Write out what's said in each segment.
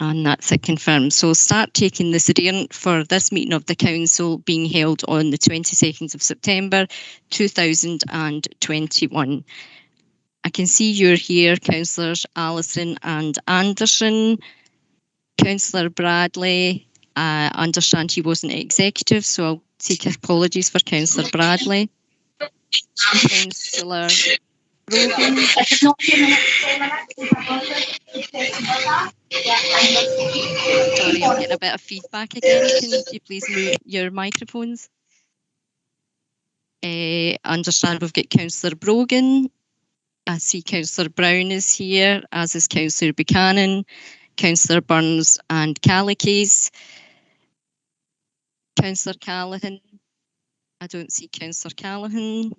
And that's it confirmed. So start taking the surveillance for this meeting of the Council being held on the 22nd of September 2021. I can see you're here, Councillors Allison and Anderson. Councillor Bradley, I understand he wasn't executive, so I'll take apologies for Councillor Bradley. Councillor Brogan. Sorry, I'm getting a bit of feedback again. Can you please mute your microphones? Understand we've got Councillor Brogan. I see Councillor Brown is here, as is Councillor Buchanan, Councillor Burns and Calicaise. Councillor Callaghan. I don't see Councillor Callaghan.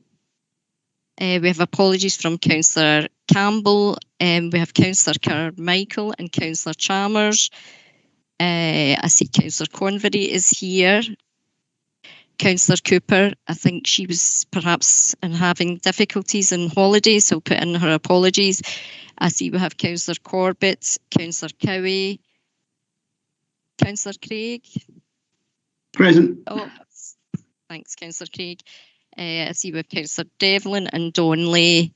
We have apologies from Councillor Campbell. We have Councillor Carmichael and Councillor Chalmers. I see Councillor Cornbury is here. Councillor Cooper, I think she was perhaps having difficulties in holiday, so put in her apologies. I see we have Councillor Corbett, Councillor Cowie, Councillor Craig. Present. Oh, thanks, Councillor Craig. I see we have Councillor Devlin and Donnelly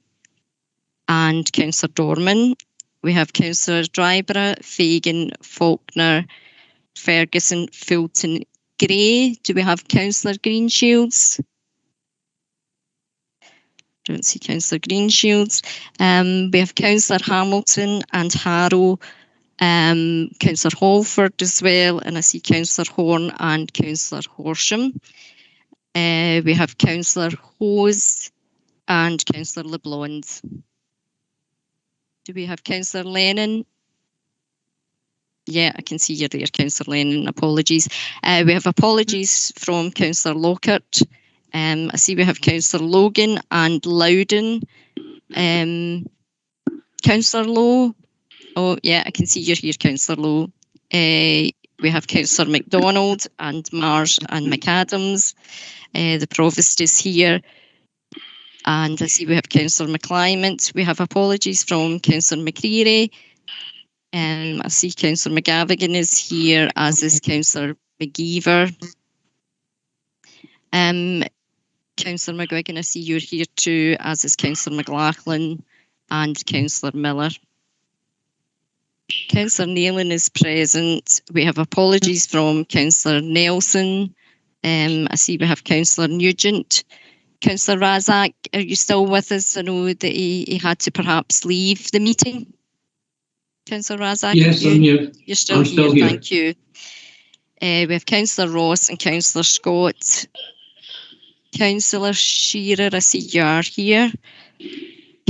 and Councillor Dorman. We have Councillor Dryborough, Fagan, Faulkner, Ferguson, Fulton, Gray. Do we have Councillor Greenshields? Don't see Councillor Greenshields. We have Councillor Hamilton and Harrow, Councillor Holford as well, and I see Councillor Horn and Councillor Horsham. We have Councillor Hose and Councillor LeBlond. Do we have Councillor Lennon? Yeah, I can see you're there, Councillor Lennon. Apologies. We have apologies from Councillor Lockhart. I see we have Councillor Logan and Loudon. Councillor Lowe. Oh, yeah, I can see you're here, Councillor Lowe. We have Councillor MacDonald and Marsh and McAdams. The Provost is here. And I see we have Councillor McClymont. We have apologies from Councillor McCreary. I see Councillor McGavigan is here, as is Councillor McGeever. Councillor McGuigan, I see you're here too, as is Councillor McLaughlin and Councillor Miller. Councillor Nealon is present. We have apologies from Councillor Nelson. I see we have Councillor Nugent. Councillor Razak, are you still with us? I know that he had to perhaps leave the meeting. Councillor Razak? Yes, I'm here. You're still here, thank you. We have Councillor Ross and Councillor Scott. Councillor Shearer, I see you are here.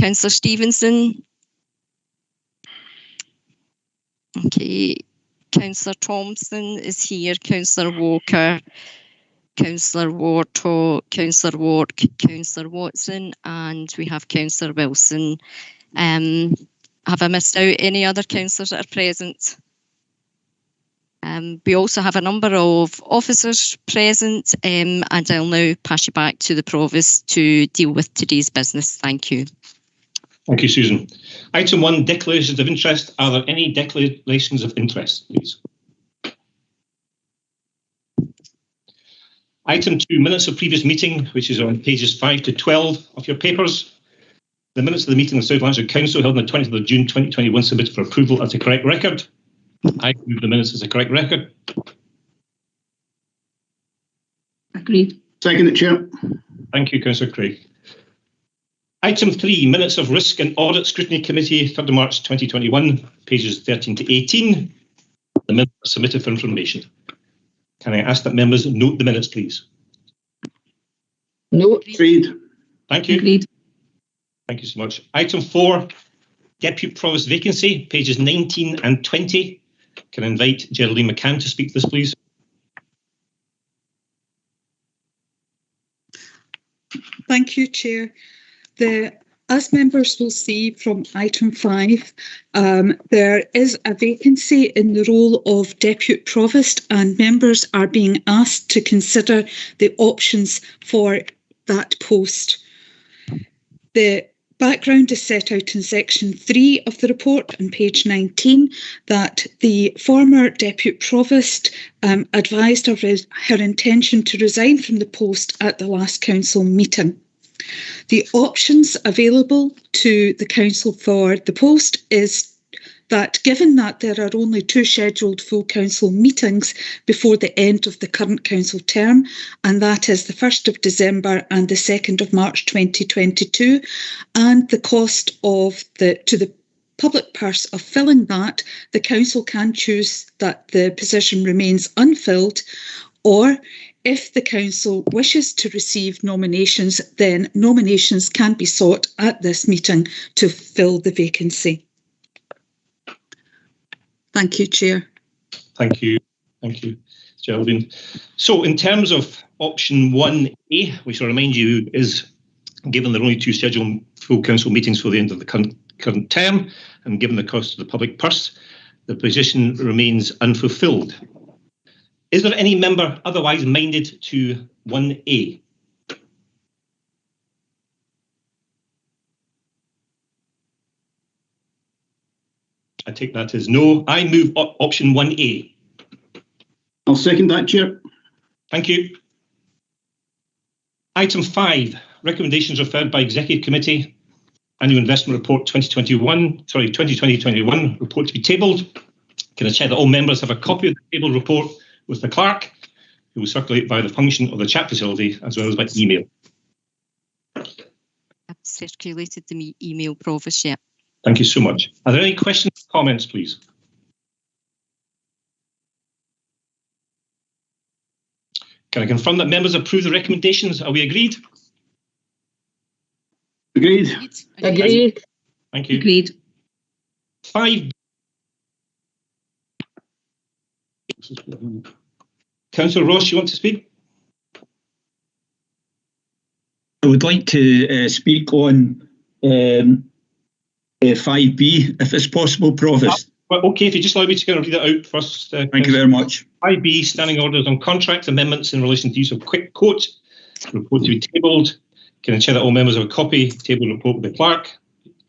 Councillor Stevenson. Okay. Councillor Thompson is here. Councillor Walker. Councillor Warto, Councillor Wark, Councillor Watson, and we have Councillor Wilson. Have I missed out any other councillors that are present? We also have a number of officers present, and I'll now pass you back to the Provost to deal with today's business. Thank you. Thank you, Susan. Item 1, declarations of interest. Are there any declarations of interest, please? Item 2, minutes of previous meeting, which is on pages 5 to 12 of your papers. The minutes of the meeting of the South Lanarkshire Council held on the 20th of June 2021 submitted for approval as a correct record. I move the minutes as a correct record. Agreed. Second, Chair. Thank you, Councillor Craig. Item 3, minutes of Risk and Audit Scrutiny Committee, 3rd of March 2021, pages 13 to 18. The minutes are submitted for information. Can I ask that members note the minutes, please? No. Agreed. Thank you. Agreed. Thank you so much. Item 4, Deputy Provost vacancy, pages 19 and 20. Can I invite Geraldine McCann to speak to this, please? Thank you, Chair. As members will see from item 5, there is a vacancy in the role of Deputy Provost, and members are being asked to consider the options for that post. The background is set out in section 3 of the report on page 19, that the former Deputy Provost advised of her intention to resign from the post at the last council meeting. The options available to the council for the post is that, given that there are only 2 scheduled full council meetings before the end of the current council term, and that is the 1st of December and the 2nd of March 2022, and the cost of to the public purse of filling that, the council can choose that the position remains unfilled, or if the council wishes to receive nominations, then nominations can be sought at this meeting to fill the vacancy. Thank you, Chair. Thank you. Thank you, Geraldine. So in terms of option 1A, which I'll remind you is, given there are only 2 scheduled full council meetings for the end of the current term, and given the cost of the public purse, the position remains unfulfilled. Is there any member otherwise minded to 1A? I take that as no. I move option 1A. I'll second that, Chair. Thank you. Item 5, recommendations referred by Executive Committee, Annual Investment Report 2020-21 report to be tabled. Can I check that all members have a copy of the tabled report with the clerk, who will circulate via the function of the chat facility as well as by email? I've circulated the email, Provost, yeah. Thank you so much. Are there any questions or comments, please? Can I confirm that members approve the recommendations? Are we agreed? Agreed. Agreed. Thank you. Agreed. 5. Councillor Ross, you want to speak? I would like to speak on 5B, if it's possible, Provost. Okay, if you just allow me to kind of read it out first. Thank you very much. 5B, standing orders on contract amendments in relation to use of quick quote. Report to be tabled. Can I check that all members have a copy? Table report with the clerk.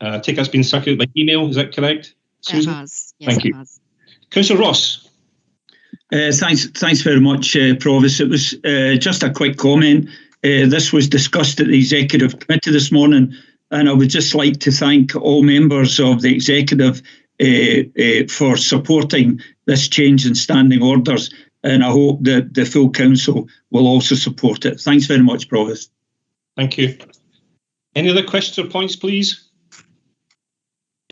I think that's been circulated by email, is that correct, Susan? It has. Yes, Thank you. Has. Councillor Ross. Thanks very much, Provost. It was just a quick comment. This was discussed at the Executive Committee this morning, and I would just like to thank all members of the Executive for supporting this change in standing orders, and I hope that the full Council will also support it. Thanks very much, Provost. Thank you. Any other questions or points, please?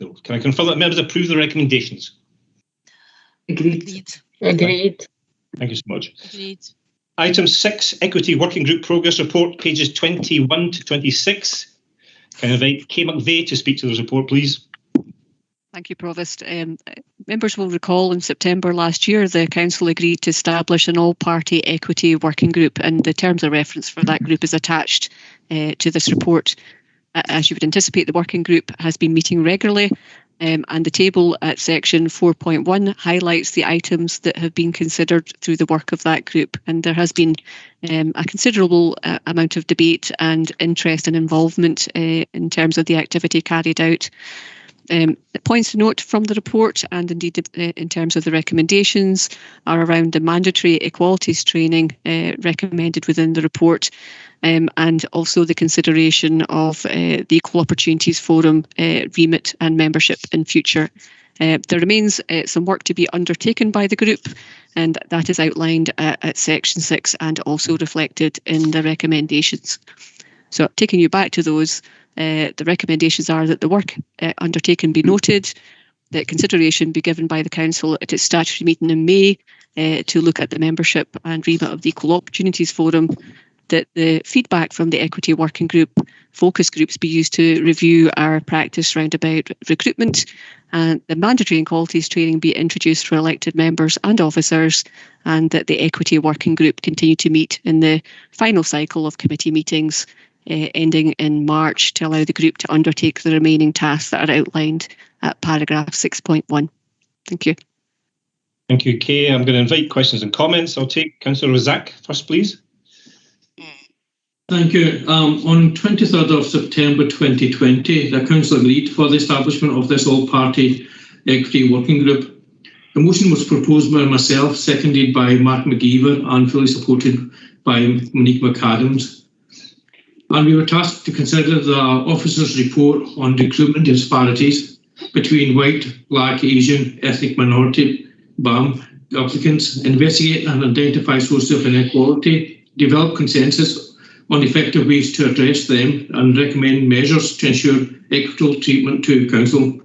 No. Can I confirm that members approve the recommendations? Agreed. Agreed. Thank you so much. Agreed. Item 6, Equity Working Group Progress Report, pages 21 to 26. Can I invite Kay McVeigh to speak to this report, please? Thank you, Provost. Members will recall in September last year, the Council agreed to establish an all-party equity working group, and the terms of reference for that group is attached to this report. As you would anticipate, the working group has been meeting regularly, and the table at section 4.1 highlights the items that have been considered through the work of that group. And there has been a considerable amount of debate and interest and involvement in terms of the activity carried out. Points to note from the report, and indeed in terms of the recommendations, are around the mandatory equalities training recommended within the report, and also the consideration of the Equal Opportunities Forum remit and membership in future. There remains some work to be undertaken by the group, and that is outlined at section 6 and also reflected in the recommendations. So taking you back to those, the recommendations are that the work undertaken be noted, that consideration be given by the Council at its statutory meeting in May to look at the membership and remit of the Equal Opportunities Forum, that the feedback from the Equity Working Group focus groups be used to review our practice round about recruitment, and the mandatory equalities training be introduced for elected members and officers, and that the Equity Working Group continue to meet in the final cycle of committee meetings ending in March to allow the group to undertake the remaining tasks that are outlined at paragraph 6.1. Thank you. Thank you, Kay. I'm going to invite questions and comments. I'll take Councillor Razak first, please. Thank you. On 23rd of September 2020, the Council agreed for the establishment of this all-party equity working group. The motion was proposed by myself, seconded by Mark McGeever and fully supported by Monique McAdams. And we were tasked to consider the officer's report on recruitment disparities between white, black, Asian, ethnic minority BAM applicants, investigate and identify sources of inequality, develop consensus on effective ways to address them, and recommend measures to ensure equitable treatment to Council.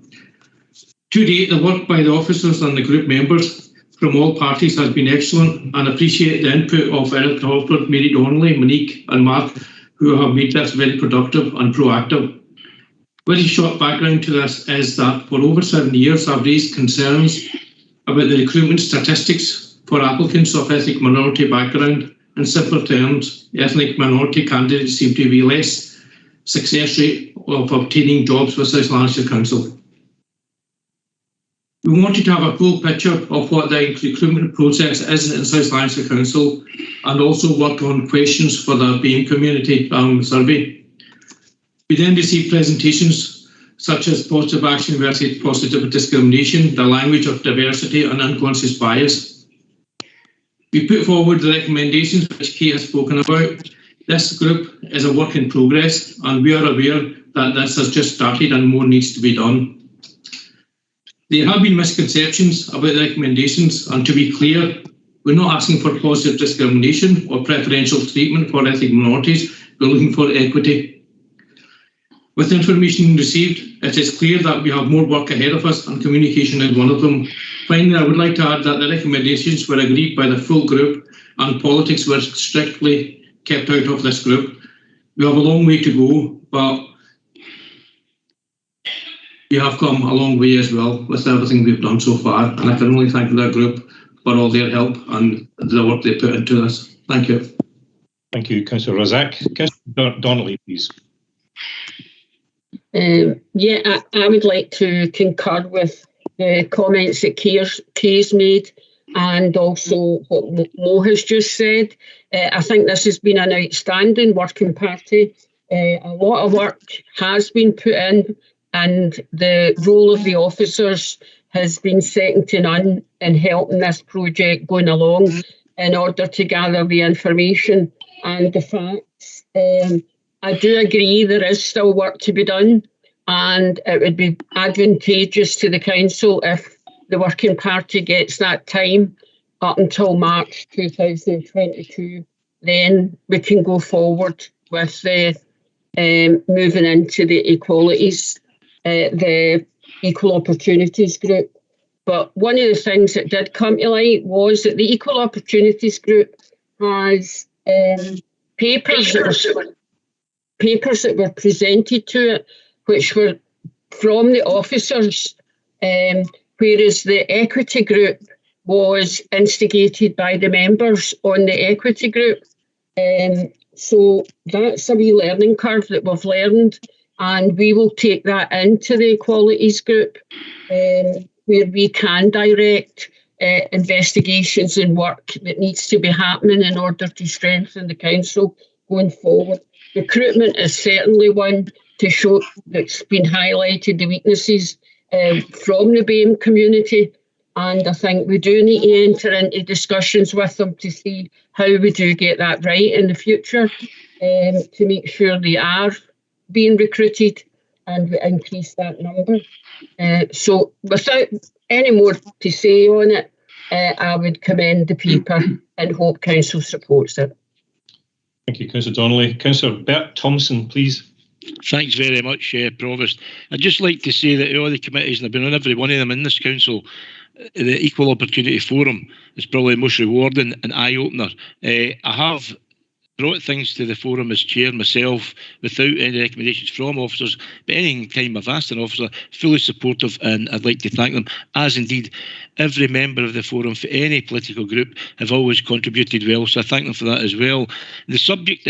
To date, the work by the officers and the group members from all parties has been excellent, and appreciate the input of Eric Halford, Mary Donnelly, Monique and Mark, who have made this very productive and proactive. Very short background to this is that for over 7 years I've raised concerns about the recruitment statistics for applicants of ethnic minority background. In simpler terms, ethnic minority candidates seem to be less success rate of obtaining jobs with South Lanarkshire Council. We wanted to have a full picture of what the recruitment process is in South Lanarkshire Council, and also work on questions for the BAME community survey. We then received presentations such as positive action versus positive discrimination, the language of diversity and unconscious bias. We put forward the recommendations which Kate has spoken about. This group is a work in progress, and we are aware that this has just started and more needs to be done. There have been misconceptions about the recommendations, and to be clear, we're not asking for positive discrimination or preferential treatment for ethnic minorities. We're looking for equity. With the information received, it is clear that we have more work ahead of us, and communication is one of them. Finally, I would like to add that the recommendations were agreed by the full group, and politics were strictly kept out of this group. We have a long way to go, but we have come a long way as well with everything we've done so far, and I can only thank that group for all their help and the work they put into this. Thank you. Thank you, Councillor Razak. Councillor Donnelly, please. I would like to concur with the comments that Kay's made, and also what Mo has just said. I think this has been an outstanding working party. A lot of work has been put in, and the role of the officers has been second to none in helping this project going along in order to gather the information and the facts. I do agree there is still work to be done, and it would be advantageous to the Council if the working party gets that time up until March 2022. Then we can go forward with the moving into the equalities, the Equal Opportunities Group. But one of the things that did come to light was that the Equal Opportunities Group has papers that were presented to it, which were from the officers, whereas the Equity Group was instigated by the members on the Equity Group. So that's a wee learning curve that we've learned, and we will take that into the Equalities Group, where we can direct investigations and work that needs to be happening in order to strengthen the Council going forward. Recruitment is certainly one to show that's been highlighted, the weaknesses from the BAME community. And I think we do need to enter into discussions with them to see how we do get that right in the future, to make sure they are being recruited and we increase that number. So without any more to say on it, I would commend the paper and hope Council supports it. Thank you, Councillor Donnelly. Councillor Bert Thompson, please. Thanks very much, Provost. I'd just like to say that all the committees, and I've been on every one of them in this council, the Equal Opportunity Forum is probably the most rewarding and eye-opener. I have brought things to the forum as chair myself without any recommendations from officers, but any time I've asked an officer, fully supportive, and I'd like to thank them, as indeed every member of the forum for any political group have always contributed well, so I thank them for that as well. The subject,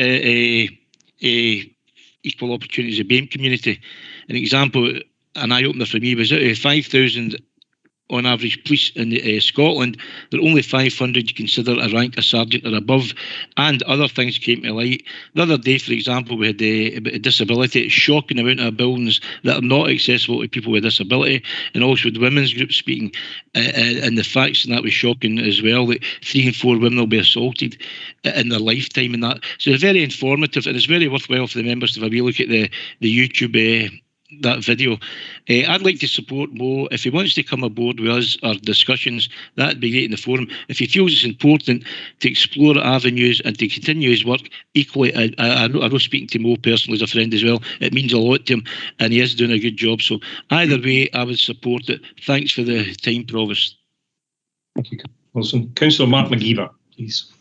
equal opportunities, the BAME community, an example, an eye-opener for me was out of 5,000 on average police in Scotland. There are only 500 you consider a rank a sergeant or above, and other things came to light. The other day, for example, we had a disability. It's shocking amount of buildings that are not accessible to people with disability, and also the women's group speaking, and the facts, and that was shocking as well, that 3 and 4 women will be assaulted in their lifetime, and that. So it's very informative, and it's very worthwhile for the members to have a wee look at the YouTube that video. I'd like to support Mo. If he wants to come aboard with us or discussions, that'd be great in the forum. If he feels it's important to explore avenues and to continue his work equally, I know speaking to Mo personally as a friend as well, it means a lot to him, and he is doing a good job. So either way, I would support it. Thanks for the time, Provost. Thank you, Wilson. Councillor Mark McGeever, please.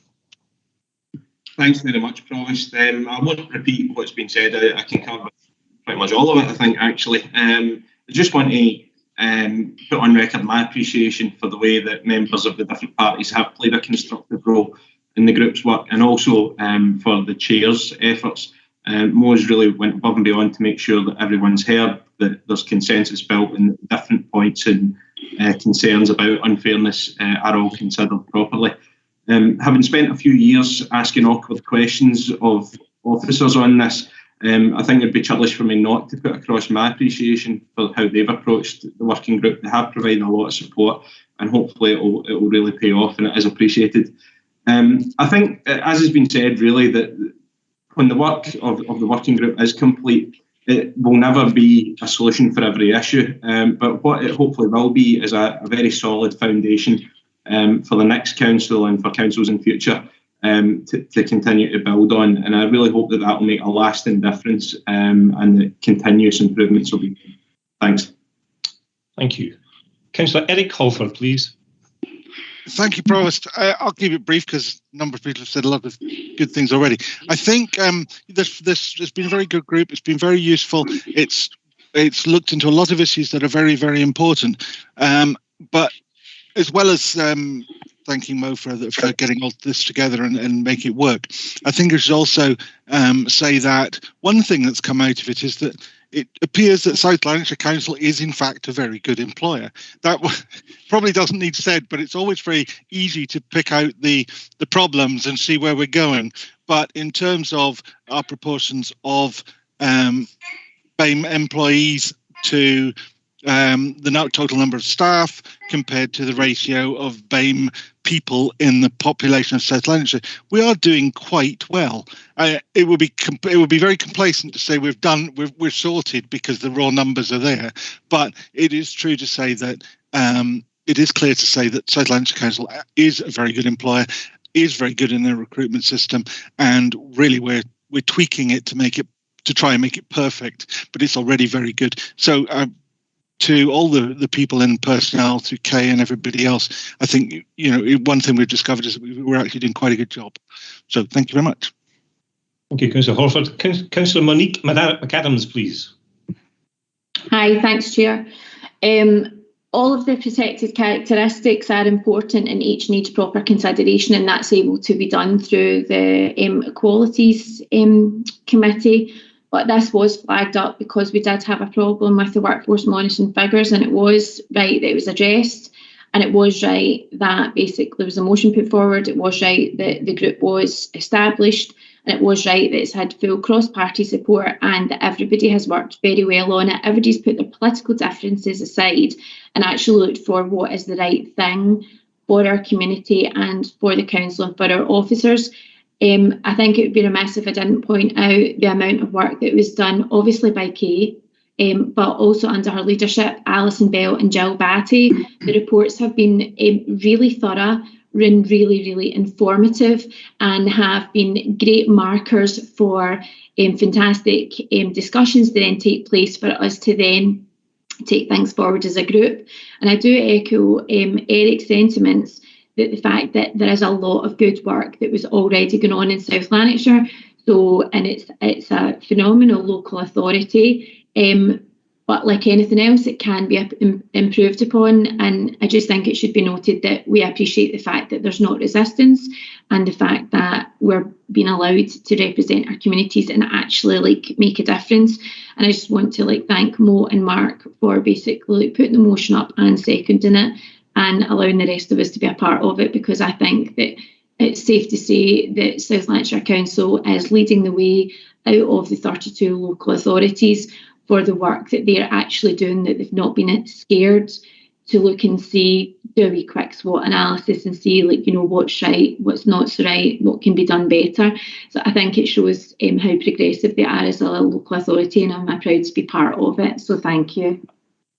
Thanks very much, Provost. I won't repeat what's been said. I can cover pretty much all of it, I think, actually. I just want to put on record my appreciation for the way that members of the different parties have played a constructive role in the group's work, and also for the chair's efforts. Mo's really went above and beyond to make sure that everyone's heard, that there's consensus built, and different points and concerns about unfairness are all considered properly. Having spent a few years asking awkward questions of officers on this, I think it'd be churlish for me not to put across my appreciation for how they've approached the working group. They have provided a lot of support, and hopefully it will really pay off, and it is appreciated. I think, as has been said, really, that when the work of the working group is complete, it will never be a solution for every issue, but what it hopefully will be is a very solid foundation for the next council and for councils in future to continue to build on. And I really hope that will make a lasting difference, and that continuous improvements will be. Thanks. Thank you. Councillor Eric Halford, please. Thank you, Provost. I'll keep it brief because a number of people have said a lot of good things already. I think this has been a very good group. It's been very useful. It's looked into a lot of issues that are very, very important. But as well as thanking Mo for getting all this together and make it work, I think I should also say that one thing that's come out of it is that it appears that South Lanarkshire Council is in fact a very good employer. That probably doesn't need said, but it's always very easy to pick out the problems and see where we're going. But in terms of our proportions of BAME employees to the total number of staff compared to the ratio of BAME people in the population of South Lanarkshire, we are doing quite well. It would be very complacent to say we're sorted because the raw numbers are there, but it is true to say that it is clear to say that South Lanarkshire Council is a very good employer, is very good in their recruitment system, and really we're tweaking it to try and make it perfect, but it's already very good. So to all the people in personnel, to Kay and everybody else, I think, one thing we've discovered is that we're actually doing quite a good job. So thank you very much. Thank you, Councillor Horford. Councillor Monique McAdams, please. Hi, thanks, Chair. All of the protected characteristics are important and each needs proper consideration, and that's able to be done through the Equalities Committee. But this was flagged up because we did have a problem with the workforce monitoring figures, and it was right that it was addressed, and it was right that basically there was a motion put forward, it was right that the group was established, and it was right that it's had full cross-party support and that everybody has worked very well on it. Everybody's put their political differences aside and actually looked for what is the right thing for our community and for the council and for our officers. I think it would be remiss if I didn't point out the amount of work that was done, obviously by Kay, but also under her leadership, Alison Bell and Jill Batty. The reports have been really thorough, really, really informative, and have been great markers for fantastic discussions that then take place for us to then take things forward as a group. And I do echo Eric's sentiments that the fact that there is a lot of good work that was already going on in South Lanarkshire, and it's a phenomenal local authority, but like anything else, it can be improved upon, and I just think it should be noted that we appreciate the fact that there's not resistance, and the fact that we're being allowed to represent our communities and actually make a difference. And I just want to thank Mo and Mark for basically putting the motion up and seconding it and allowing the rest of us to be a part of it, because I think that it's safe to say that South Lanarkshire Council is leading the way out of the 32 local authorities for the work that they're actually doing, that they've not been scared to look and see, do a wee quick SWOT analysis and see what's right, what's not so right, what can be done better. So I think it shows how progressive they are as a local authority, and I'm proud to be part of it. So thank you.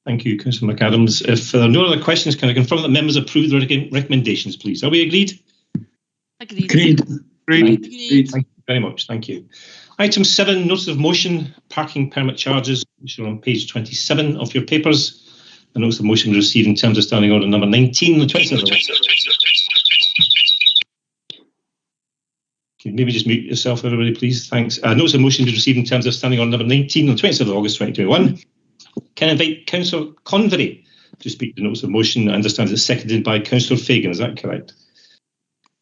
Thank you, Councillor McAdams. If there are no other questions, can I confirm that members approve the recommendations, please? Are we agreed? Agreed. Thank you very much. Thank you. Item 7, notice of motion, parking permit charges, shown on page 27 of your papers. The notice of motion received in terms of standing order number 19, the 27th of August. Can you maybe just mute yourself, everybody, please? Thanks. Notice of motion is received in terms of standing order number 19 on the 27th of August 2021. Can I invite Councillor Convery to speak to the notice of motion? I understand it's seconded by Councillor Fagan. Is that correct?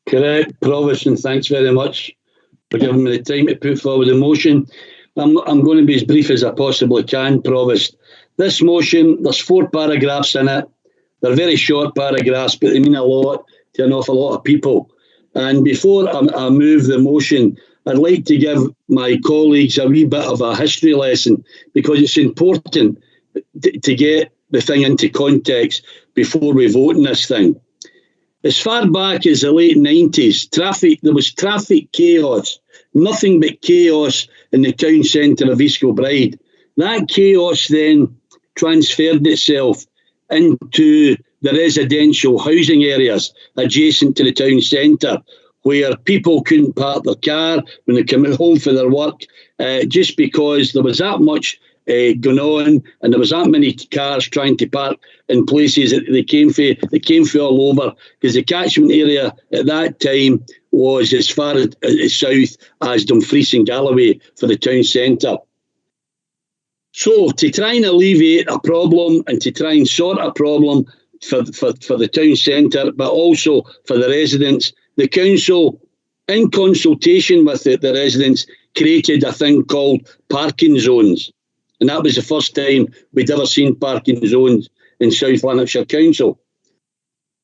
Correct, Provost, and thanks very much for giving me the time to put forward the motion. I'm going to be as brief as I possibly can, Provost. This motion, there's 4 paragraphs in it. They're very short paragraphs, but they mean a lot to an awful lot of people. And before I move the motion, I'd like to give my colleagues a wee bit of a history lesson, because it's important to get the thing into context before we vote on this thing. As far back as the late 90s, there was traffic chaos, nothing but chaos in the town centre of East Kilbride. That chaos then transferred itself into the residential housing areas adjacent to the town centre, where people couldn't park their car when they come home for their work, just because there was that much going on, and there was that many cars trying to park in places that they came from all over, because the catchment area at that time was as far as south as Dumfries and Galloway for the town centre. So to try and alleviate a problem and to try and sort a problem for the town centre, but also for the residents, the council, in consultation with the residents, created a thing called parking zones. And that was the first time we'd ever seen parking zones in South Lanarkshire Council.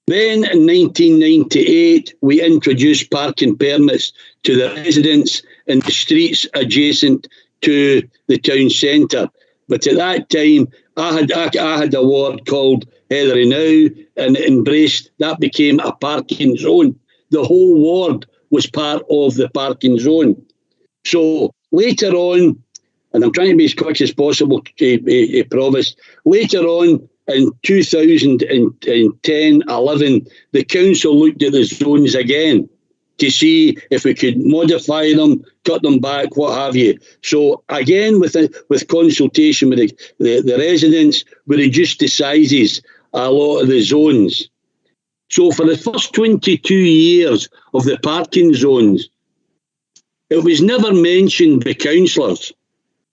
Then in 1998, we introduced parking permits to the residents in the streets adjacent to the town centre. But at that time, I had a ward called Heathery Now, and it embraced, that became a parking zone. The whole ward was part of the parking zone. So later on, and I'm trying to be as quick as possible, Provost, later on in 2010-11, the council looked at the zones again to see if we could modify them, cut them back, what have you. So again, with consultation with the residents, we reduced the sizes a lot of the zones. So for the first 22 years of the parking zones, it was never mentioned by councillors.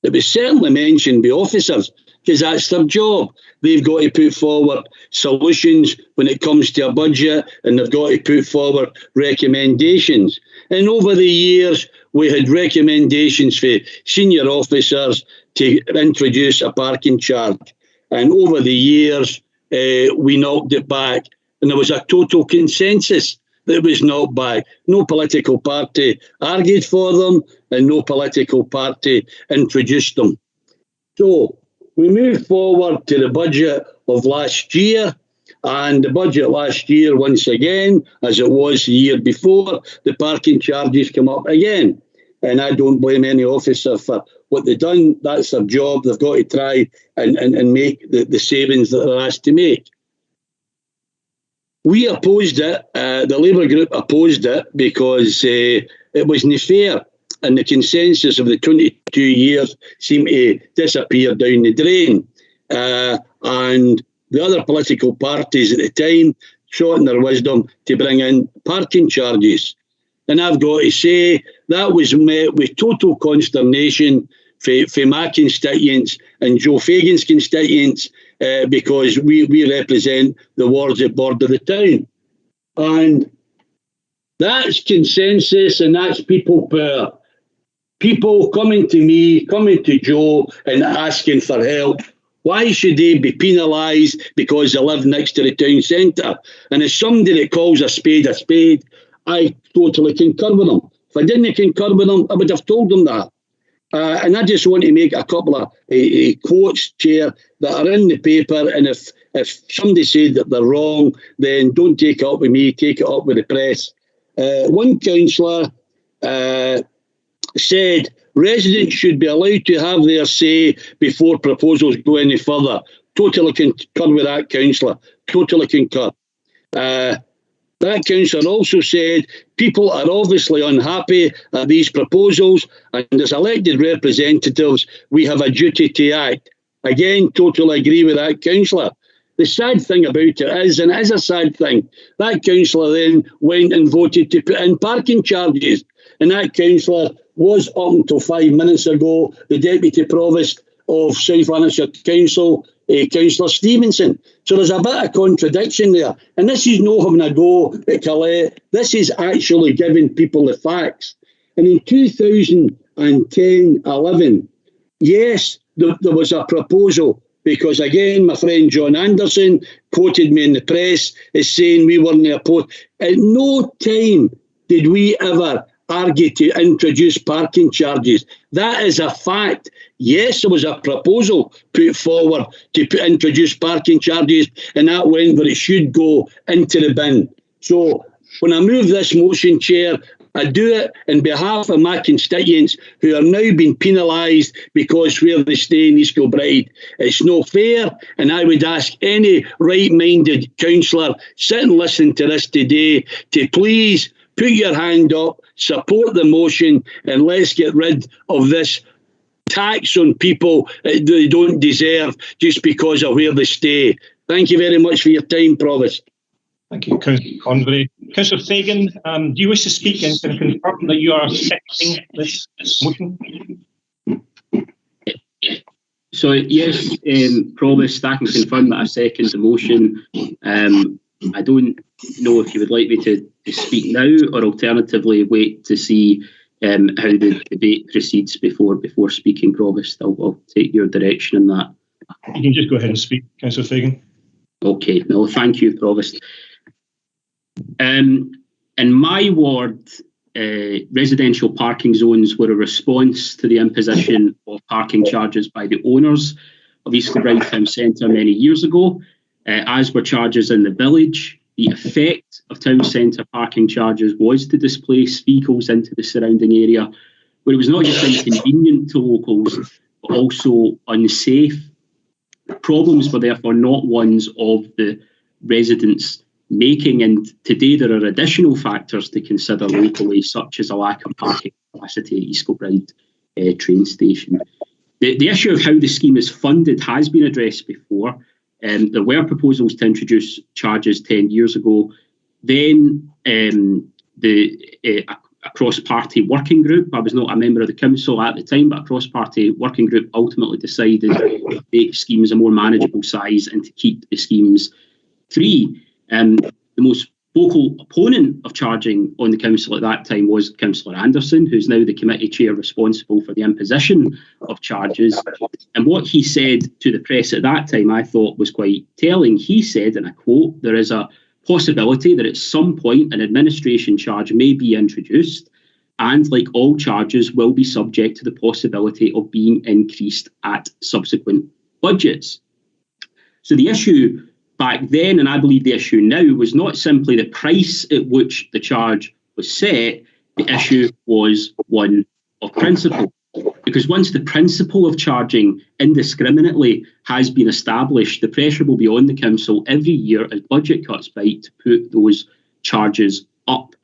It was certainly mentioned by officers, because that's their job. They've got to put forward solutions when it comes to a budget, and they've got to put forward recommendations. And over the years, we had recommendations for senior officers to introduce a parking charge. And over the years, we knocked it back. And there was a total consensus that it was knocked back. No political party argued for them, and no political party introduced them. So we moved forward to the budget of last year, and the budget last year, once again, as it was the year before, the parking charges come up again. And I don't blame any officer for what they've done. That's their job. They've got to try and make the savings that they're asked to make. We opposed it. The Labour group opposed it because it wasn't fair, and the consensus of the 22 years seemed to disappear down the drain. And the other political parties at the time sought in their wisdom to bring in parking charges. And I've got to say, that was met with total consternation for my constituents and Joe Fagan's constituents, because we represent the wards that border the town. And That's consensus and that's people power. People coming to me, coming to Joe and asking for help. Why should they be penalised because they live next to the town centre? And as somebody that calls a spade, I totally concur with them. If I didn't concur with them, I would have told them that. And I just want to make a couple of quotes, Chair, that are in the paper. And if somebody said that they're wrong, then don't take it up with me, take it up with the press. One councillor said residents should be allowed to have their say before proposals go any further. Totally concur with that councillor. Totally concur. That councillor also said people are obviously unhappy at these proposals, and as elected representatives, we have a duty to act. Again, totally agree with that councillor. The sad thing about it is, and it is a sad thing, that councillor then went and voted to put in parking charges, and that councillor was up until 5 minutes ago the Deputy Provost of South Lanarkshire Council, Councillor Stevenson. So there's a bit of contradiction there. And this is not having a go at Calais. This is actually giving people the facts. And in 2010-11, yes, there was a proposal, because again, my friend John Anderson quoted me in the press as saying we weren't opposed. At no time did we ever argue to introduce parking charges. That is a fact. Yes, there was a proposal put forward to introduce parking charges, and that went where it should go, into the bin. So when I move this motion, Chair, I do it on behalf of my constituents who are now being penalised because where they stay in East Kilbride. It's no fair, and I would ask any right-minded councillor sitting listening to this today to please put your hand up, support the motion, and let's get rid of this tax on people that they don't deserve just because of where they stay. Thank you very much for your time, Provost. Thank you, Councillor Convery. Councillor Fagan, do you wish to speak and can confirm that you are seconding this motion? So yes, Provost, I can confirm that I second the motion. I don't know if you would like me to speak now, or alternatively wait to see how the debate proceeds before speaking, Provost. I'll take your direction in that. You can just go ahead and speak, Councillor Fagan. Okay, no, thank you, Provost. In my ward, residential parking zones were a response to the imposition of parking charges by the owners of East Kilbride Town Centre many years ago, as were charges in the village. The effect of town centre parking charges was to displace vehicles into the surrounding area, where it was not just inconvenient to locals, but also unsafe. Problems were therefore not ones of the residents making, and today there are additional factors to consider locally, such as a lack of parking capacity at East Kilbride train station. The issue of how the scheme is funded has been addressed before. There were proposals to introduce charges 10 years ago. Then a cross-party working group, I was not a member of the council at the time, but a cross-party working group ultimately decided to make schemes a more manageable size and to keep the schemes free. The most vocal opponent of charging on the council at that time was Councillor Anderson, who's now the committee chair responsible for the imposition of charges. And what he said to the press at that time, I thought was quite telling. He said, and I quote, "There is a possibility that at some point an administration charge may be introduced, and like all charges will be subject to the possibility of being increased at subsequent budgets." So the issue back then, and I believe the issue now, was not simply the price at which the charge was set. The issue was one of principle. Because once the principle of charging indiscriminately has been established, the pressure will be on the council every year as budget cuts bite to put those charges up.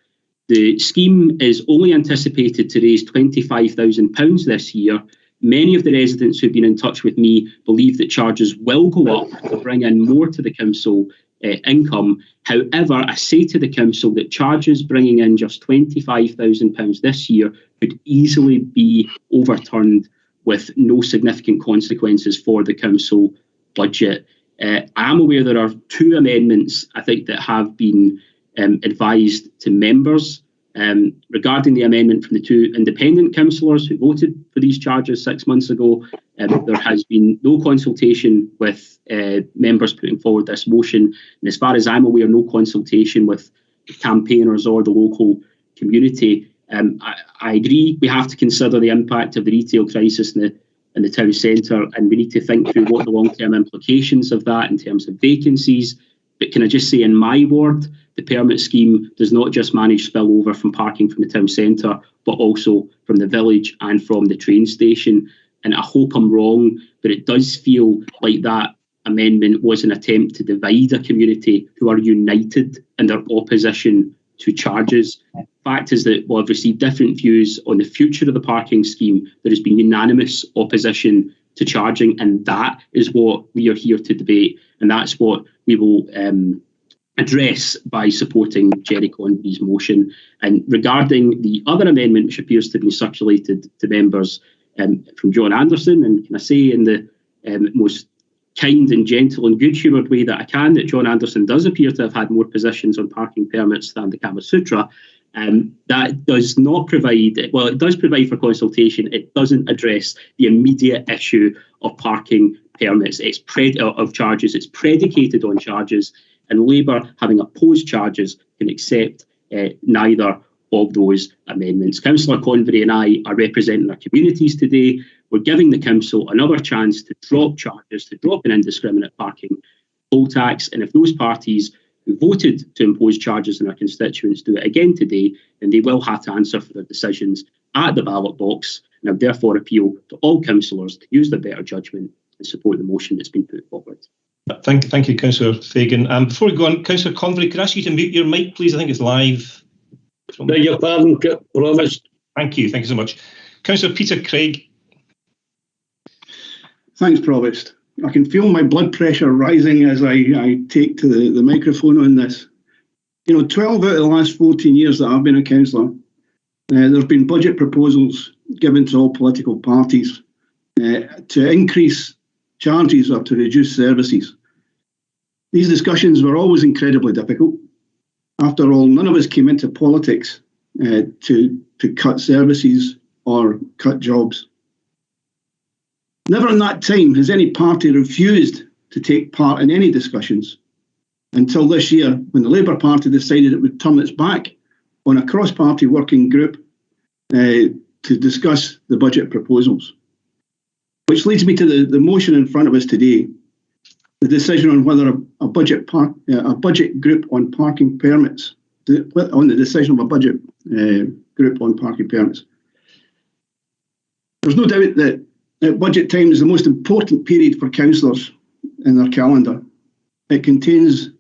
The scheme is only anticipated to raise £25,000 this year. Many of the residents who've been in touch with me believe that charges will go up to bring in more to the council income. However, I say to the council that charges bringing in just £25,000 this year could easily be overturned with no significant consequences for the council budget. I am aware there are two amendments, I think, that have been advised to members Regarding the amendment from the two independent councillors who voted for these charges 6 months ago, there has been no consultation with members putting forward this motion, and as far as I'm aware, no consultation with campaigners or the local community. I agree we have to consider the impact of the retail crisis in the town centre, and we need to think through what the long-term implications of that in terms of vacancies. But can I just say, in my ward, the permit scheme does not just manage spillover from parking from the town centre, but also from the village and from the train station. And I hope I'm wrong, but it does feel like that amendment was an attempt to divide a community who are united in their opposition to charges. Fact is that while I've received different views on the future of the parking scheme, there has been unanimous opposition to charging, and that is what we are here to debate, and that's what we will address by supporting Jerry Convery's motion. And regarding the other amendment, which appears to be circulated to members from John Anderson, and can I say in the most kind and gentle and good-humoured way that I can, that John Anderson does appear to have had more positions on parking permits than the Kama Sutra. That does not provide, well, it does provide for consultation. It doesn't address the immediate issue of parking permits. It's of charges. It's predicated on charges, and Labour, having opposed charges, can accept neither of those amendments. Councillor Convery and I are representing our communities today. We're giving the council another chance to drop charges, to drop an indiscriminate parking poll tax, and if those parties who voted to impose charges on our constituents do it again today, then they will have to answer for their decisions at the ballot box. And I would therefore appeal to all councillors to use their better judgment and support the motion that's been put forward. Thank you, Councillor Fagan. Before we go on, Councillor Convery, could I ask you to mute your mic, please? I think it's live. Beg your pardon, promised. Thank you so much. Councillor Peter Craig. Thanks, Provost. I can feel my blood pressure rising as I take to the microphone on this. 12 out of the last 14 years that I've been a councillor, there's been budget proposals given to all political parties to increase charges or to reduce services. These discussions were always incredibly difficult. After all, none of us came into politics to cut services or cut jobs. Never in that time has any party refused to take part in any discussions until this year, when the Labour Party decided it would turn its back on a cross-party working group to discuss the budget proposals. Which leads me to the motion in front of us today, the decision on whether a budget group on parking permits, on the decision of a budget group on parking permits. There's no doubt that budget time is the most important period for councillors in their calendar. It contains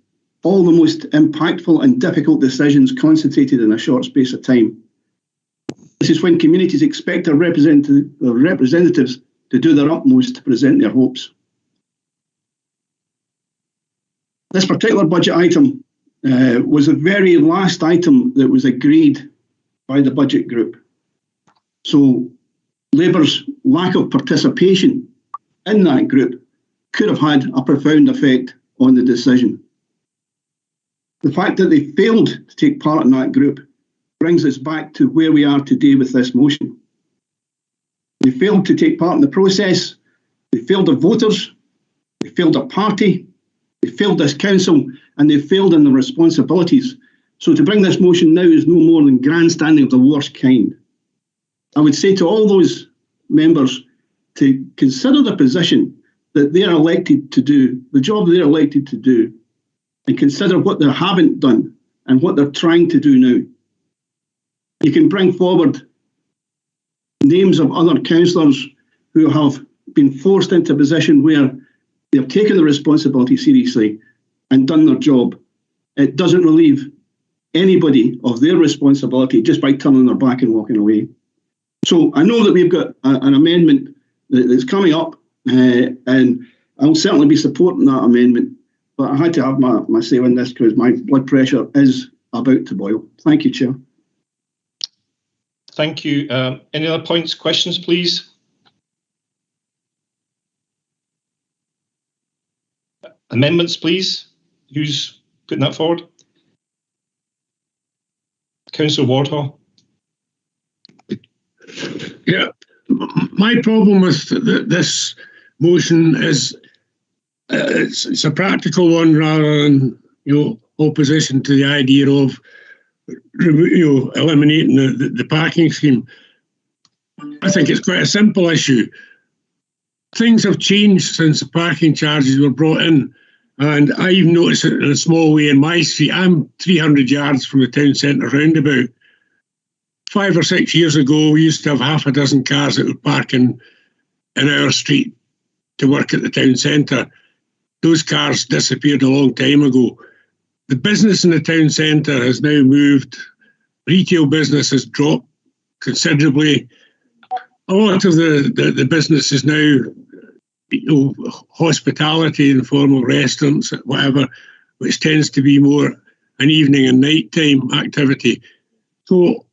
all the most impactful and difficult decisions concentrated in a short space of time. This is when communities expect their representatives to do their utmost to present their hopes. This particular budget item was the very last item that was agreed by the budget group. So Labour's lack of participation in that group could have had a profound effect on the decision. The fact that they failed to take part in that group brings us back to where we are today with this motion. They failed to take part in the process, they failed their voters, they failed their party, they failed this council, and they failed in their responsibilities. So to bring this motion now is no more than grandstanding of the worst kind. I would say to all those members to consider the position that they're elected to do, the job they're elected to do, and consider what they haven't done and what they're trying to do now. You can bring forward names of other councillors who have been forced into a position where they've taken the responsibility seriously and done their job. It doesn't relieve anybody of their responsibility just by turning their back and walking away. So I know that we've got an amendment that's coming up, and I'll certainly be supporting that amendment, but I had to have my say on this because my blood pressure is about to boil. Thank you, Chair. Thank you. Any other points, questions, please? Amendments, please. Who's putting that forward? Councillor Wardhaw. Yeah, my problem with this motion is it's a practical one rather than opposition to the idea of eliminating the parking scheme. I think it's quite a simple issue. Things have changed since the parking charges were brought in, and I've noticed it in a small way in my street. I'm 300 yards from the town centre roundabout. 5 or 6 years ago, we used to have half a dozen cars that would park in our street to work at the town centre. Those cars disappeared a long time ago. The business in the town centre has now moved. Retail business has dropped considerably. A lot of the business is now hospitality, informal restaurants, whatever, which tends to be more an evening and nighttime activity. So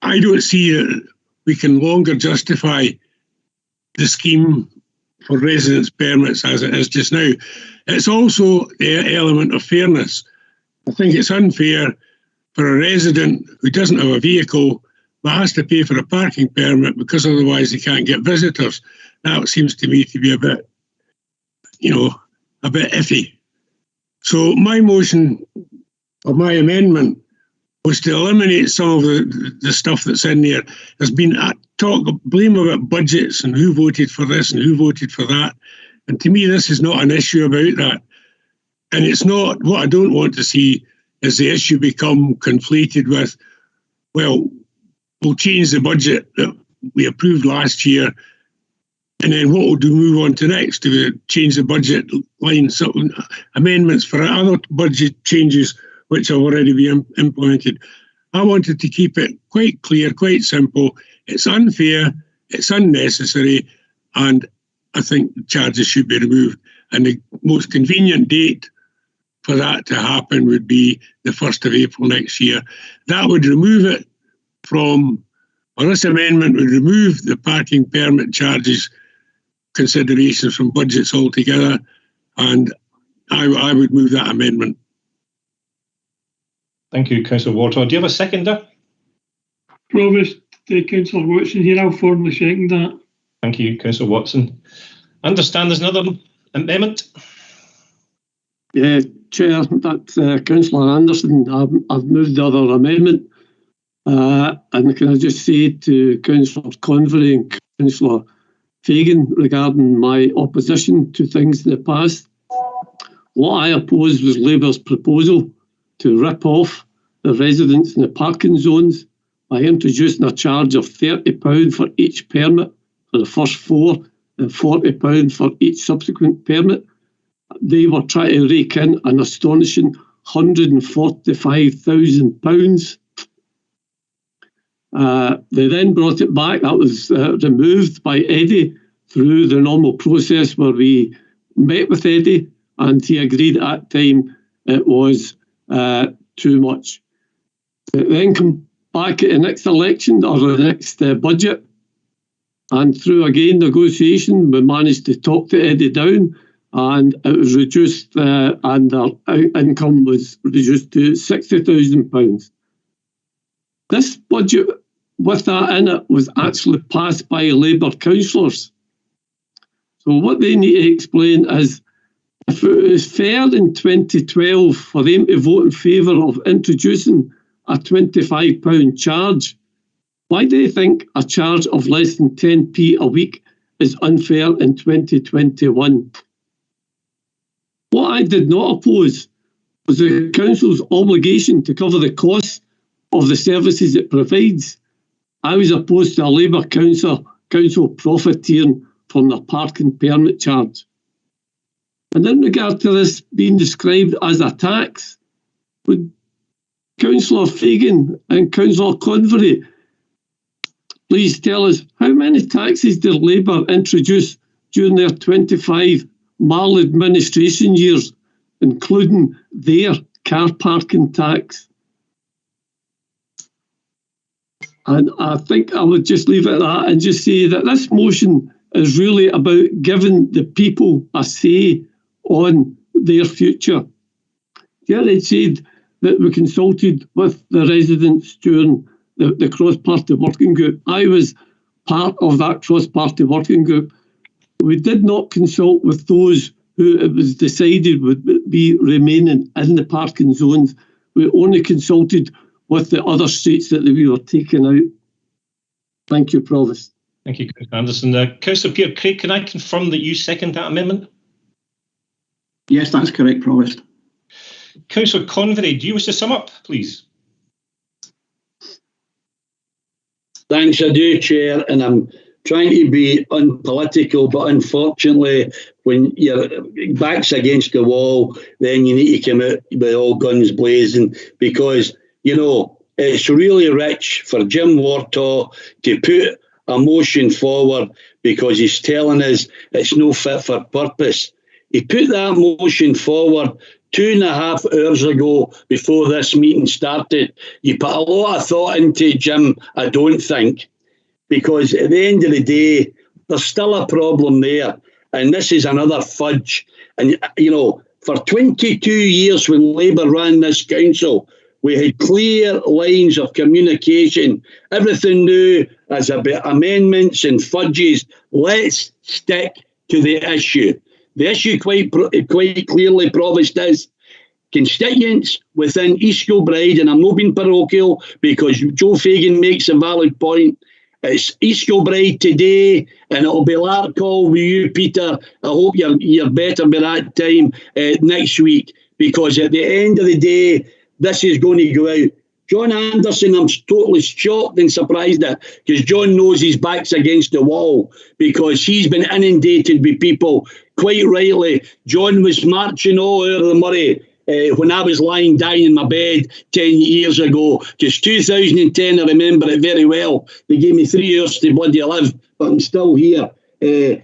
I don't see that we can longer justify the scheme for residence permits as it is just now. It's also the element of fairness. I think it's unfair for a resident who doesn't have a vehicle but has to pay for a parking permit because otherwise they can't get visitors. That seems to me to be a bit iffy. So my motion, or my amendment, was to eliminate some of the stuff that's in there. There's been blame about budgets and who voted for this and who voted for that. And to me, this is not an issue about that. And it's not, what I don't want to see is the issue become conflated with, well, we'll change the budget that we approved last year, and then what we'll do, move on to next, to change the budget line, amendments for other budget changes which have already been implemented. I wanted to keep it quite clear, quite simple. It's unfair, it's unnecessary, and I think the charges should be removed. And the most convenient date for that to happen would be the 1st of April next year. That would remove it from, or this amendment would remove the parking permit charges considerations from budgets altogether, and I would move that amendment. Thank you, Councillor Wardhaw. Do you have a seconder? Provost, Councillor Watson here. I'll formally second that. Thank you, Councillor Watson. I understand there's another amendment. Yeah, Chair, that's Councillor Anderson. I've moved the other amendment. And can I just say to Councillor Convery and Councillor Fagan regarding my opposition to things in the past, what I opposed was Labour's proposal to rip off the residents in the parking zones by introducing a charge of £30 for each permit for the first 4 and £40 for each subsequent permit. They were trying to rake in an astonishing £145,000. They then brought it back. That was removed by Eddie through the normal process where we met with Eddie and he agreed at that time it was too much. It then come back at the next election or the next budget, and through again negotiation we managed to talk to Eddie down, and it was reduced and our income was reduced to £60,000. This budget with that in it was actually passed by Labour councillors. So what they need to explain is, if it was fair in 2012 for them to vote in favour of introducing a £25 charge, why do you think a charge of less than 10p a week is unfair in 2021? What I did not oppose was the council's obligation to cover the costs of the services it provides. I was opposed to a Labour council profiteering from the parking permit charge. And in regard to this being described as a tax, would Councillor Fagan and Councillor Convery please tell us how many taxes did Labour introduce during their 25 maladministration years, including their car parking tax? And I think I would just leave it at that and just say that this motion is really about giving the people a say on their future. Gerry said that we consulted with the residents during the cross-party working group. I was part of that cross-party working group. We did not consult with those who it was decided would be remaining in the parking zones. We only consulted with the other streets that we were taking out. Thank you, Provost. Thank you, Councillor Anderson. Councillor Peter Craig, can I confirm that you second that amendment? Yes, that's correct, Provost. Councillor Convery, do you wish to sum up, please? Thanks, I do, Chair, and I'm trying to be unpolitical, but unfortunately, when your back's against the wall, then you need to come out with all guns blazing, because, you know, it's really rich for Jim Wartaw to put a motion forward because he's telling us it's no fit for purpose. He put that motion forward 2.5 hours ago before this meeting started. You put a lot of thought into it, Jim, I don't think, because at the end of the day, there's still a problem there. And this is another fudge. And, you know, for 22 years when Labour ran this council, we had clear lines of communication. Everything new is about amendments and fudges. Let's stick to the issue. The issue quite clearly, Provost, is constituents within East Kilbride, and I'm not being parochial because Joe Fagan makes a valid point. It's East Kilbride today, and it'll be Larkhall with you, Peter. I hope you're better by that time next week, because at the end of the day, this is going to go out. John Anderson, I'm totally shocked and surprised at, because John knows his back's against the wall, because he's been inundated with people. Quite rightly, John was marching all over the Murray when I was lying down in my bed 10 years ago. Just 2010, I remember it very well. They gave me 3 years to bloody live, but I'm still here.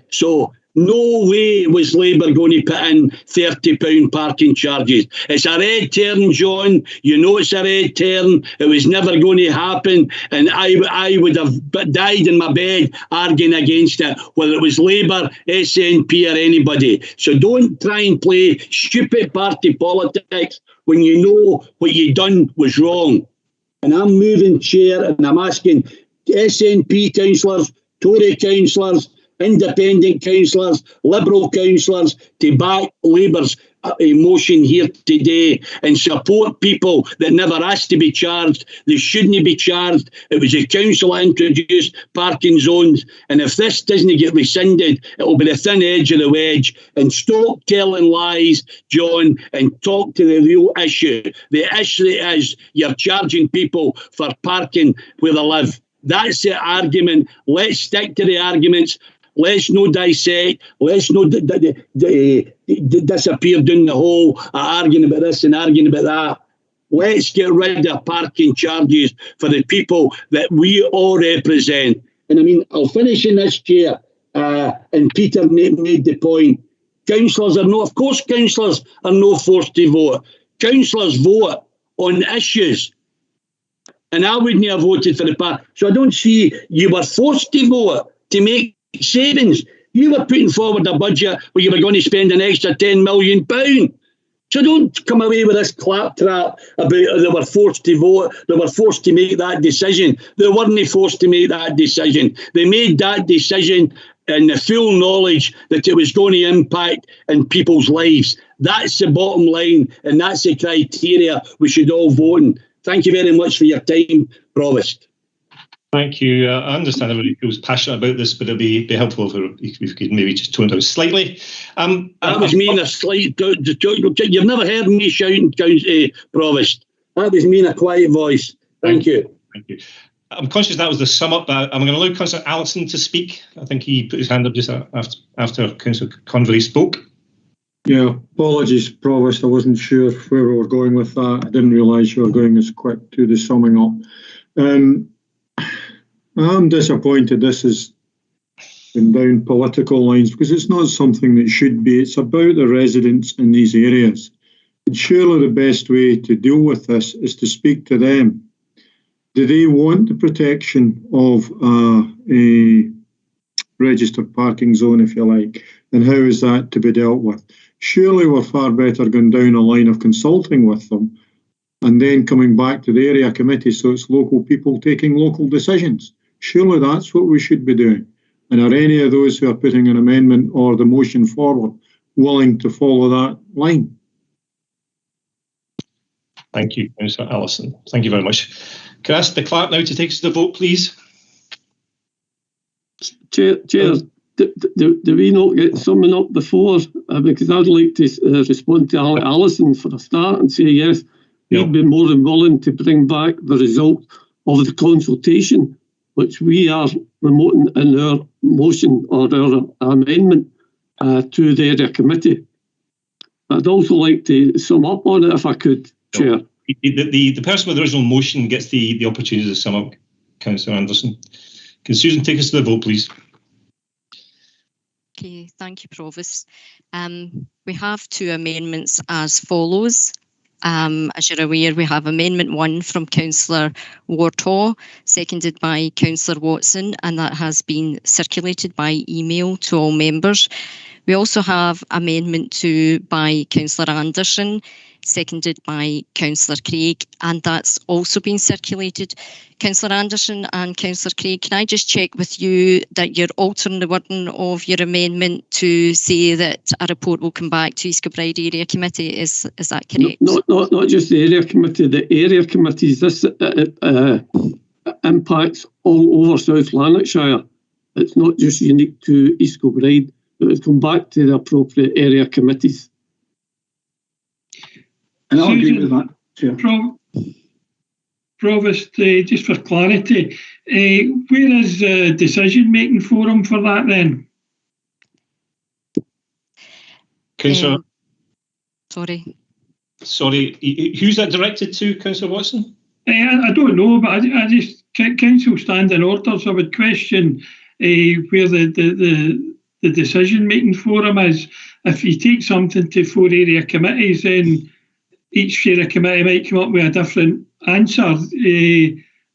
So no way was Labour going to put in £30 parking charges. It's a red turn, John. You know it's a red turn. It was never going to happen. And I would have died in my bed arguing against it, whether it was Labour, SNP or anybody. So don't try and play stupid party politics when you know what you done was wrong. And I'm moving, Chair, and I'm asking SNP councillors, Tory councillors, independent councillors, Liberal councillors to back Labour's motion here today and support people that never asked to be charged. They shouldn't be charged. It was the council that introduced parking zones, and if this doesn't get rescinded, it will be the thin edge of the wedge. And stop telling lies, John, and talk to the real issue. The issue is you're charging people for parking where they live. That's the argument. Let's stick to the arguments. Let's no dissect. Let's no disappear down the hole, arguing about this and arguing about that. Let's get rid of parking charges for the people that we all represent. And I mean, I'll finish in this, Chair. And Peter made the point. Councillors are no, of course, councillors are no forced to vote. Councillors vote on issues. And I wouldn't have voted for the party. So I don't see you were forced to vote to make savings. You were putting forward a budget where you were going to spend an extra £10 million. So don't come away with this claptrap about they were forced to vote, they were forced to make that decision. They weren't forced to make that decision. They made that decision in the full knowledge that it was going to impact in people's lives. That's the bottom line, and that's the criteria we should all vote in. Thank you very much for your time, Provost. Thank you. I understand everybody feels passionate about this, but it'd be helpful if we could maybe just tone it down slightly. That was me in a slight... You've never heard me shouting, Provost. That was me in a quiet voice. Thank you. Thank you. I'm conscious that was the sum up. I'm going to allow Councillor Allison to speak. I think he put his hand up just after Councillor Convery spoke. Yeah, apologies, Provost. I wasn't sure where we were going with that. I didn't realise you were going as quick to the summing up. I'm disappointed this has been down political lines, because it's not something that should be. It's about the residents in these areas. And surely the best way to deal with this is to speak to them. Do they want the protection of a registered parking zone, if you like? And how is that to be dealt with? Surely we're far better going down a line of consulting with them and then coming back to the area committee, so it's local people taking local decisions. Surely that's what we should be doing. And are any of those who are putting an amendment or the motion forward willing to follow that line? Thank you, Councillor Allison. Thank you very much. Can I ask the clerk now to take us to the vote, please? Chair, do we not get summing up before? Because I'd like to respond to Alison for a start and say, yes, we'd be more than willing to bring back the result of the consultation, which we are promoting in our motion or our amendment to the area committee. I'd also like to sum up on it if I could, Chair. The person with the original motion gets the opportunity to sum up, Councillor Anderson. Can Susan take us to the vote, please? Okay, thank you, Provost. We have two amendments as follows. As you're aware, we have Amendment 1 from Councillor Wardhaw, seconded by Councillor Watson, and that has been circulated by email to all members. We also have Amendment 2 by Councillor Anderson, seconded by Councillor Craig, and that's also been circulated. Councillor Anderson and Councillor Craig, can I just check with you that you're altering the wording of your amendment to say that a report will come back to East Kilbride Area Committee? Is that correct? Not just the area committee, the area committees. This impacts all over South Lanarkshire. It's not just unique to East Kilbride. It will come back to the appropriate area committees. And I'll agree with that, Chair. Provost, just for clarity, where is the decision-making forum for that then? Councillor. Sorry, who's that directed to, Councillor Watson? I don't know, but I just, Council standing orders, I would question where the decision-making forum is. If you take something to 4 area committees, then each area committee might come up with a different answer.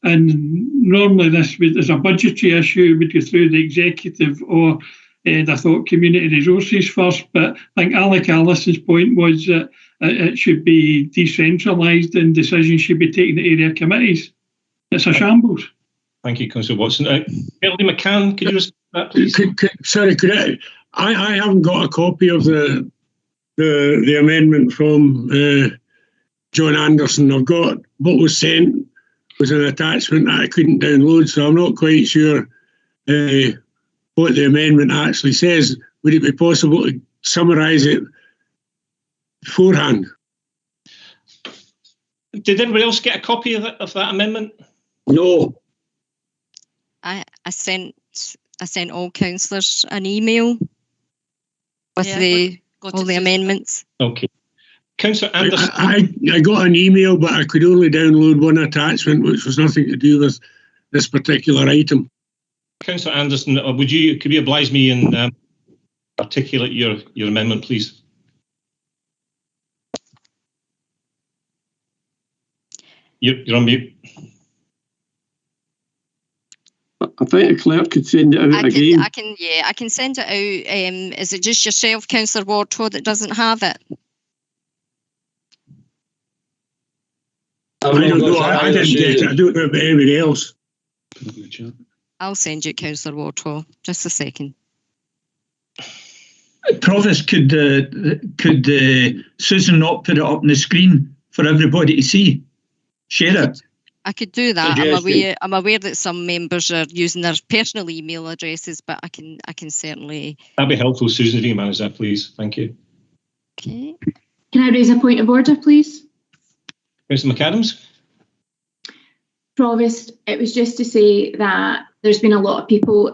And normally there's a budgetary issue, would go through the executive or I thought community resources first. But I think Alec Allison's point was that it should be decentralised and decisions should be taken at area committees. It's a shambles. Thank you, Councillor Watson. Melody McCann, could you respond to that, please? Sorry, I haven't got a copy of the amendment from John Anderson. I've got what was sent was an attachment that I couldn't download, so I'm not quite sure what the amendment actually says. Would it be possible to summarise it beforehand? Did everybody else get a copy of that amendment? No. I sent all councillors an email with all the amendments. Okay. Councillor Anderson. I got an email, but I could only download one attachment, which was nothing to do with this particular item. Councillor Anderson, could you oblige me and articulate your amendment, please? You're on mute. I think a clerk could send it out again. I can send it out. Is it just yourself, Councillor Wardhaw, that doesn't have it? I don't know. I didn't get it. I don't know about anybody else. I'll send you, Councillor Wardhaw. Just a second. Provost, could Susan not put it up on the screen for everybody to see? Share it. I could do that. I'm aware that some members are using their personal email addresses, but I can certainly. That'd be helpful, Susan, if you can manage that, please. Thank you. Okay. Can I raise a point of order, please? Councillor McAdams. Provost, it was just to say that there's been a lot of people.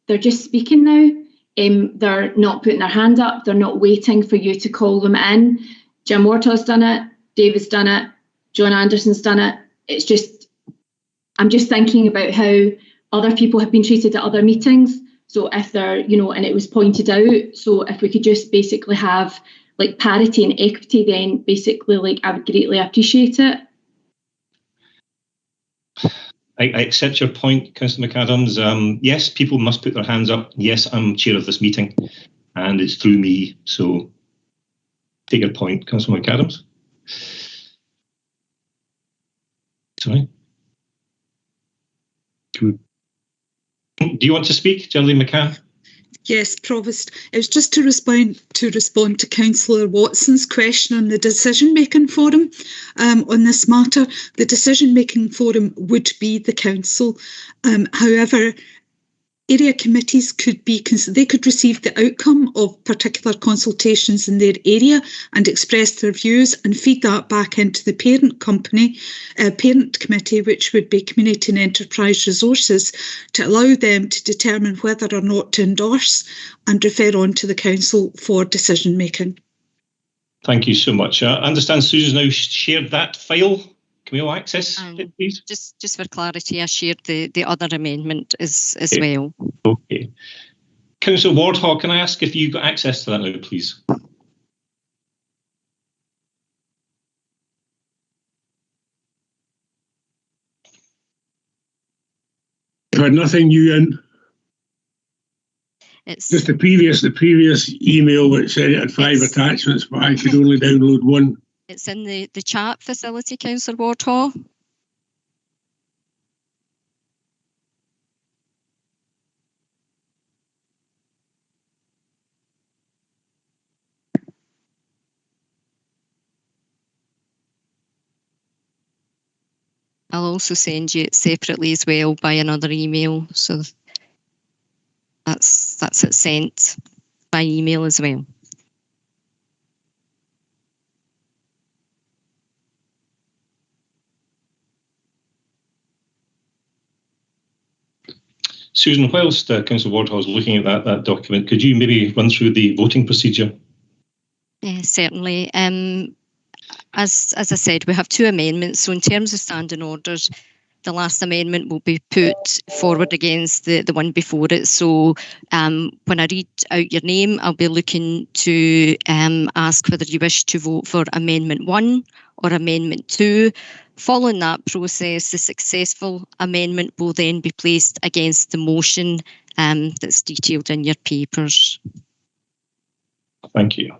They're just speaking now. They're not putting their hand up. They're not waiting for you to call them in. Jim Wardhaw's done it. David's done it. John Anderson's done it. It's just, I'm just thinking about how other people have been treated at other meetings. So if they're, and it was pointed out, so if we could just basically have like parity and equity, then basically I would greatly appreciate it. I accept your point, Councillor McAdams. Yes, people must put their hands up. Yes, I'm chair of this meeting and it's through me. So take your point, Councillor McAdams. Sorry. Do you want to speak, Geraldine McCann? Yes, Provost. It was just to respond to Councillor Watson's question on the decision-making forum on this matter. The decision-making forum would be the council. However, area committees could receive the outcome of particular consultations in their area and express their views and feed that back into the parent committee, which would be Community and Enterprise Resources, to allow them to determine whether or not to endorse and refer on to the council for decision making. Thank you so much. I understand Susan's now shared that file. Can we all access it, please? Just for clarity, I shared the other amendment as well. Okay. Councillor Wardhaw, can I ask if you've got access to that now, please? I've had nothing new in. It's just the previous email which said it had 5 attachments, but I could only download 1. It's in the chat facility, Councillor Wardhaw. I'll also send you it separately as well by another email, so that's it sent by email as well. Susan, whilst Councillor Wardhaw is looking at that document, could you maybe run through the voting procedure? Certainly. As I said, we have 2 amendments. So in terms of standing orders, the last amendment will be put forward against the one before it. So when I read out your name, I'll be looking to ask whether you wish to vote for Amendment 1 or Amendment 2. Following that process, the successful amendment will then be placed against the motion that's detailed in your papers. Thank you.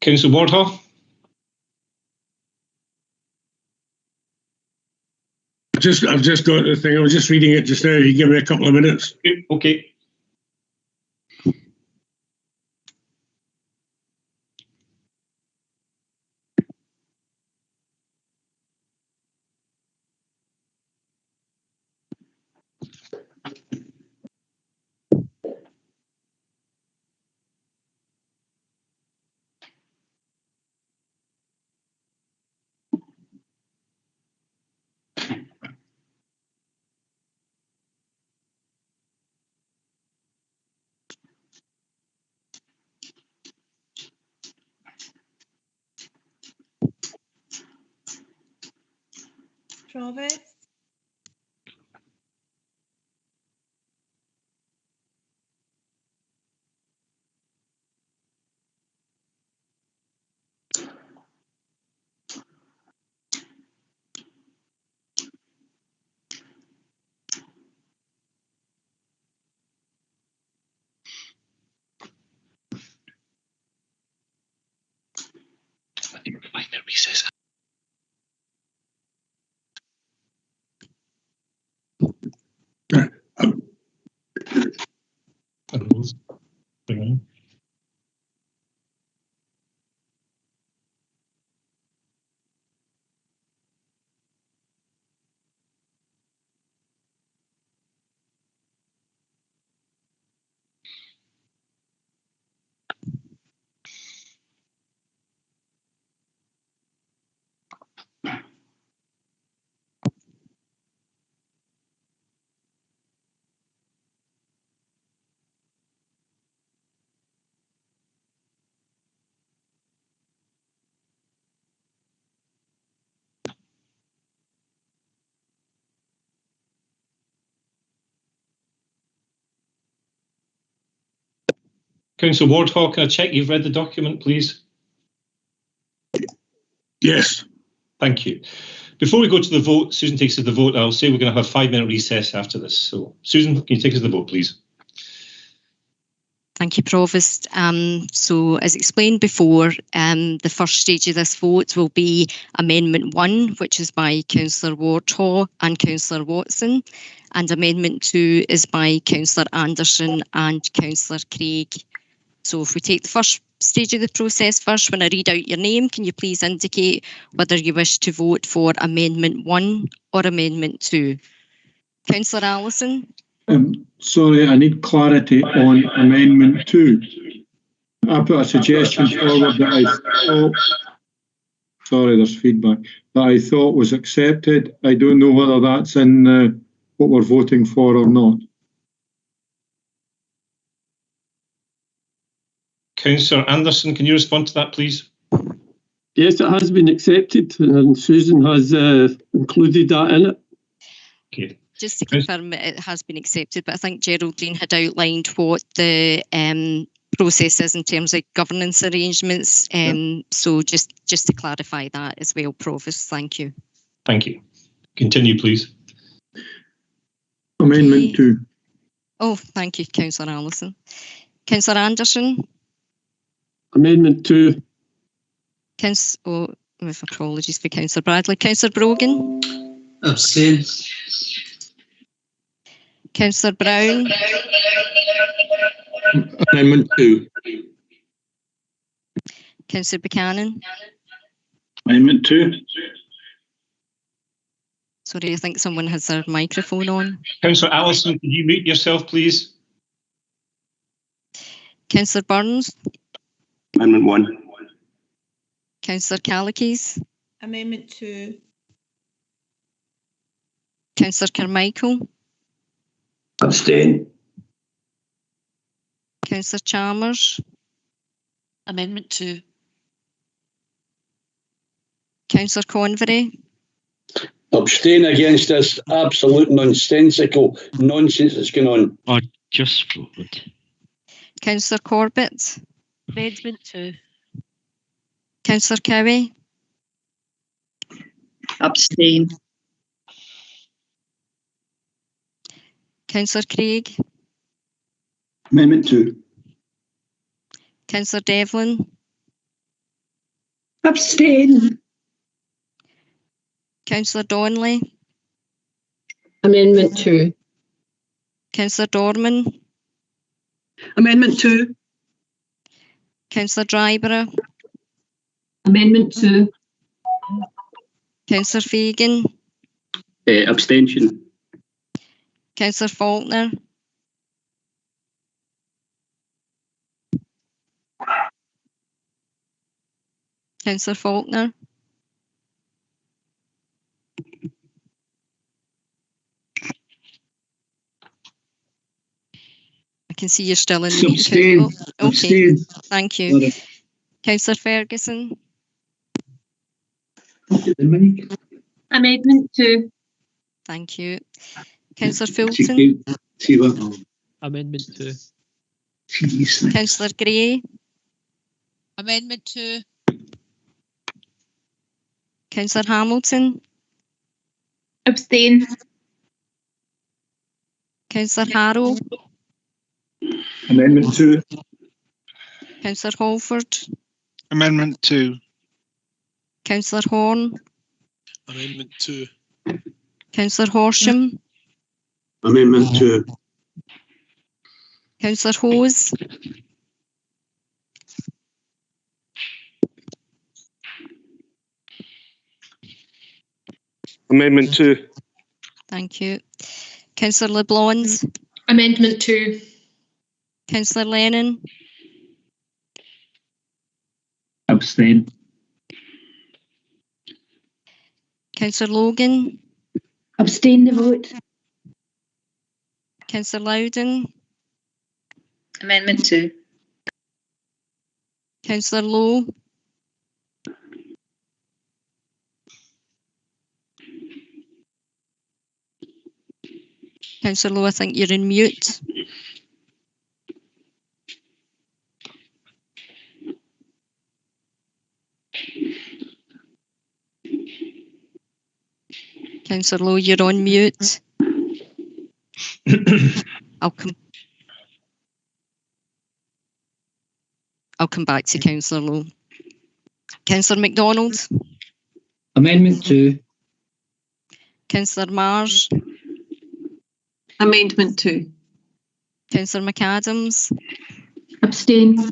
Councillor Wardhaw? I've just got the thing. I was just reading it just now. You give me a couple of minutes. Okay. Provost? I think we're 5 minute recess. Councillor Wardhaw, can I check you've read the document, please? Yes. Thank you. Before we go to the vote, Susan takes us to the vote. I'll say we're going to have a 5 minute recess after this. So, Susan, can you take us to the vote, please? Thank you, Provost. So, as explained before, the first stage of this vote will be Amendment 1, which is by Councillor Wardhaw and Councillor Watson, and Amendment 2 is by Councillor Anderson and Councillor Craig. So, if we take the first stage of the process first, when I read out your name, can you please indicate whether you wish to vote for Amendment 1 or Amendment 2? Councillor Allison? Sorry, I need clarity on Amendment 2. I put a suggestion forward that I thought, sorry, there's feedback, that I thought was accepted. I don't know whether that's in what we're voting for or not. Councillor Anderson, can you respond to that, please? Yes, it has been accepted, and Susan has included that in it. Okay. Just to confirm, it has been accepted, but I think Geraldine had outlined what the process is in terms of governance arrangements. So just to clarify that as well, Provost, thank you. Thank you. Continue, please. Amendment 2. Oh, thank you, Councillor Allison. Councillor Anderson? Amendment 2. With apologies for Councillor Bradley. Councillor Brogan? Abstain. Councillor Brown? Amendment 2. Councillor Buchanan? Amendment 2. Sorry, I think someone has their microphone on. Councillor Allison, could you mute yourself, please? Councillor Burns? Amendment 1. Councillor Callaghes? Amendment 2. Councillor Carmichael? Abstain. Councillor Chalmers? Amendment 2. Councillor Convery? Abstain against this absolute nonsensical nonsense that's going on. Oh, just voted. Councillor Corbett? Amendment 2. Councillor Cowie? Abstain. Councillor Craig? Amendment 2. Councillor Devlin? Abstain. Councillor Donnelly? Amendment 2. Councillor Dorman? Amendment 2. Councillor Dryborough? Amendment 2. Councillor Fagan? Abstention. Councillor Faulkner? Councillor Faulkner? I can see you're still in the Abstain. Okay, Abstain. thank you. Councillor Ferguson? Amendment 2. Thank you. Councillor Fulton? Amendment 2. Councillor Gray? Amendment 2. Councillor Hamilton? Abstain. Councillor Harrow? Amendment 2. Councillor Holford? Amendment 2. Councillor Horn? Amendment 2. Councillor Horsham? Amendment 2. Councillor Hose? Amendment 2. Thank you. Councillor LeBlond? Amendment 2. Councillor Lennon? Abstain. Councillor Logan? Abstain the vote. Councillor Loudon? Amendment 2. Councillor Lowe? Councillor Lowe, I think you're in mute. Councillor Lowe, you're on mute. I'll come. I'll come back to Councillor Lowe. Councillor MacDonald. Amendment 2. Councillor Marsh. Amendment 2. Councillor McAdams. Abstain.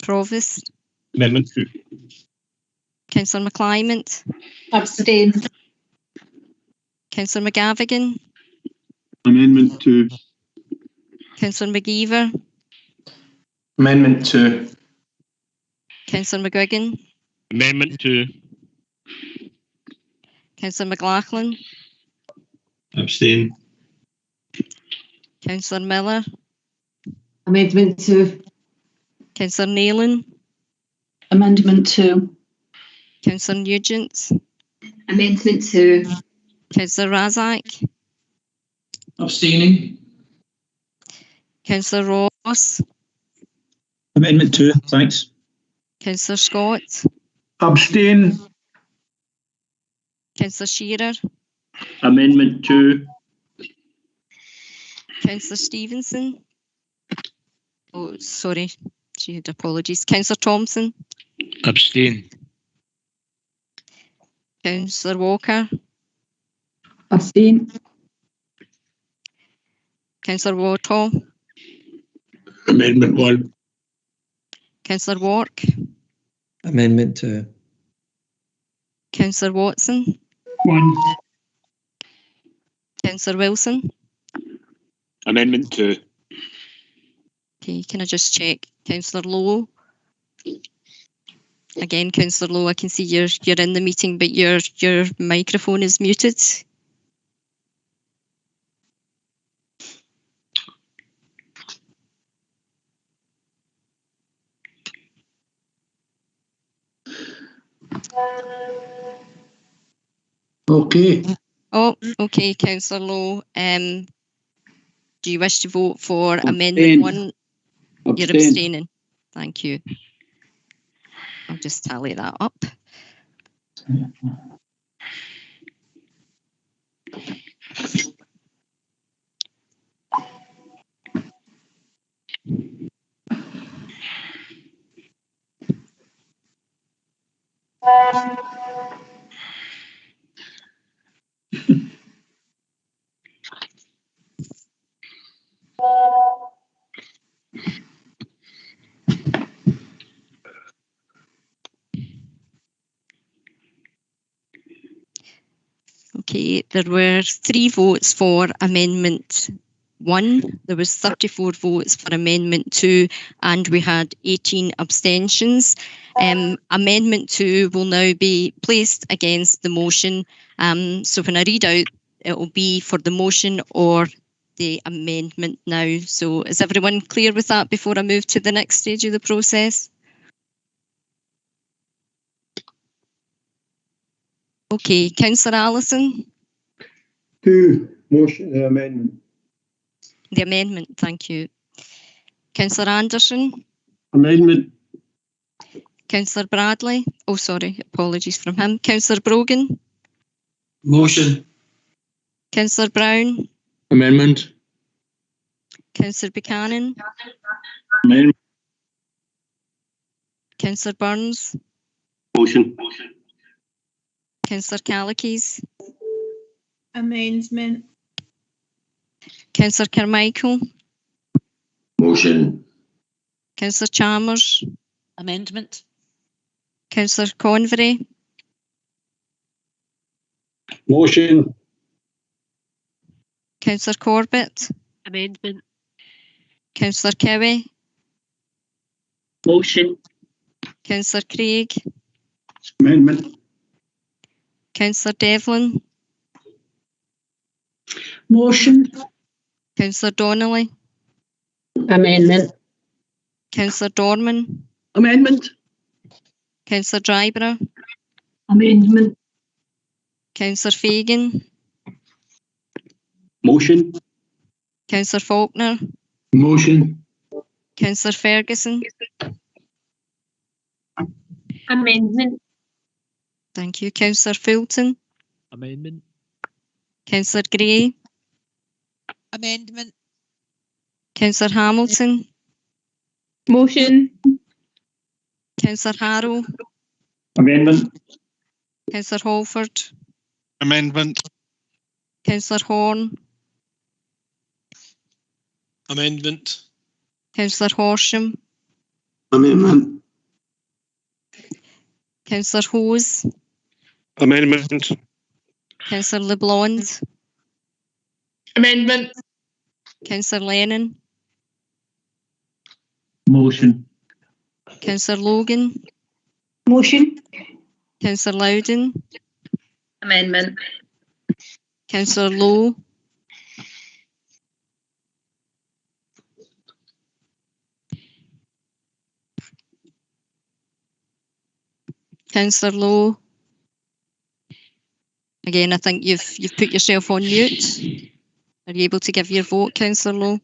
Provost. Amendment 2. Councillor McClymont. Abstain. Councillor McGavigan. Amendment 2. Councillor McGeever. Amendment 2. Councillor McGuigan. Amendment 2. Councillor McLaughlin. Abstain. Councillor Miller. Amendment 2. Councillor Nealon. Amendment 2. Councillor Nugent. Amendment 2. Councillor Razak. Abstaining. Councillor Ross. Amendment 2, thanks. Councillor Scott. Abstain. Councillor Shearer. Amendment 2. Councillor Stevenson. Oh, sorry. She had apologies. Councillor Thompson. Abstain. Councillor Walker. Abstain. Councillor Wardhall. Amendment 1. Councillor Wark. Amendment 2. Councillor Watson. 1. Councillor Wilson. Amendment 2. Okay, can I just check? Councillor Lowe. Again, Councillor Lowe, I can see you're in the meeting, but your microphone is muted. Okay. Oh, okay, Councillor Lowe. Do you wish to vote for Amendment 1? You're abstaining. Thank you. I'll just tally that up. Okay, there were 3 votes for Amendment 1, there was 34 votes for Amendment 2, and we had 18 abstentions. Amendment 2 will now be placed against the motion. So when I read out, it will be for the motion or the amendment now. So is everyone clear with that before I move to the next stage of the process? Okay, Councillor Allison. 2. Motion amendment. The amendment, thank you. Councillor Anderson. Amendment. Councillor Bradley. Oh, sorry, apologies from him. Councillor Brogan. Motion. Councillor Brown. Amendment. Councillor Buchanan. Amendment. Councillor Burns. Motion. Councillor Callaghes. Amendment. Councillor Carmichael. Motion. Councillor Chalmers. Amendment. Councillor Convery. Motion. Councillor Corbett. Amendment. Councillor Cowie. Motion. Councillor Craig. Amendment. Councillor Devlin. Motion. Councillor Donnelly. Amendment. Councillor Dorman. Amendment. Councillor Dryborough. Amendment. Councillor Fagan. Motion. Councillor Faulkner. Motion. Councillor Ferguson. Amendment. Thank you. Councillor Fulton. Amendment. Councillor Gray. Amendment. Councillor Hamilton. Motion. Councillor Harrow. Amendment. Councillor Holford. Amendment. Councillor Horn. Amendment. Councillor Horsham. Amendment. Councillor Hose. Amendment. Councillor LeBlond. Amendment. Councillor Lennon. Motion. Councillor Logan. Motion. Councillor Loudon. Amendment. Councillor Lowe. Councillor Lowe. Again, I think you've put yourself on mute. Are you able to give your vote, Councillor Lowe?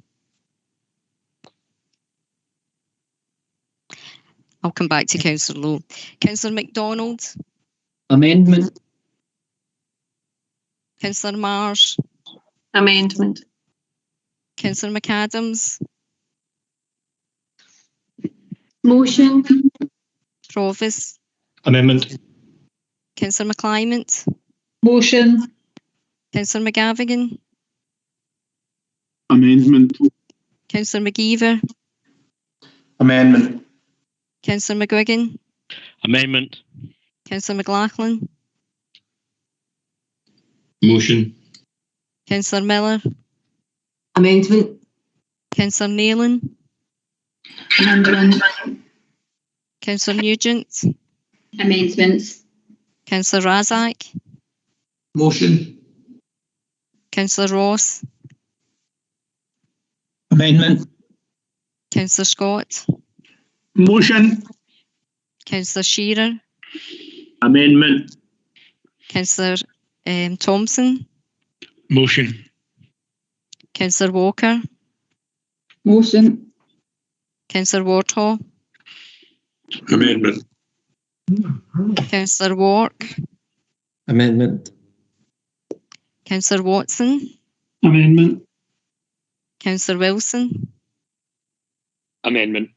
I'll come back to Councillor Lowe. Councillor MacDonald. Amendment. Councillor Marsh. Amendment. Councillor McAdams. Motion. Provis. Amendment. Councillor McClymont. Motion. Councillor McGavigan. Amendment. Councillor McGeever. Amendment. Councillor McGuigan. Amendment. Councillor McLaughlin. Motion. Councillor Miller. Amendment. Councillor Nealon. Amendment. Councillor Nugent. Amendments. Councillor Razak. Motion. Councillor Ross. Amendment. Councillor Scott. Motion. Councillor Shearer. Amendment. Councillor Thompson. Motion. Councillor Walker. Motion. Councillor Wardhaw. Amendment. Councillor Wark. Amendment. Councillor Watson. Amendment. Councillor Wilson. Amendment.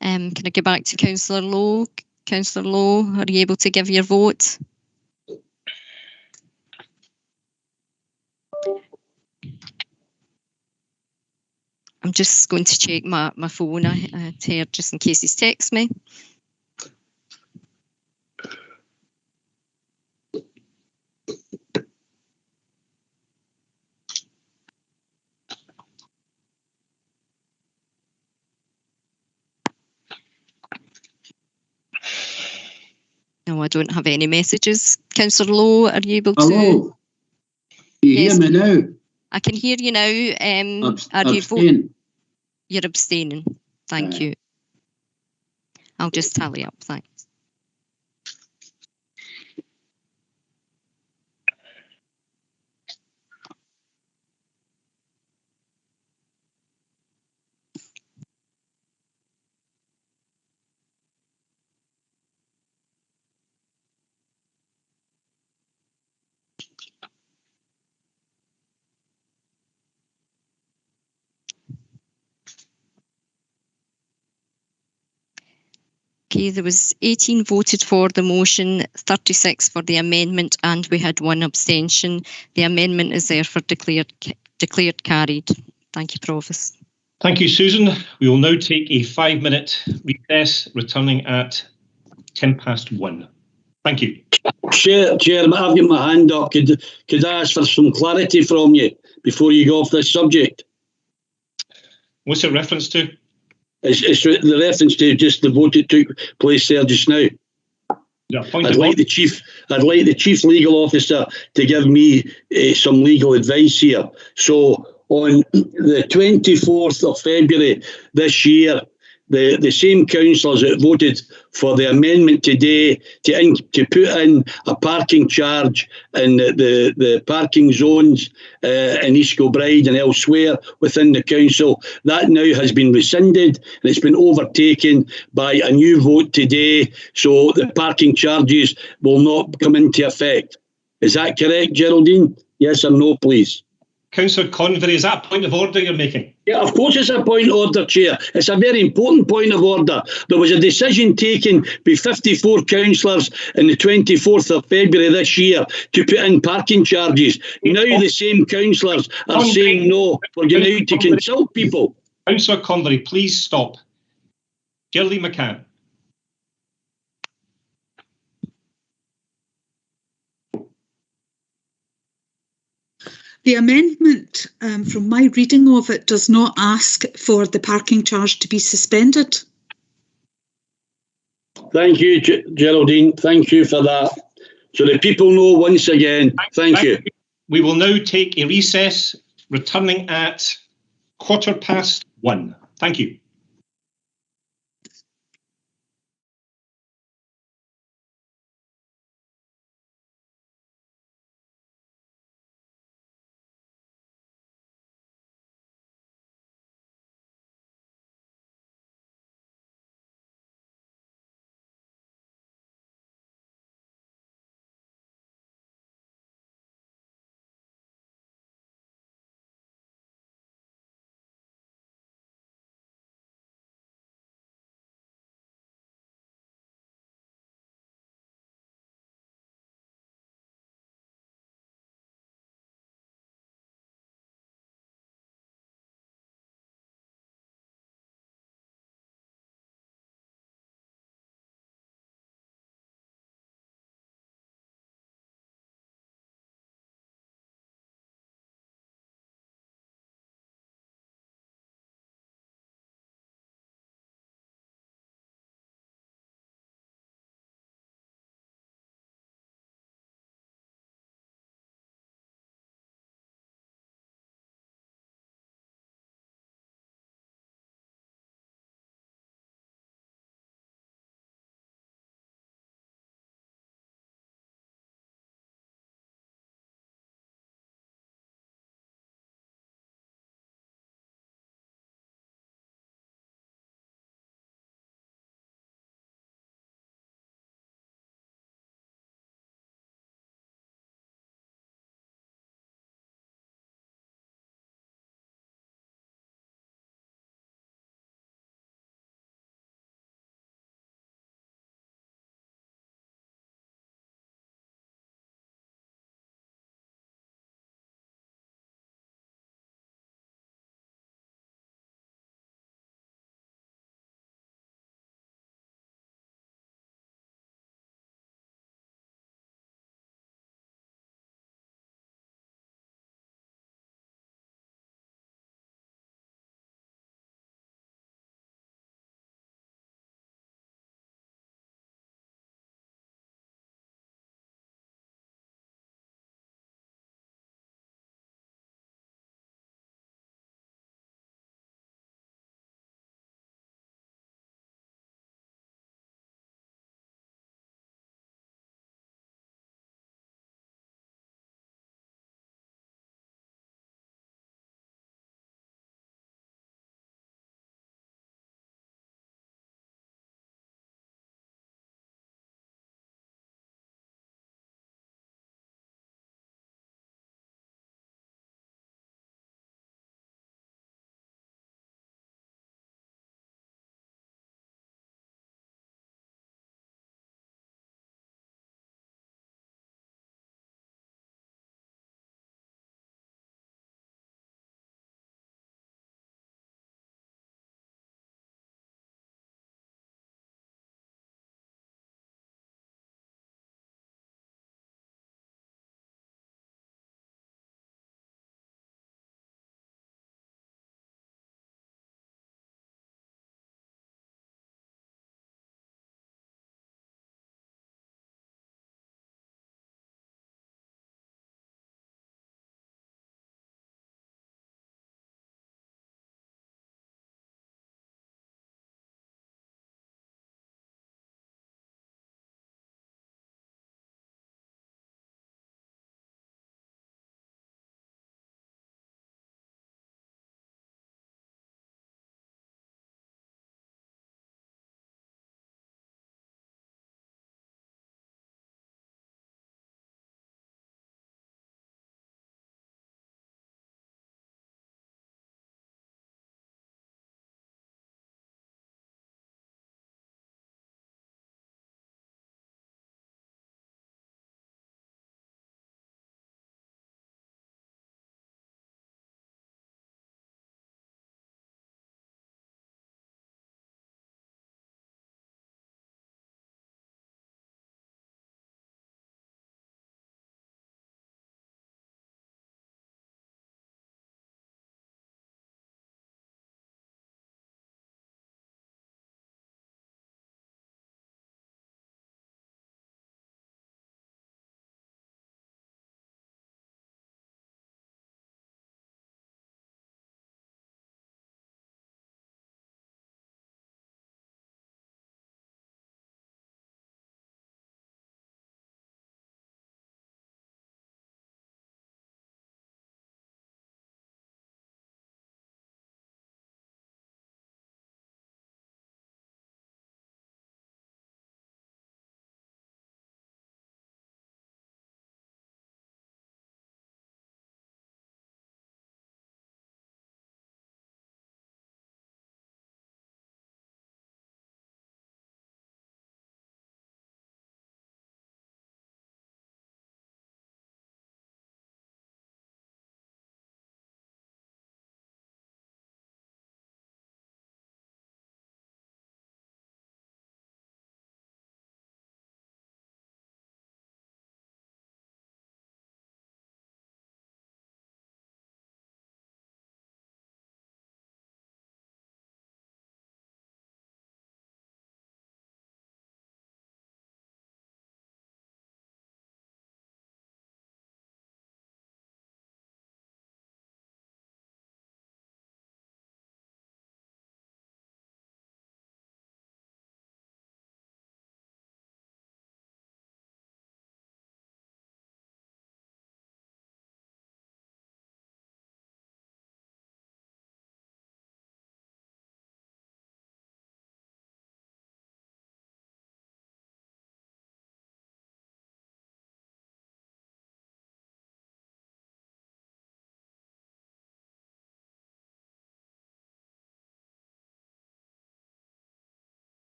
Can I go back to Councillor Lowe? Councillor Lowe, are you able to give your vote? I'm just going to check my phone here just in case he's texted me. No, I don't have any messages. Councillor Lowe, are you able to? Hello. You Yes. hear me now? I can hear you now. Are you Abstain. You're abstaining. Thank you. I'll just tally up. Thanks. Okay, there was 18 voted for the motion, 36 for the amendment, and we had 1 abstention. The amendment is therefore declared carried. Thank you, Provost. Thank you, Susan. We will now take a 5-minute recess, returning at 1:10. Thank you. Chair, I've got my hand up. Could I ask for some clarity from you before you go off this subject? What's it reference to? It's the reference to just the vote that took place there just now. Yeah, I'd like the chief legal officer to give me some legal advice here. So on the 24th of February this year, the same councillors that voted for the amendment today to put in a parking charge in the parking zones in East Kilbride and elsewhere within the council, that now has been rescinded and it's been overtaken by a new vote today, so the parking charges will not come into effect. Is that correct, Geraldine? Yes or no, please? Councillor Convery, is that a point of order you're making? Yeah, of course it's a point of order, Chair. It's a very important point of order. There was a decision taken by 54 councillors on the 24th of February this year to put in parking charges. Now the same councillors are saying no, we're going out to consult people. Councillor Convery, please stop. Gilly McCann. The amendment, from my reading of it, does not ask for the parking charge to be suspended. Thank you, Geraldine. Thank you for that. So the people know once again. Thank you. We will now take a recess, returning at 1:15. Thank you.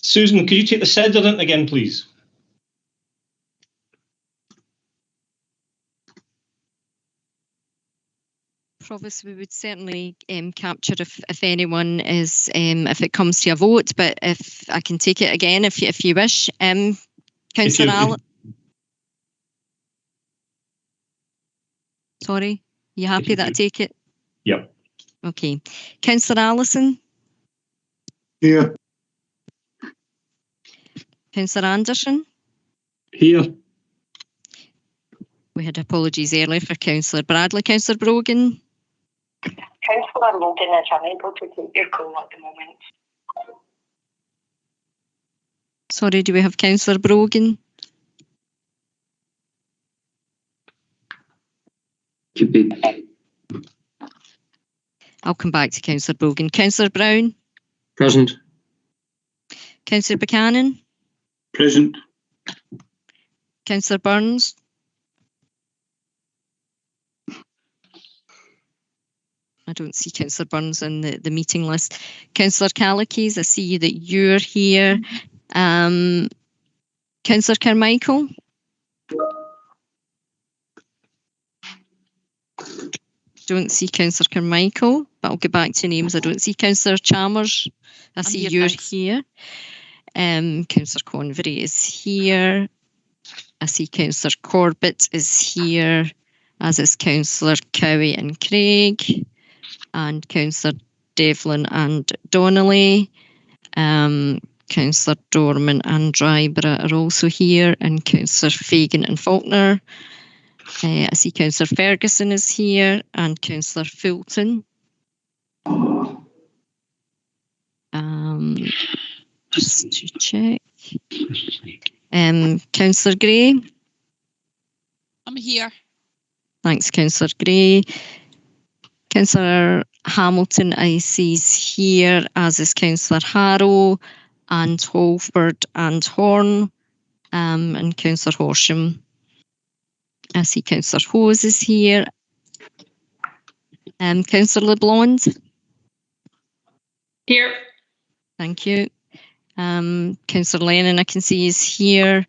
Susan, could you take the sediment again, please? Provost, we would certainly capture if anyone is, if it comes to a vote, but if I can take it again, if you wish. Councillor Allen. Sorry, you happy that I take it? Yep. Okay. Councillor Allison. Here. Councillor Anderson. Here. We had apologies earlier for Councillor Bradley. Councillor Brogan. Councillor Logan is unable to take your call at the moment. Sorry, do we have Councillor Brogan? Could be. I'll come back to Councillor Brogan. Councillor Brown. Present. Councillor Buchanan. Present. Councillor Burns. I don't see Councillor Burns in the meeting list. Councillor Callakes, I see that you're here. Councillor Carmichael. Don't see Councillor Carmichael, but I'll get back to names. I don't see Councillor Chalmers. I see you're here. Councillor Convery is here. I see Councillor Corbett is here, as is Councillor Cowie and Craig, and Councillor Devlin and Donnelly. Councillor Dorman and Dryborough are also here, and Councillor Fagan and Faulkner. I see Councillor Ferguson is here, and Councillor Fulton. Just to check. Councillor Gray. I'm here. Thanks, Councillor Gray. Councillor Hamilton, I see, is here, as is Councillor Harrow, and Holford and Horn, and Councillor Horsham. I see Councillor Hose is here. Councillor LeBlond. Here. Thank you. Councillor Lennon, I can see, is here,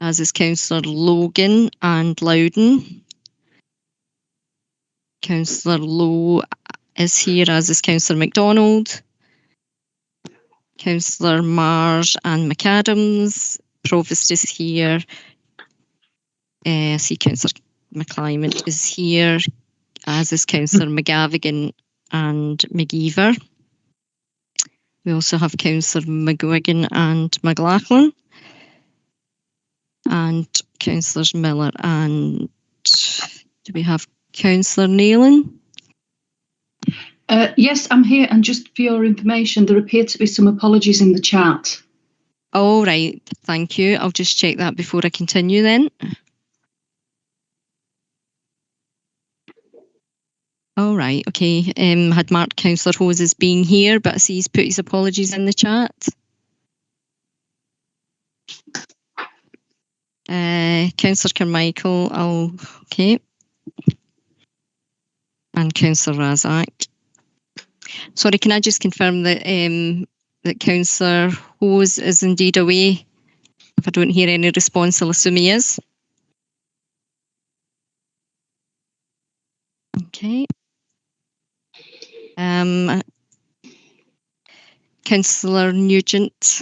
as is Councillor Logan and Loudon. Councillor Lowe is here, as is Councillor MacDonald. Councillor Marsh and McAdams. Provost is here. I see Councillor McClymont is here, as is Councillor McGavigan and McGeever. We also have Councillor McGuigan and McLaughlin, and Councillors Miller and do we have Councillor Nealon? Yes, I'm here, and just for your information, there appear to be some apologies in the chat. All right, thank you. I'll just check that before I continue then. All right, okay. Had marked Councillor Hose as being here, but I see he's put his apologies in the chat. Councillor Carmichael, okay. And Councillor Razak. Sorry, can I just confirm that that Councillor Hose is indeed away? If I don't hear any response, I'll assume he is. Okay. Councillor Nugent.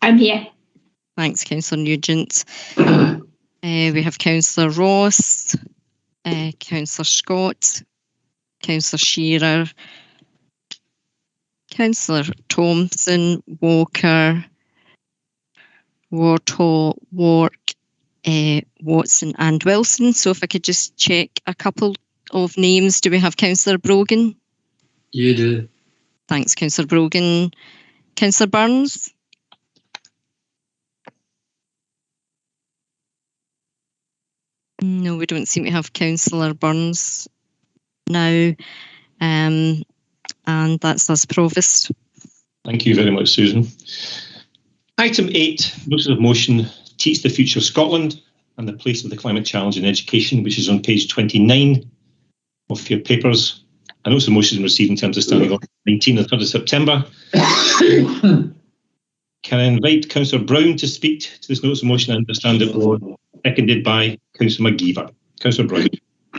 I'm here. Thanks, Councillor Nugent. We have Councillor Ross, Councillor Scott, Councillor Shearer, Councillor Thompson, Walker, Warthall, Wark, Watson and Wilson. So if I could just check a couple of names. Do we have Councillor Brogan? You do. Thanks, Councillor Brogan. Councillor Burns? No, we don't seem to have Councillor Burns now. And that's us, Provost. Thank you very much, Susan. Item 8, notice of motion, Teach the Future of Scotland and the Place of the Climate Challenge in Education, which is on page 29 of your papers. I notice the motion received in terms of Standing Order 19 on the 3rd of September. Can I invite Councillor Brown to speak to this notice of motion? I understand it was seconded by Councillor McGeever. Councillor Brown.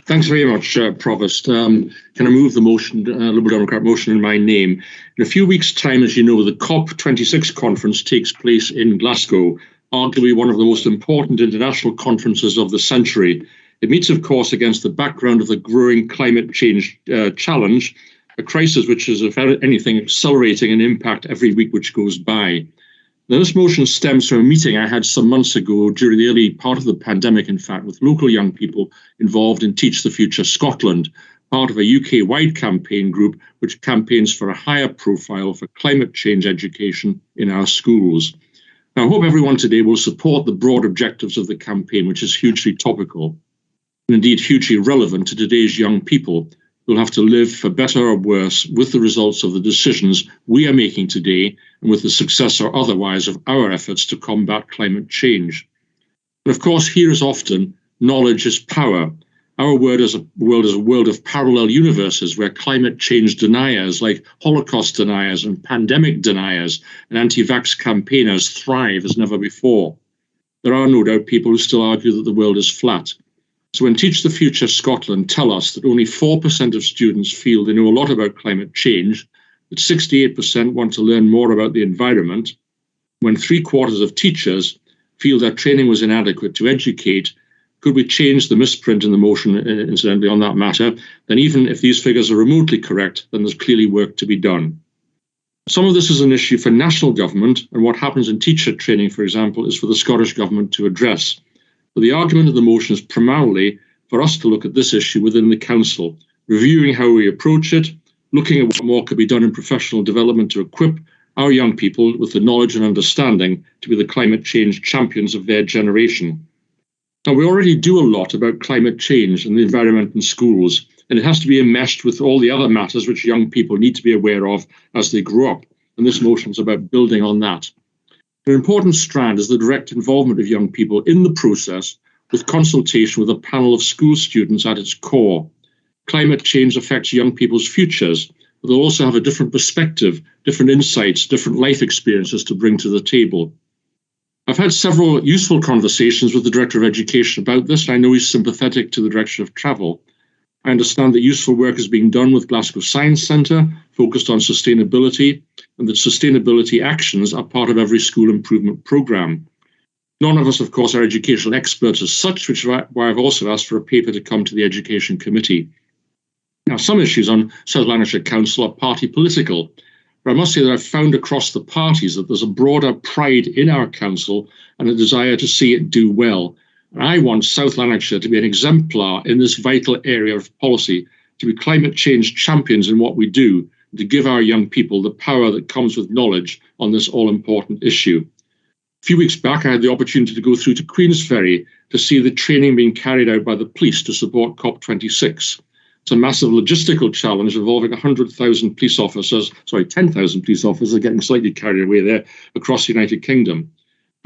Thanks very much, Provost. Can I move the motion, Liberal Democrat motion in my name? In a few weeks' time, as you know, the COP26 conference takes place in Glasgow, arguably one of the most important international conferences of the century. It meets, of course, against the background of the growing climate change challenge, a crisis which is, if anything, accelerating in impact every week which goes by. Now, this motion stems from a meeting I had some months ago during the early part of the pandemic, in fact, with local young people involved in Teach the Future Scotland, part of a UK-wide campaign group which campaigns for a higher profile for climate change education in our schools. Now, I hope everyone today will support the broad objectives of the campaign, which is hugely topical and indeed hugely relevant to today's young people who will have to live, for better or worse, with the results of the decisions we are making today and with the success or otherwise of our efforts to combat climate change. And of course, here as often, knowledge is power. Our world is a world of parallel universes where climate change deniers like Holocaust deniers and pandemic deniers and anti-vax campaigners thrive as never before. There are no doubt people who still argue that the world is flat. So when Teach the Future Scotland tell us that only 4% of students feel they know a lot about climate change, that 68% want to learn more about the environment, when 3/4 of teachers feel their training was inadequate to educate, could we change the misprint in the motion, incidentally, on that matter? Then even if these figures are remotely correct, then there's clearly work to be done. Some of this is an issue for national government, and what happens in teacher training, for example, is for the Scottish Government to address. But the argument of the motion is primarily for us to look at this issue within the Council, reviewing how we approach it, looking at what more could be done in professional development to equip our young people with the knowledge and understanding to be the climate change champions of their generation. Now, we already do a lot about climate change and the environment in schools, and it has to be enmeshed with all the other matters which young people need to be aware of as they grow up, and this motion is about building on that. An important strand is the direct involvement of young people in the process, with consultation with a panel of school students at its core. Climate change affects young people's futures, but they'll also have a different perspective, different insights, different life experiences to bring to the table. I've had several useful conversations with the Director of Education about this, and I know he's sympathetic to the direction of travel. I understand that useful work is being done with Glasgow Science Centre, focused on sustainability, and that sustainability actions are part of every school improvement programme. None of us, of course, are educational experts as such, which is why I've also asked for a paper to come to the Education Committee. Now, some issues on South Lanarkshire Council are party political, but I must say that I've found across the parties that there's a broader pride in our council and a desire to see it do well. And I want South Lanarkshire to be an exemplar in this vital area of policy, to be climate change champions in what we do, and to give our young people the power that comes with knowledge on this all-important issue. A few weeks back, I had the opportunity to go through to Queensferry to see the training being carried out by the police to support COP26. It's a massive logistical challenge involving 100,000 police officers, 10,000 police officers, getting slightly carried away there, across the United Kingdom.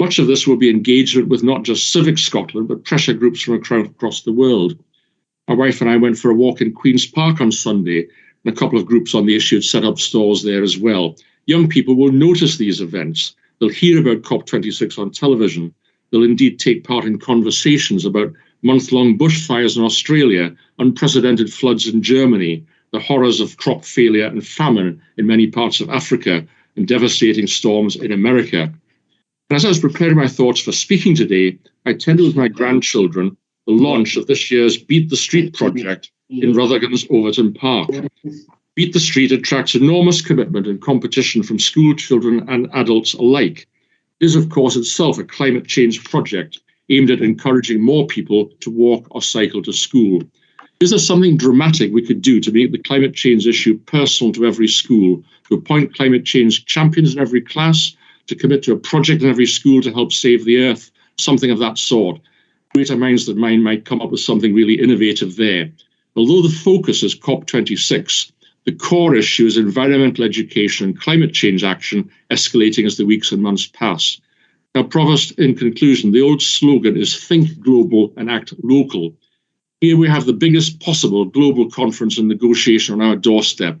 Much of this will be engagement with not just Civic Scotland, but pressure groups from across the world. My wife and I went for a walk in Queen's Park on Sunday, and a couple of groups on the issue had set up stalls there as well. Young people will notice these events. They'll hear about COP26 on television. They'll indeed take part in conversations about month-long bushfires in Australia, unprecedented floods in Germany, the horrors of crop failure and famine in many parts of Africa, and devastating storms in America. And as I was preparing my thoughts for speaking today, I attended with my grandchildren the launch of this year's Beat the Street project in Rutherglen's Overton Park. Beat the Street attracts enormous commitment and competition from school children and adults alike. It is, of course, itself a climate change project aimed at encouraging more people to walk or cycle to school. Is there something dramatic we could do to make the climate change issue personal to every school, to appoint climate change champions in every class, to commit to a project in every school to help save the earth, something of that sort? Greater minds than mine might come up with something really innovative there. Although the focus is COP26, the core issue is environmental education and climate change action escalating as the weeks and months pass. Now, Provost, in conclusion, the old slogan is think global and act local. Here we have the biggest possible global conference and negotiation on our doorstep.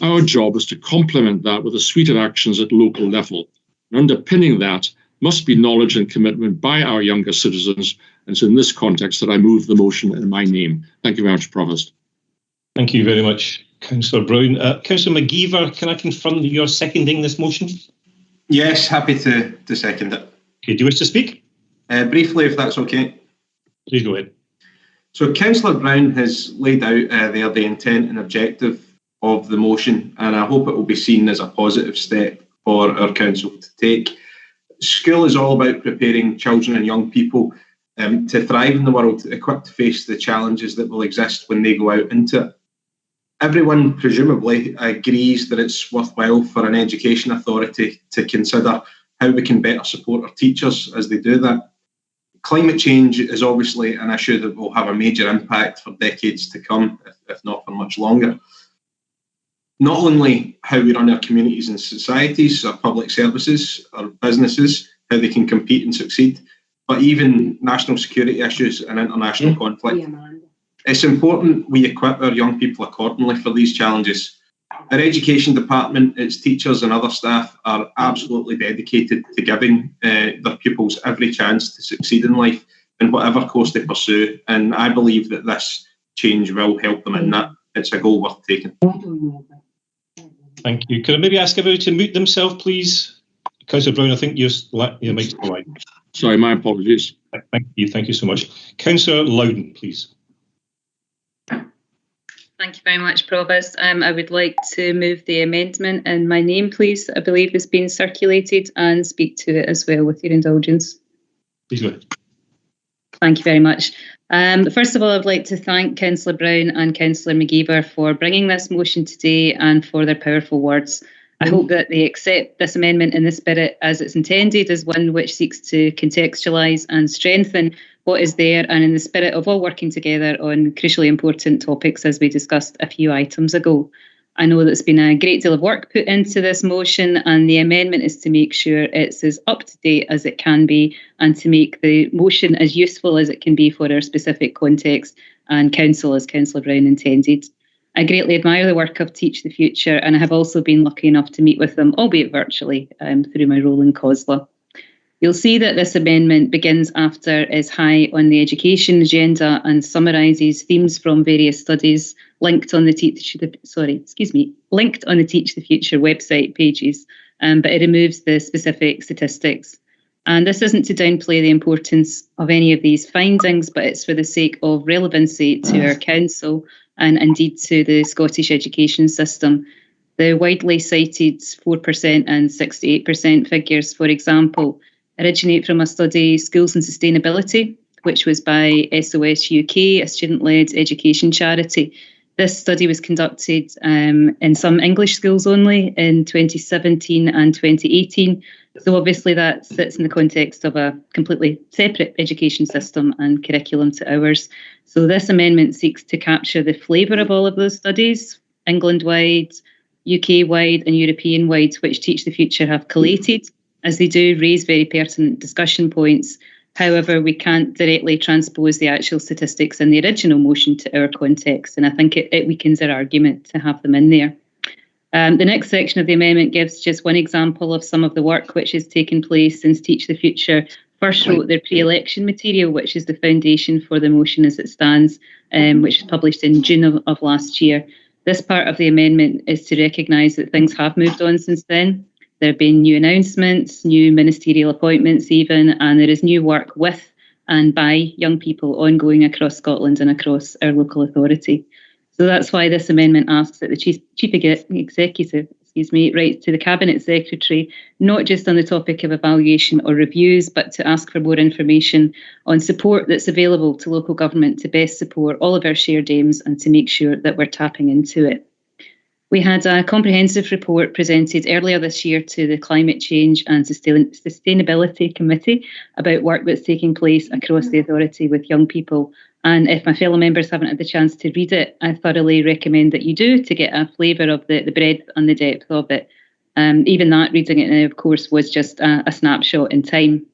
Our job is to complement that with a suite of actions at local level. And underpinning that must be knowledge and commitment by our younger citizens. And it's in this context that I move the motion in my name. Thank you very much, Provost. Thank you very much, Councillor Brown. Councillor McGeever, can I confirm that you're seconding this motion? Yes, happy to second it. Okay, do you wish to speak? Briefly, if that's okay. Please go ahead. So Councillor Brown has laid out there the intent and objective of the motion, and I hope it will be seen as a positive step for our council to take. School is all about preparing children and young people to thrive in the world, equipped to face the challenges that will exist when they go out into it. Everyone presumably agrees that it's worthwhile for an education authority to consider how we can better support our teachers as they do that. Climate change is obviously an issue that will have a major impact for decades to come, if not for much longer. Not only how we run our communities and societies, our public services, our businesses, how they can compete and succeed, but even national security issues and international conflict. It's important we equip our young people accordingly for these challenges. Our education department, its teachers and other staff are absolutely dedicated to giving their pupils every chance to succeed in life in whatever course they pursue, and I believe that this change will help them in that. It's a goal worth taking. Thank you. Could I maybe ask everybody to mute themselves, please? Councillor Brown, I think your mic's on. Sorry, my apologies. Thank you so much. Councillor Loudon, please. Thank you very much, Provost. I would like to move the amendment in my name, please. I believe it's been circulated, and speak to it as well, with your indulgence. Please go ahead. Thank you very much. First of all, I'd like to thank Councillor Brown and Councillor McGeever for bringing this motion today and for their powerful words. I hope that they accept this amendment in the spirit as it's intended, as one which seeks to contextualise and strengthen what is there, and in the spirit of all working together on crucially important topics, as we discussed a few items ago. I know there's been a great deal of work put into this motion, and the amendment is to make sure it's as up to date as it can be, and to make the motion as useful as it can be for our specific context and council, as Councillor Brown intended. I greatly admire the work of Teach the Future, and I have also been lucky enough to meet with them, albeit virtually, through my role in COSLA. You'll see that this amendment begins after is high on the education agenda and summarises themes from various studies linked on the Teach the Future website pages, but it removes the specific statistics. And this isn't to downplay the importance of any of these findings, but it's for the sake of relevancy to our council and indeed to the Scottish education system. The widely cited 4% and 68% figures, for example, originate from a study, Schools and Sustainability, which was by SOS UK, a student-led education charity. This study was conducted in some English schools only in 2017 and 2018. So obviously that sits in the context of a completely separate education system and curriculum to ours. So this amendment seeks to capture the flavour of all of those studies, England-wide, UK-wide and European-wide, which Teach the Future have collated, as they do raise very pertinent discussion points. However, we can't directly transpose the actual statistics in the original motion to our context, and I think it weakens our argument to have them in there. The next section of the amendment gives just one example of some of the work which has taken place since Teach the Future first wrote their pre-election material, which is the foundation for the motion as it stands, which was published in June of last year. This part of the amendment is to recognise that things have moved on since then. There have been new announcements, new ministerial appointments even, and there is new work with and by young people ongoing across Scotland and across our local authority. So that's why this amendment asks that the Chief Executive writes to the Cabinet Secretary, not just on the topic of evaluation or reviews, but to ask for more information on support that's available to local government to best support all of our shared aims and to make sure that we're tapping into it. We had a comprehensive report presented earlier this year to the Climate Change and Sustainability Committee about work that's taking place across the authority with young people. And if my fellow members haven't had the chance to read it, I thoroughly recommend that you do, to get a flavour of the breadth and the depth of it. Even that, reading it now, of course, was just a snapshot in time.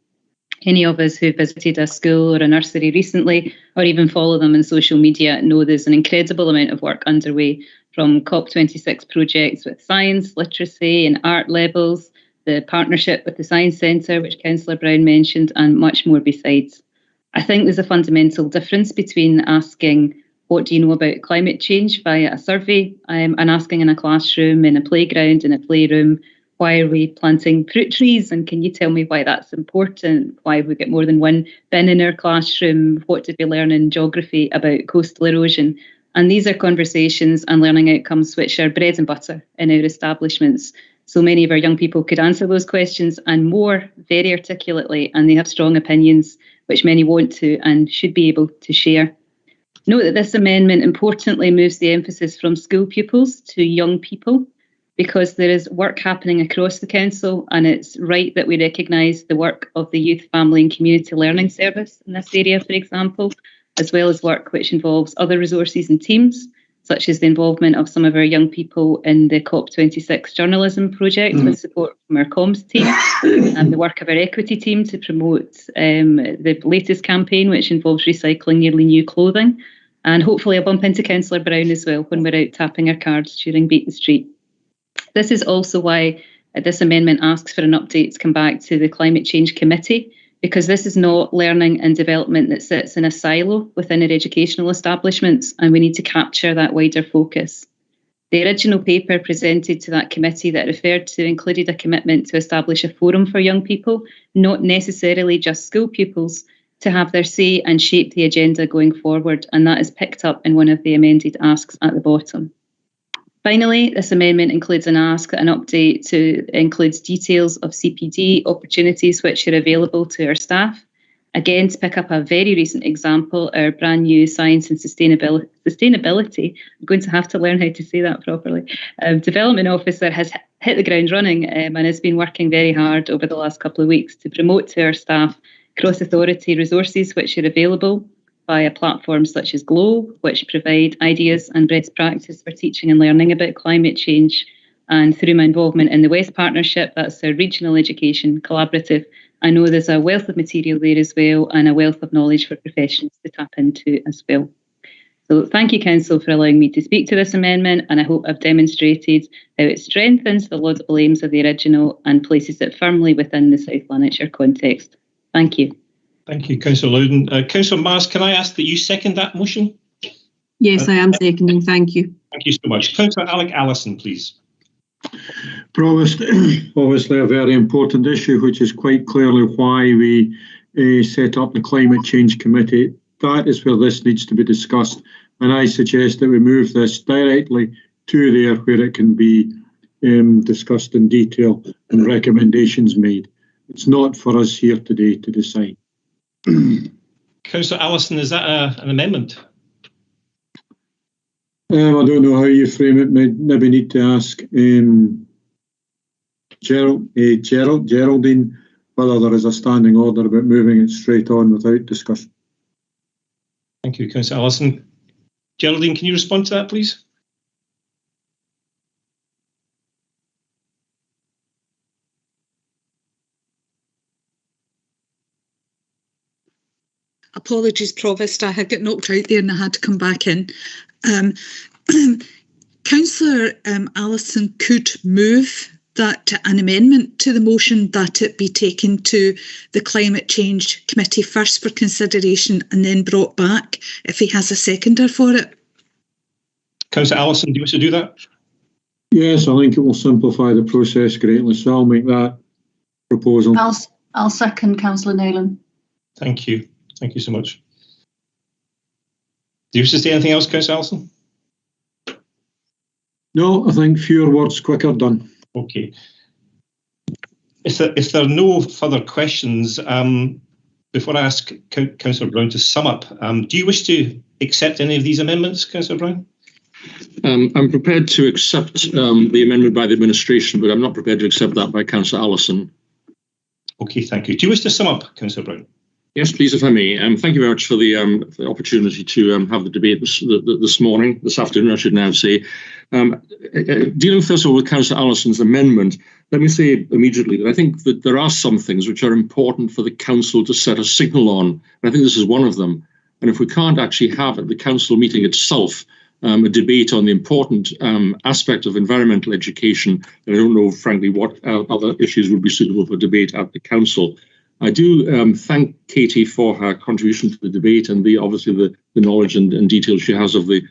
Any of us who visited a school or a nursery recently, or even follow them on social media, know there's an incredible amount of work underway, from COP26 projects with science, literacy and art levels, the partnership with the Science Centre, which Councillor Brown mentioned, and much more besides. I think there's a fundamental difference between asking, what do you know about climate change via a survey, and asking in a classroom, in a playground, in a playroom, why are we planting fruit trees? And can you tell me why that's important? Why have we got more than one bin in our classroom? What did we learn in geography about coastal erosion? And these are conversations and learning outcomes which are bread and butter in our establishments. So many of our young people could answer those questions and more very articulately, and they have strong opinions, which many want to and should be able to share. Note that this amendment importantly moves the emphasis from school pupils to young people, because there is work happening across the council, and it's right that we recognise the work of the Youth, Family and Community Learning Service in this area, for example, as well as work which involves other resources and teams, such as the involvement of some of our young people in the COP26 journalism project with support from our comms team, and the work of our equity team to promote the latest campaign, which involves recycling nearly new clothing. And hopefully I'll bump into Councillor Brown as well when we're out tapping our cards during Beaton Street. This is also why this amendment asks for an update to come back to the Climate Change Committee, because this is not learning and development that sits in a silo within our educational establishments, and we need to capture that wider focus. The original paper presented to that committee that referred to included a commitment to establish a forum for young people, not necessarily just school pupils, to have their say and shape the agenda going forward, and that is picked up in one of the amended asks at the bottom. Finally, this amendment includes an ask that an update includes details of CPD opportunities which are available to our staff. Again, to pick up a very recent example, our brand new Science and Sustainability, I'm going to have to learn how to say that properly, Development Officer has hit the ground running and has been working very hard over the last couple of weeks to promote to our staff cross-authority resources which are available via platforms such as Glow, which provide ideas and best practice for teaching and learning about climate change. And through my involvement in the West Partnership, that's a regional education collaborative, I know there's a wealth of material there as well, and a wealth of knowledge for professions to tap into as well. So thank you, Council, for allowing me to speak to this amendment, and I hope I've demonstrated how it strengthens the laudable aims of the original and places it firmly within the South Lanarkshire context. Thank you. Thank you, Councillor Loudon. Councillor Mars, can I ask that you second that motion? Yes, I am seconding. Thank you. Thank you so much. Councillor Alec Allison, please. Provost, obviously a very important issue, which is quite clearly why we set up the Climate Change Committee. That is where this needs to be discussed, and I suggest that we move this directly to there where it can be discussed in detail and recommendations made. It's not for us here today to decide. Councillor Allison, is that an amendment? I don't know how you frame it. Maybe need to ask Geraldine whether there is a standing order about moving it straight on without discussion. Thank you, Councillor Allison. Geraldine, can you respond to that, please? Apologies, Provost, I had got knocked out there and I had to come back in. Councillor Allison could move that an amendment to the motion that it be taken to the Climate Change Committee first for consideration and then brought back if he has a seconder for it. Councillor Allison, do you wish to do that? Yes, I think it will simplify the process greatly, so I'll make that proposal. I'll second Councillor Nayland. Thank you. Thank you so much. Do you wish to say anything else, Councillor Allison? No, I think fewer words, quicker done. Okay. If there are no further questions, before I ask Councillor Brown to sum up, do you wish to accept any of these amendments, Councillor Brown? I'm prepared to accept the amendment by the administration, but I'm not prepared to accept that by Councillor Allison. Okay, thank you. Do you wish to sum up, Councillor Brown? Yes, please, if I may. Thank you very much for the opportunity to have the debate this afternoon, I should now say. Dealing first of all with Councillor Allison's amendment, let me say immediately that I think that there are some things which are important for the Council to set a signal on. And I think this is one of them. And if we can't actually have at the Council meeting itself a debate on the important aspect of environmental education, I don't know, frankly, what other issues would be suitable for debate at the Council. I do thank Katie for her contribution to the debate and obviously the knowledge and detail she has of the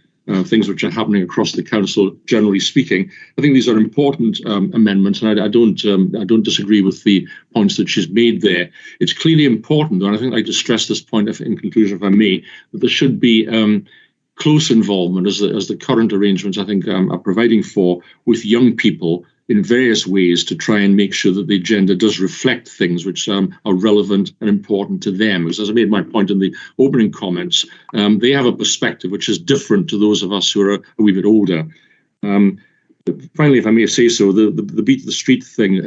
things which are happening across the Council, generally speaking. I think these are important amendments, and I don't disagree with the points that she's made there. It's clearly important, and I think I'd like to stress this point in conclusion, if I may, that there should be close involvement, as the current arrangements, I think, are providing for, with young people in various ways to try and make sure that the agenda does reflect things which are relevant and important to them. Because as I made my point in the opening comments, they have a perspective which is different to those of us who are a wee bit older. Finally, if I may say so, the Beat the Street thing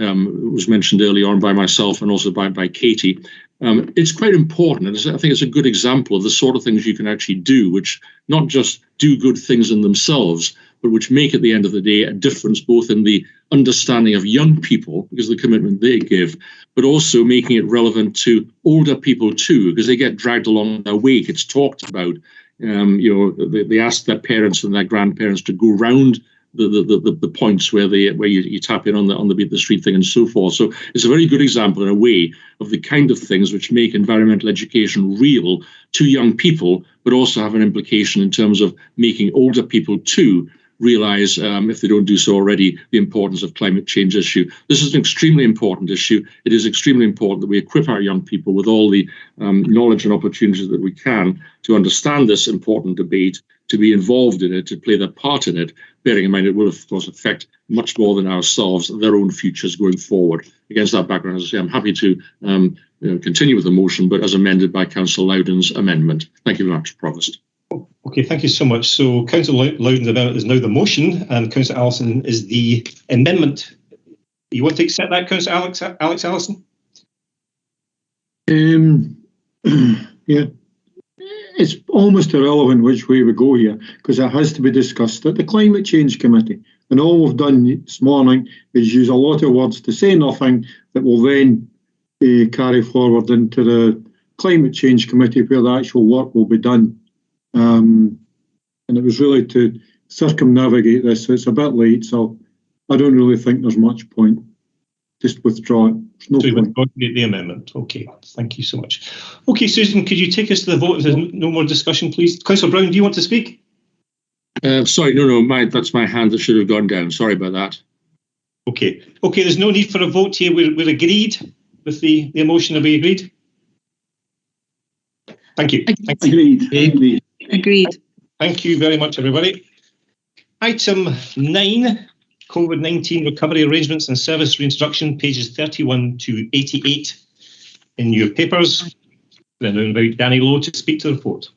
was mentioned earlier on by myself and also by Katie. It's quite important, and I think it's a good example of the sort of things you can actually do, which not just do good things in themselves, but which make at the end of the day a difference both in the understanding of young people, because of the commitment they give, but also making it relevant to older people too, because they get dragged along their wake. It's talked about. They ask their parents and their grandparents to go round the points where you tap in on the Beat the Street thing and so forth. So it's a very good example in a way of the kind of things which make environmental education real to young people, but also have an implication in terms of making older people too realise, if they don't do so already, the importance of climate change issue. This is an extremely important issue. It is extremely important that we equip our young people with all the knowledge and opportunities that we can to understand this important debate, to be involved in it, to play their part in it, bearing in mind it will, of course, affect much more than ourselves, their own futures going forward. Against that background, as I say, I'm happy to continue with the motion, but as amended by Councillor Loudon's amendment. Thank you very much, Provost. Okay, thank you so much. So Councillor Loudon's amendment is now the motion, and Councillor Allison is the amendment. You want to accept that, Councillor Alex Allison? Yeah. It's almost irrelevant which way we go here, because it has to be discussed at the Climate Change Committee. And all we've done this morning is use a lot of words to say nothing that will then carry forward into the Climate Change Committee, where the actual work will be done. And it was really to circumnavigate this, so it's a bit late, so I don't really think there's much point. Just withdraw it. There's no point. The amendment. Okay, thank you so much. Okay, Susan, could you take us to the vote if there's no more discussion, please? Councillor Brown, do you want to speak? Sorry, no, that's my hand that should have gone down. Sorry about that. Okay, there's no need for a vote here. We're agreed with the motion. Are we agreed? Thank you. Agreed. Thank you very much, everybody. Item 9, COVID-19 recovery arrangements and service reintroduction, pages 31 to 88 in your papers. Then I invite Danny Lowe to speak to the report.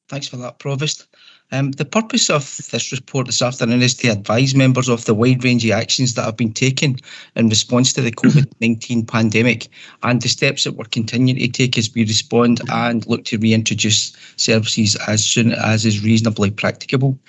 Thanks for that, Provost. The purpose of this report this afternoon is to advise members of the wide range of actions that have been taken in response to the COVID-19 pandemic and the steps that we're continuing to take as we respond and look to reintroduce services as soon as is reasonably practicable.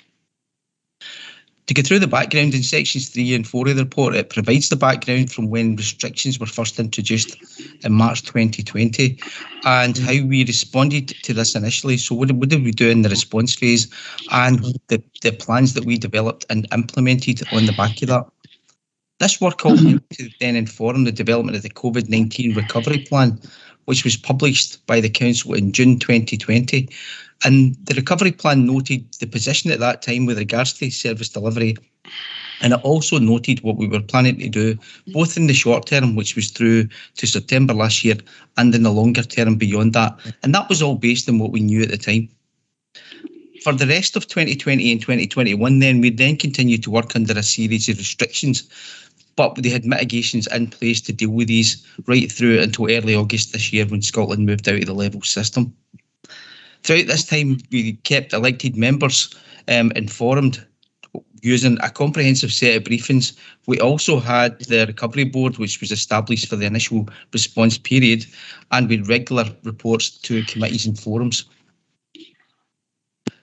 To go through the background in sections 3 and 4 of the report, it provides the background from when restrictions were first introduced in March 2020 and how we responded to this initially. So what did we do in the response phase and the plans that we developed and implemented on the back of that. This work all helped to then inform the development of the COVID-19 recovery plan, which was published by the Council in June 2020. And the recovery plan noted the position at that time with regards to service delivery. And it also noted what we were planning to do, both in the short term, which was through to September last year, and in the longer term beyond that. And that was all based on what we knew at the time. For the rest of 2020 and 2021, then we then continued to work under a series of restrictions, but they had mitigations in place to deal with these right through until early August this year when Scotland moved out of the level system. Throughout this time, we kept elected members informed using a comprehensive set of briefings. We also had the recovery board, which was established for the initial response period, and with regular reports to committees and forums.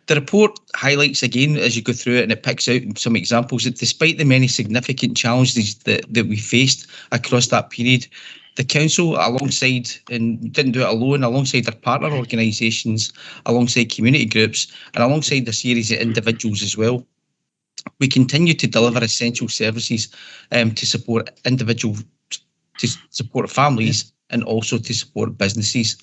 The report highlights again, as you go through it, and it picks out some examples, that despite the many significant challenges that we faced across that period, the council, alongside, and didn't do it alone, alongside their partner organisations, alongside community groups, and alongside a series of individuals as well, we continue to deliver essential services to support individuals, to support families, and also to support businesses.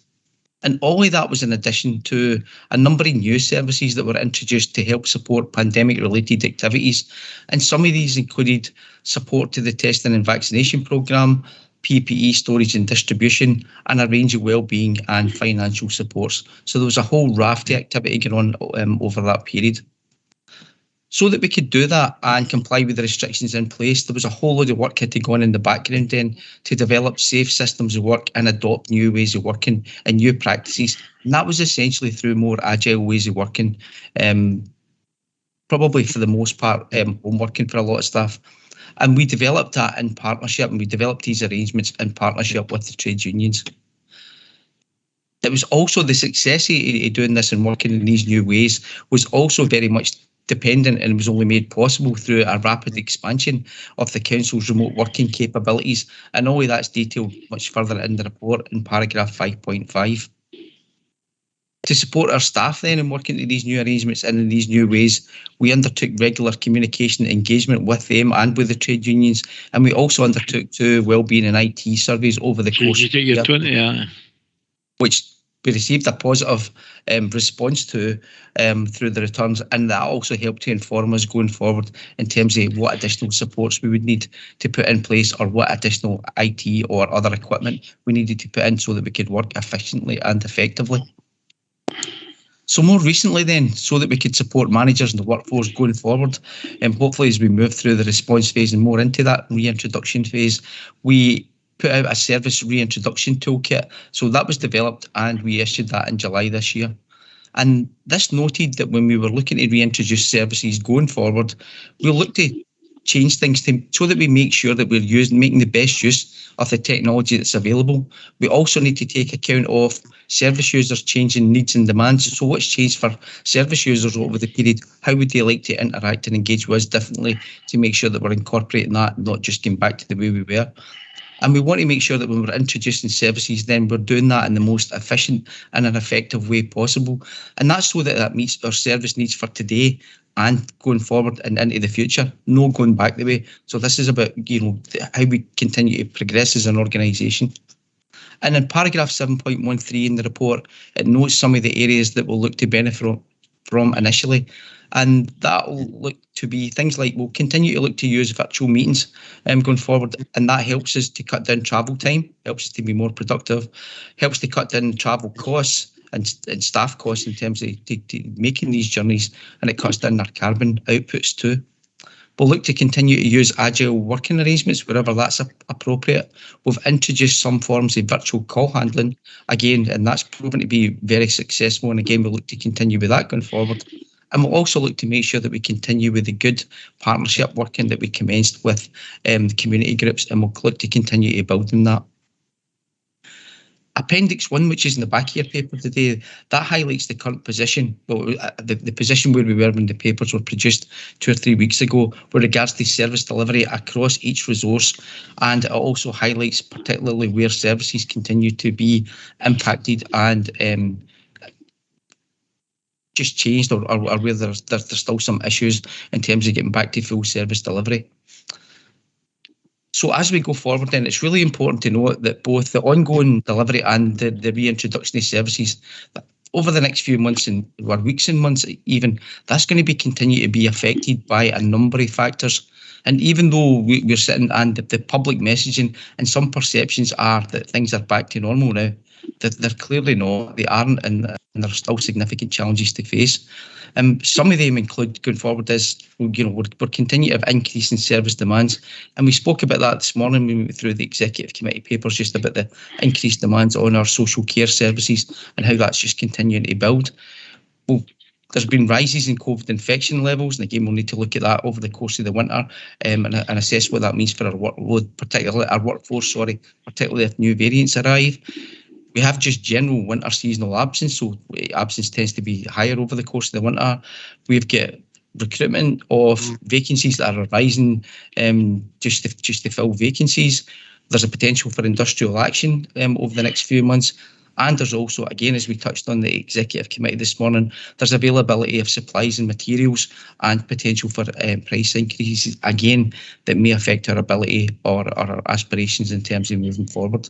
And all of that was in addition to a number of new services that were introduced to help support pandemic-related activities. And some of these included support to the testing and vaccination programme, PPE storage and distribution, and a range of wellbeing and financial supports. So there was a whole raft of activity going on over that period. So that we could do that and comply with the restrictions in place, there was a whole load of work had to go on in the background then to develop safe systems of work and adopt new ways of working and new practices. And that was essentially through more agile ways of working, probably for the most part home working for a lot of staff. And we developed that in partnership, and we developed these arrangements in partnership with the trade unions. It was also the success of doing this and working in these new ways was also very much dependent, and was only made possible through a rapid expansion of the council's remote working capabilities, and all of that's detailed much further in the report in paragraph 5.5. To support our staff then in working to these new arrangements and in these new ways, we undertook regular communication engagement with them and with the trade unions, and we also undertook 2 wellbeing and IT surveys over the course of the year, which we received a positive response to through the returns, and that also helped to inform us going forward in terms of what additional supports we would need to put in place, or what additional IT or other equipment we needed to put in so that we could work efficiently and effectively. So more recently then, so that we could support managers and the workforce going forward, and hopefully as we move through the response phase and more into that reintroduction phase, we put out a service reintroduction toolkit. So that was developed and we issued that in July this year. And this noted that when we were looking to reintroduce services going forward, we'll look to change things so that we make sure that we're making the best use of the technology that's available. We also need to take account of service users' changing needs and demands. So what's changed for service users over the period? How would they like to interact and engage with us differently to make sure that we're incorporating that, not just getting back to the way we were? And we want to make sure that when we're introducing services, then we're doing that in the most efficient and an effective way possible. And that's so that that meets our service needs for today and going forward and into the future, no going back the way. So this is about, how we continue to progress as an organisation. And in paragraph 7.13 in the report, it notes some of the areas that we'll look to benefit from initially. And that will look to be things like we'll continue to look to use virtual meetings going forward, and that helps us to cut down travel time, helps us to be more productive, helps to cut down travel costs and staff costs in terms of making these journeys, and it cuts down our carbon outputs too. We'll look to continue to use agile working arrangements wherever that's appropriate. We've introduced some forms of virtual call handling again, and that's proven to be very successful, and again we'll look to continue with that going forward. And we'll also look to make sure that we continue with the good partnership working that we commenced with the community groups, and we'll look to continue to build on that. Appendix 1, which is in the back of your paper today, that highlights the current position, well, the position where we were when the papers were produced 2 or 3 weeks ago with regards to service delivery across each resource, and it also highlights particularly where services continue to be impacted and just changed, or where there's still some issues in terms of getting back to full service delivery. So as we go forward then, it's really important to note that both the ongoing delivery and the reintroduction of services, over the next few months or weeks and months even, that's going to continue to be affected by a number of factors. And even though we're sitting and the public messaging and some perceptions are that things are back to normal now, that they're clearly not, they aren't, and there are still significant challenges to face. Some of them include going forward is, we're continuing to have increasing service demands, and we spoke about that this morning when we went through the executive committee papers, just about the increased demands on our social care services and how that's just continuing to build. We'll There's been rises in COVID infection levels, and again, we'll need to look at that over the course of the winter and assess what that means for our workload, particularly our workforce, particularly if new variants arrive. We have just general winter seasonal absence, so absence tends to be higher over the course of the winter. We've got recruitment of vacancies that are arising just to fill vacancies. There's a potential for industrial action over the next few months. And there's also, again, as we touched on the Executive Committee this morning, there's availability of supplies and materials and potential for price increases, again, that may affect our ability or our aspirations in terms of moving forward.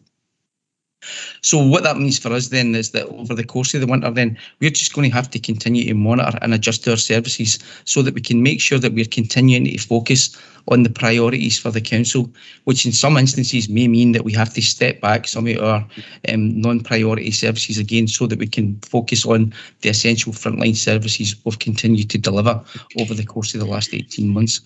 So what that means for us then is that over the course of the winter then, we're just going to have to continue to monitor and adjust our services so that we can make sure that we're continuing to focus on the priorities for the council, which in some instances may mean that we have to step back some of our non-priority services again so that we can focus on the essential frontline services we've continued to deliver over the course of the last 18 months.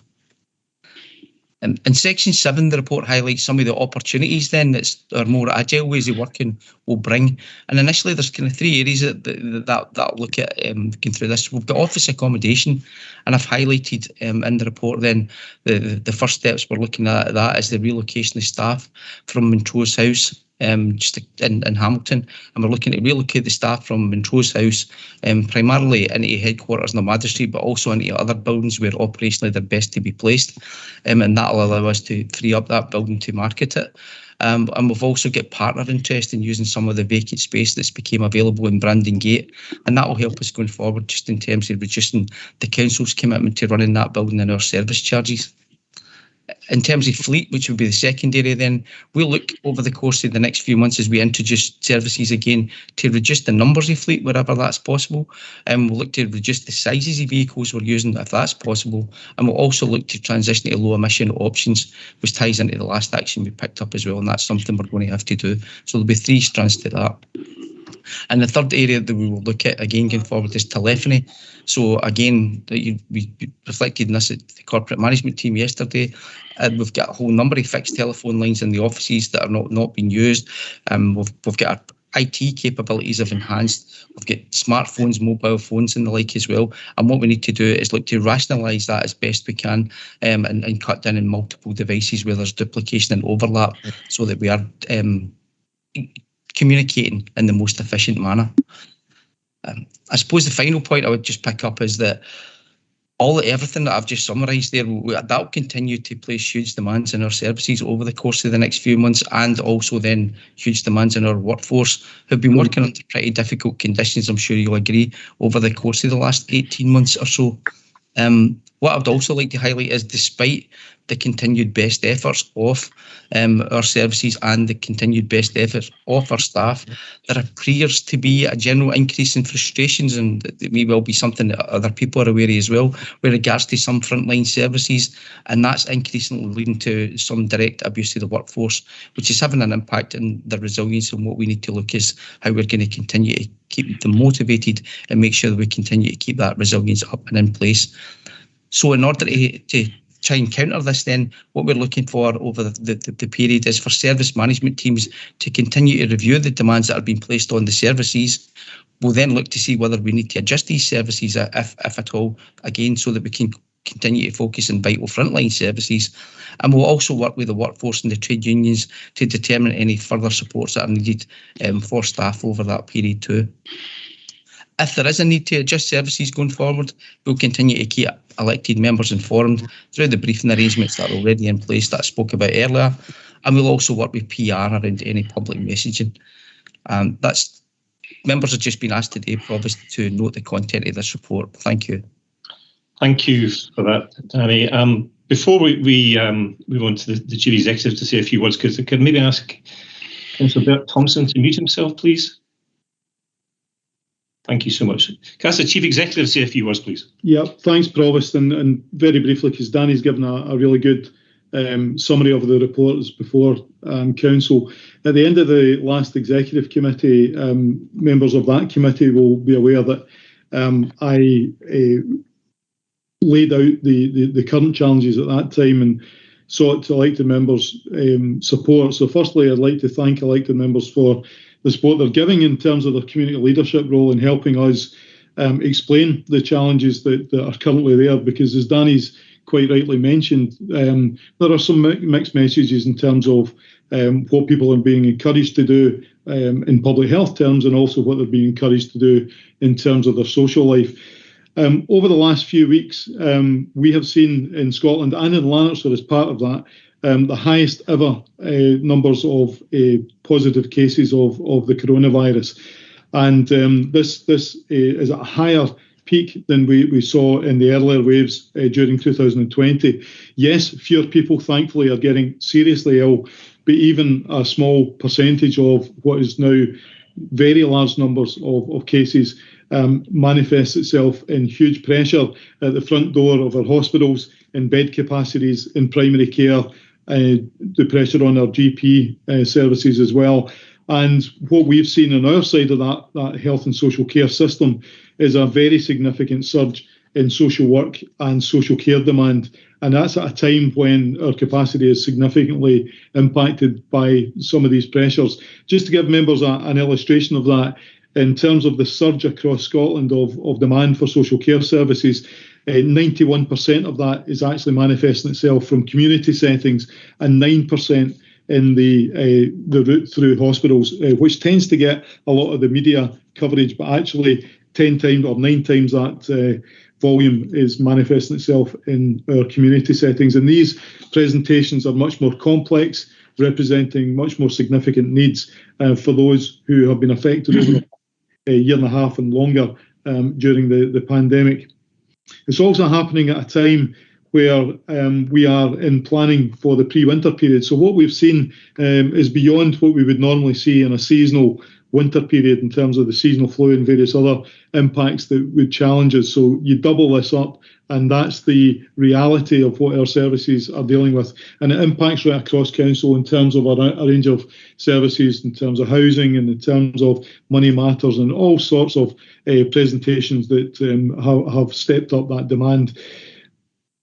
In section 7, the report highlights some of the opportunities then that our more agile ways of working will bring. And initially, there's kind of 3 areas that I'll look at going through this. We've got office accommodation, and I've highlighted in the report then the first steps we're looking at that is the relocation of staff from Montrose House just in Hamilton, and we're looking to relocate the staff from Montrose House primarily into headquarters in the Magistrate, but also into other buildings where operationally they're best to be placed, and that'll allow us to free up that building to market it. And we've also got partner interest in using some of the vacant space that's became available in Brandon Gate, and that will help us going forward just in terms of reducing the council's commitment to running that building and our service charges. In terms of fleet, which would be the second area, then we'll look over the course of the next few months as we introduce services again to reduce the numbers of fleet wherever that's possible, and we'll look to reduce the sizes of vehicles we're using if that's possible, and we'll also look to transition to low emission options, which ties into the last action we picked up as well, and that's something we're going to have to do. So there'll be 3 strands to that. And the third area that we will look at again going forward is telephony. So again, we reflected in this at the corporate management team yesterday. We've got a whole number of fixed telephone lines in the offices that are not being used. We've got our IT capabilities have enhanced. We've got smartphones, mobile phones and the like as well. And what we need to do is look to rationalise that as best we can and cut down on multiple devices where there's duplication and overlap so that we are communicating in the most efficient manner. I suppose the final point I would just pick up is that everything that I've just summarised there, that will continue to place huge demands on our services over the course of the next few months, and also then huge demands on our workforce who've been working under pretty difficult conditions, I'm sure you'll agree, over the course of the last 18 months or so. What I'd also like to highlight is despite the continued best efforts of our services and the continued best efforts of our staff, there appears to be a general increase in frustrations, and it may well be something that other people are aware of as well, with regards to some frontline services, and that's increasingly leading to some direct abuse of the workforce, which is having an impact on the resilience, and what we need to look is how we're going to continue to keep them motivated and make sure that we continue to keep that resilience up and in place. So in order to try and counter this, then what we're looking for over the period is for service management teams to continue to review the demands that are being placed on the services. We'll then look to see whether we need to adjust these services, if at all, again, so that we can continue to focus on vital frontline services. And we'll also work with the workforce and the trade unions to determine any further supports that are needed for staff over that period too. If there is a need to adjust services going forward, we'll continue to keep elected members informed through the briefing arrangements that are already in place that I spoke about earlier, and we'll also work with PR around any public messaging. Members have just been asked today, Provost, to note the content of this report. Thank you. Thank you for that, Danny. Before we move on to the Chief Executive to say a few words, could I maybe ask Councillor Bert Thompson to mute himself, please? Thank you so much. Can I ask the Chief Executive to say a few words, please? Yeah, thanks, Provost. And very briefly, because Danny's given a really good summary of the reports before Council. At the end of the last Executive Committee, members of that committee will be aware that I laid out the current challenges at that time and sought elected members' support. So firstly, I'd like to thank elected members for the support they're giving in terms of their community leadership role in helping us explain the challenges that are currently there, because as Danny's quite rightly mentioned, there are some mixed messages in terms of what people are being encouraged to do in public health terms, and also what they're being encouraged to do in terms of their social life. Over the last few weeks, we have seen in Scotland and in Lanarkshire, as part of that, the highest ever numbers of positive cases of the coronavirus. And this is at a higher peak than we saw in the earlier waves during 2020. Yes, fewer people, thankfully, are getting seriously ill, but even a small percentage of what is now very large numbers of cases manifests itself in huge pressure at the front door of our hospitals, in bed capacities, in primary care, the pressure on our GP services as well. And what we've seen on our side of that health and social care system is a very significant surge in social work and social care demand. And that's at a time when our capacity is significantly impacted by some of these pressures. Just to give members an illustration of that, in terms of the surge across Scotland of demand for social care services, 91% of that is actually manifesting itself from community settings, and 9% in the route through hospitals, which tends to get a lot of the media coverage, but actually 10 times or 9 times that volume is manifesting itself in our community settings. And these presentations are much more complex, representing much more significant needs for those who have been affected over a year and a half and longer during the pandemic. It's also happening at a time where we are in planning for the pre-winter period. So what we've seen is beyond what we would normally see in a seasonal winter period in terms of the seasonal flu and various other impacts that would challenge us. So you double this up, and that's the reality of what our services are dealing with. And it impacts right across council in terms of a range of services, in terms of housing and in terms of money matters and all sorts of presentations that have stepped up that demand.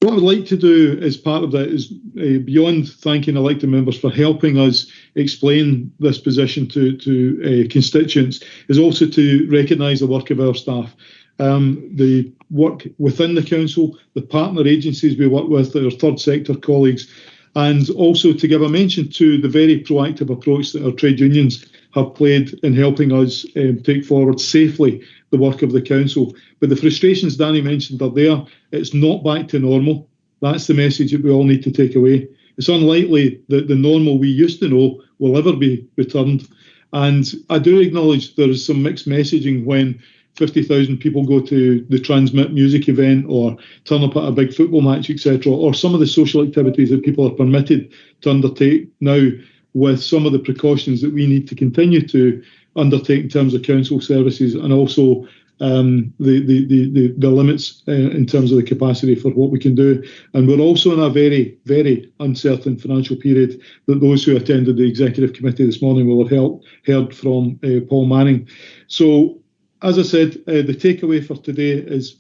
What I'd like to do as part of that is, beyond thanking elected members for helping us explain this position to constituents, is also to recognise the work of our staff, the work within the council, the partner agencies we work with, our third sector colleagues, and also to give a mention to the very proactive approach that our trade unions have played in helping us take forward safely the work of the council. But the frustrations Danny mentioned are there. It's not back to normal. That's the message that we all need to take away. It's unlikely that the normal we used to know will ever be returned. And I do acknowledge there is some mixed messaging when 50,000 people go to the Transmit music event or turn up at a big football match, etc., or some of the social activities that people are permitted to undertake now, with some of the precautions that we need to continue to undertake in terms of council services, and also the limits in terms of the capacity for what we can do. And we're also in a very, very uncertain financial period that those who attended the executive committee this morning will have heard from Paul Manning. So, as I said, the takeaway for today is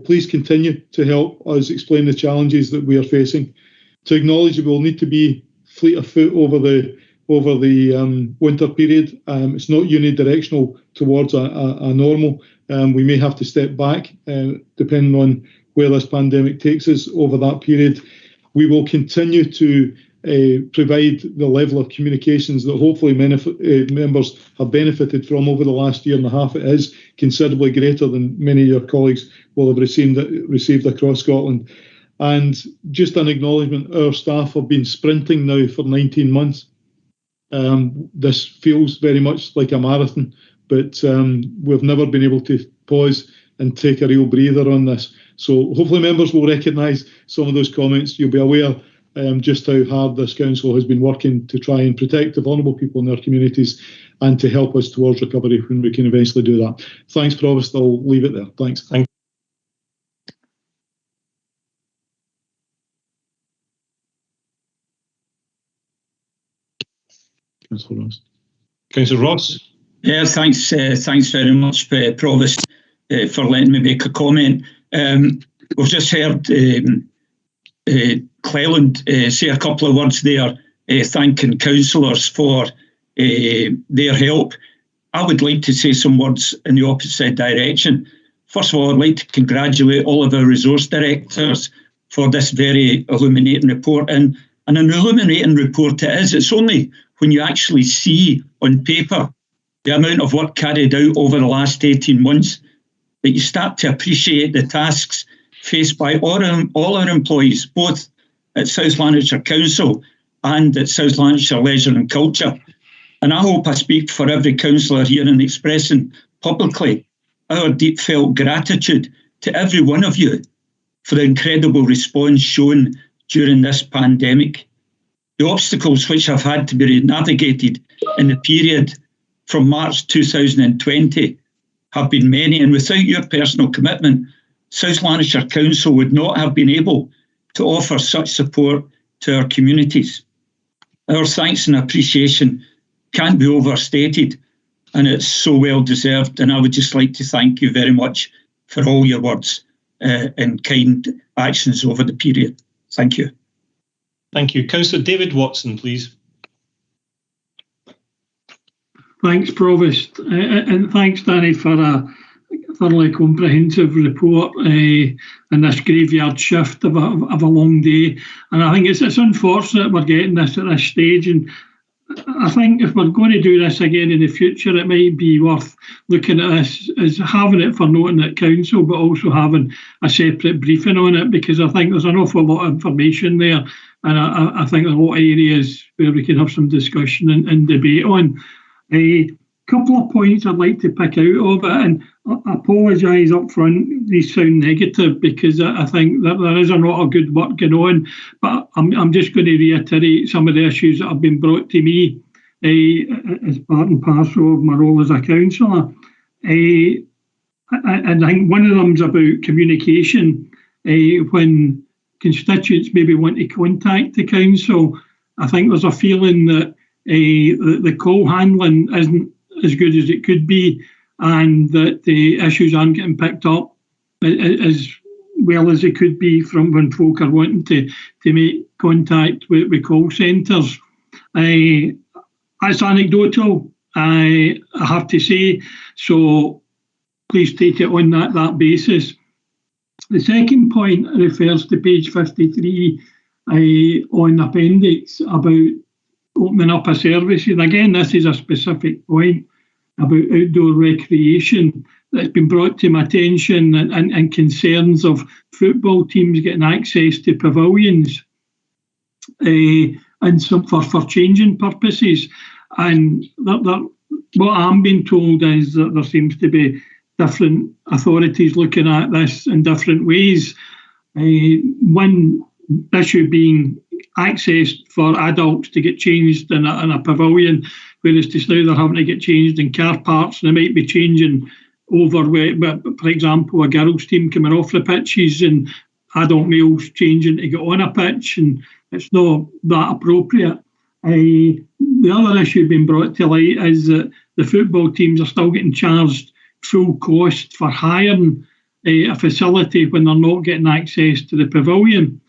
please continue to help us explain the challenges that we are facing, to acknowledge that we'll need to be fleet of foot over the winter period. It's not unidirectional towards a normal. We may have to step back depending on where this pandemic takes us over that period. We will continue to provide the level of communications that hopefully members have benefited from over the last year and a half. It is considerably greater than many of your colleagues will have received across Scotland. And just an acknowledgement, our staff have been sprinting now for 19 months. This feels very much like a marathon, but we've never been able to pause and take a real breather on this. So hopefully members will recognise some of those comments. You'll be aware just how hard this council has been working to try and protect the vulnerable people in their communities and to help us towards recovery when we can eventually do that. Thanks, Provost. I'll leave it there. Thanks. Councillor Ross. Yeah, thanks very much, Provost, for letting me make a comment. We've just heard Cleland say a couple of words there, thanking councillors for their help. I would like to say some words in the opposite direction First of all, I'd like to congratulate all of our resource directors for this very illuminating report. And an illuminating report it is. It's only when you actually see on paper the amount of work carried out over the last 18 months that you start to appreciate the tasks faced by all our employees, both at South Lanarkshire Council and at South Lanarkshire Leisure and Culture. And I hope I speak for every councillor here in expressing publicly our deep felt gratitude to every one of you for the incredible response shown during this pandemic. The obstacles which have had to be navigated in the period from March 2020 have been many, and without your personal commitment, South Lanarkshire Council would not have been able to offer such support to our communities. Our thanks and appreciation can't be overstated, and it's so well deserved, and I would just like to thank you very much for all your words and kind actions over the period. Thank you. Thank you. Councillor David Watson, please. Thanks, Provost, and thanks, Danny, for a thoroughly comprehensive report and this graveyard shift of a long day. And I think it's unfortunate we're getting this at this stage. And I think if we're going to do this again in the future, it might be worth looking at this as having it for noting at council, but also having a separate briefing on it, because I think there's an awful lot of information there, and I think there's a lot of areas where we can have some discussion and debate on. A couple of points I'd like to pick out of it, and I apologise up front, these sound negative, because I think that there is a lot of good work going on, but I'm just going to reiterate some of the issues that have been brought to me as part and parcel of my role as a councillor. And I think one of them is about communication. When constituents maybe want to contact the council, I think there's a feeling that the call handling isn't as good as it could be, and that the issues aren't getting picked up as well as it could be from when folk are wanting to make contact with call centres. That's anecdotal, I have to say, so please take it on that basis. The second point refers to page 53 on appendix about opening up a service. And again, this is a specific point about outdoor recreation that's been brought to my attention, and concerns of football teams getting access to pavilions and some for changing purposes. And what I'm being told is that there seems to be different authorities looking at this in different ways. One issue being access for adults to get changed in a pavilion, whereas just now they're having to get changed in car parks, and they might be changing over, for example, a girls' team coming off the pitches and adult males changing to get on a pitch, and it's not that appropriate. The other issue being brought to light is that the football teams are still getting charged full cost for hiring a facility when they're not getting access to the pavilion.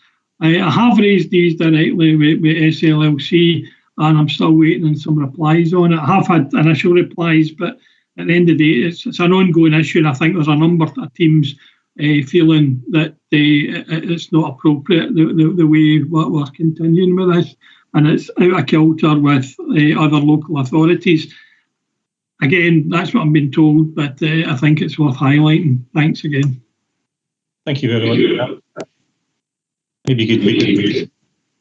I have raised these directly with SLLC, and I'm still waiting on some replies on it. I have had initial replies, but at the end of the day, it's an ongoing issue, and I think there's a number of teams feeling that it's not appropriate the way we're continuing with this, and it's out of kilter with other local authorities. Again, that's what I'm being told, but I think it's worth highlighting. Thanks again. Thank you very much. Maybe good week,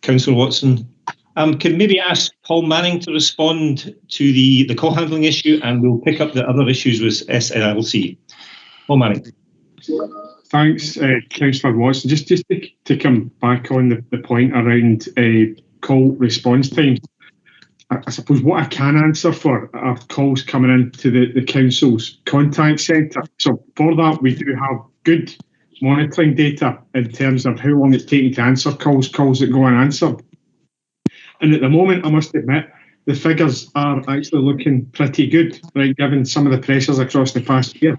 Councillor Watson. Can maybe ask Paul Manning to respond to the call handling issue, and we'll pick up the other issues with SLLC. Paul Manning. Thanks, Councillor Watson. Just to come back on the point around call response times, I suppose what I can answer for are calls coming into the council's contact centre. So for that, we do have good monitoring data in terms of how long it's taking to answer calls that go unanswered. And at the moment, I must admit, the figures are actually looking pretty good, right, given some of the pressures across the past year.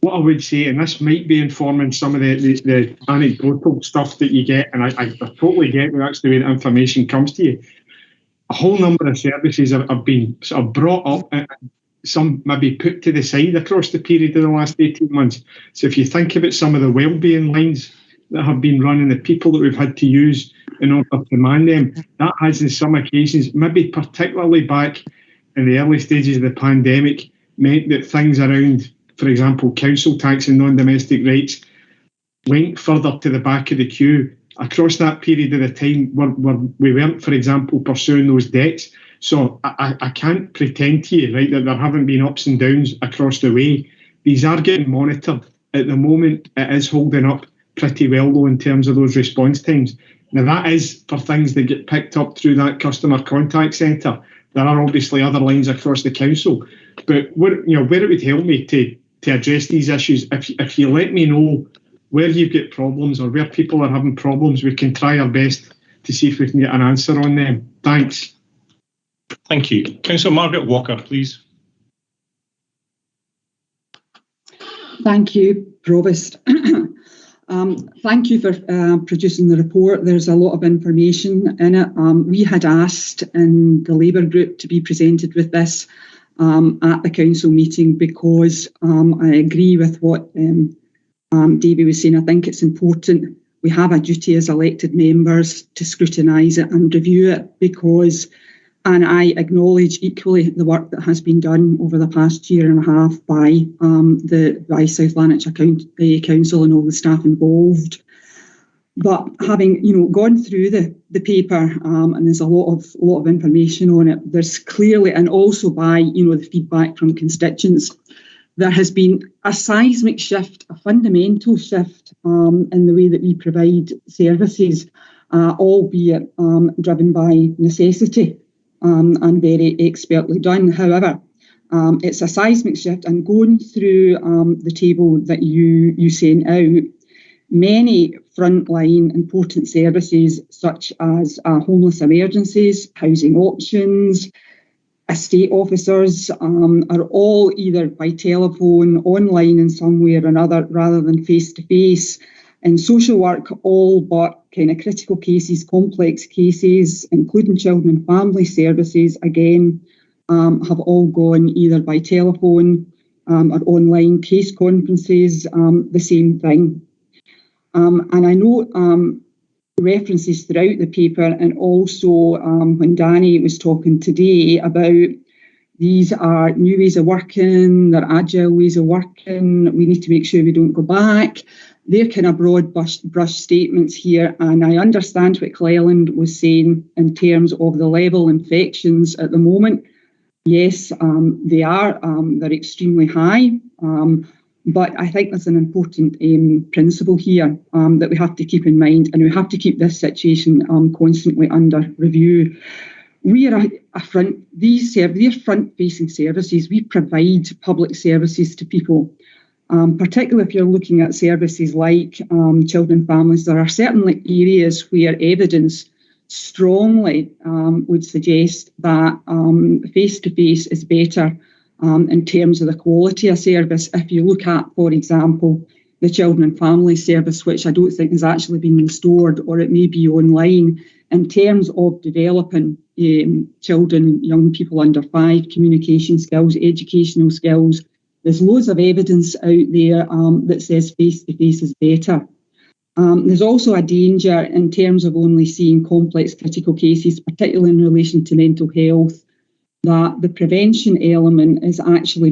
What I would say, and this might be informing some of the anecdotal stuff that you get, and I totally get that's the way that information comes to you. A whole number of services have been sort of brought up some maybe put to the side across the period of the last 18 months. So if you think about some of the wellbeing lines that have been run and the people that we've had to use in order to man them, that has in some occasions, maybe particularly back in the early stages of the pandemic, meant that things around, for example, council tax and non-domestic rates went further to the back of the queue across that period of the time where we weren't, for example, pursuing those debts. So I can't pretend to you, right, that there haven't been ups and downs across the way. These are getting monitored. At the moment, it is holding up pretty well, though, in terms of those response times. Now, that is for things that get picked up through that customer contact centre. There are obviously other lines across the council. But where it would help me to address these issues, if you let me know where you've got problems or where people are having problems, we can try our best to see if we can get an answer on them. Thanks. Thank you. Councillor Margaret Walker, please. Thank you, Provost. Thank you for producing the report. There's a lot of information in it. We had asked in the Labour group to be presented with this at the council meeting because I agree with what Davy was saying. I think it's important. We have a duty as elected members to scrutinise it and review it because, and I acknowledge equally the work that has been done over the past year and a half by South Lanarkshire Council and all the staff involved. But having gone through the paper, and there's a lot of information on it, there's clearly, and also by the feedback from constituents, there has been a seismic shift, a fundamental shift in the way that we provide services, albeit driven by necessity. And very expertly done. However, it's a seismic shift, and going through the table that you sent out, many frontline important services such as homeless emergencies, housing options, estate officers are all either by telephone, online in some way or another, rather than face-to-face. In social work, all but kind of critical cases, complex cases, including children and family services, again, have all gone either by telephone or online case conferences, the same thing. And I know references throughout the paper, and also when Danny was talking today about these are new ways of working, they're agile ways of working, we need to make sure we don't go back. They're kind of broad brush statements here, and I understand what Cleland was saying in terms of the level of infections at the moment. Yes, they are. They're extremely high, but I think there's an important principle here that we have to keep in mind, and we have to keep this situation constantly under review. We are they're front-facing services. We provide public services to people. Particularly if you're looking at services like children and families, there are certainly areas where evidence strongly would suggest that face-to-face is better in terms of the quality of service. If you look at, for example, the children and family service, which I don't think has actually been restored, or it may be online, in terms of developing children, young people under 5, communication skills, educational skills, there's loads of evidence out there that says face-to-face is better. There's also a danger in terms of only seeing complex critical cases, particularly in relation to mental health, that the prevention element is actually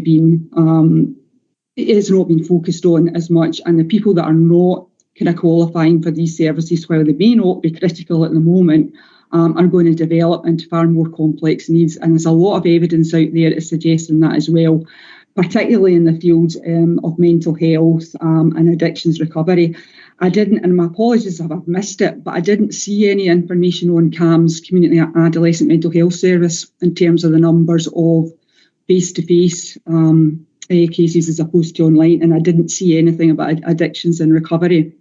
is not been focused on as much, and the people that are not kind of qualifying for these services, while they may not be critical at the moment, are going to develop into far more complex needs. And there's a lot of evidence out there suggesting that as well, particularly in the fields of mental health and addictions recovery. I didn't, and my apologies if I've missed it, but I didn't see any information on CAM's Community Adolescent Mental Health Service in terms of the numbers of face-to-face cases as opposed to online, and I didn't see anything about addictions and recovery.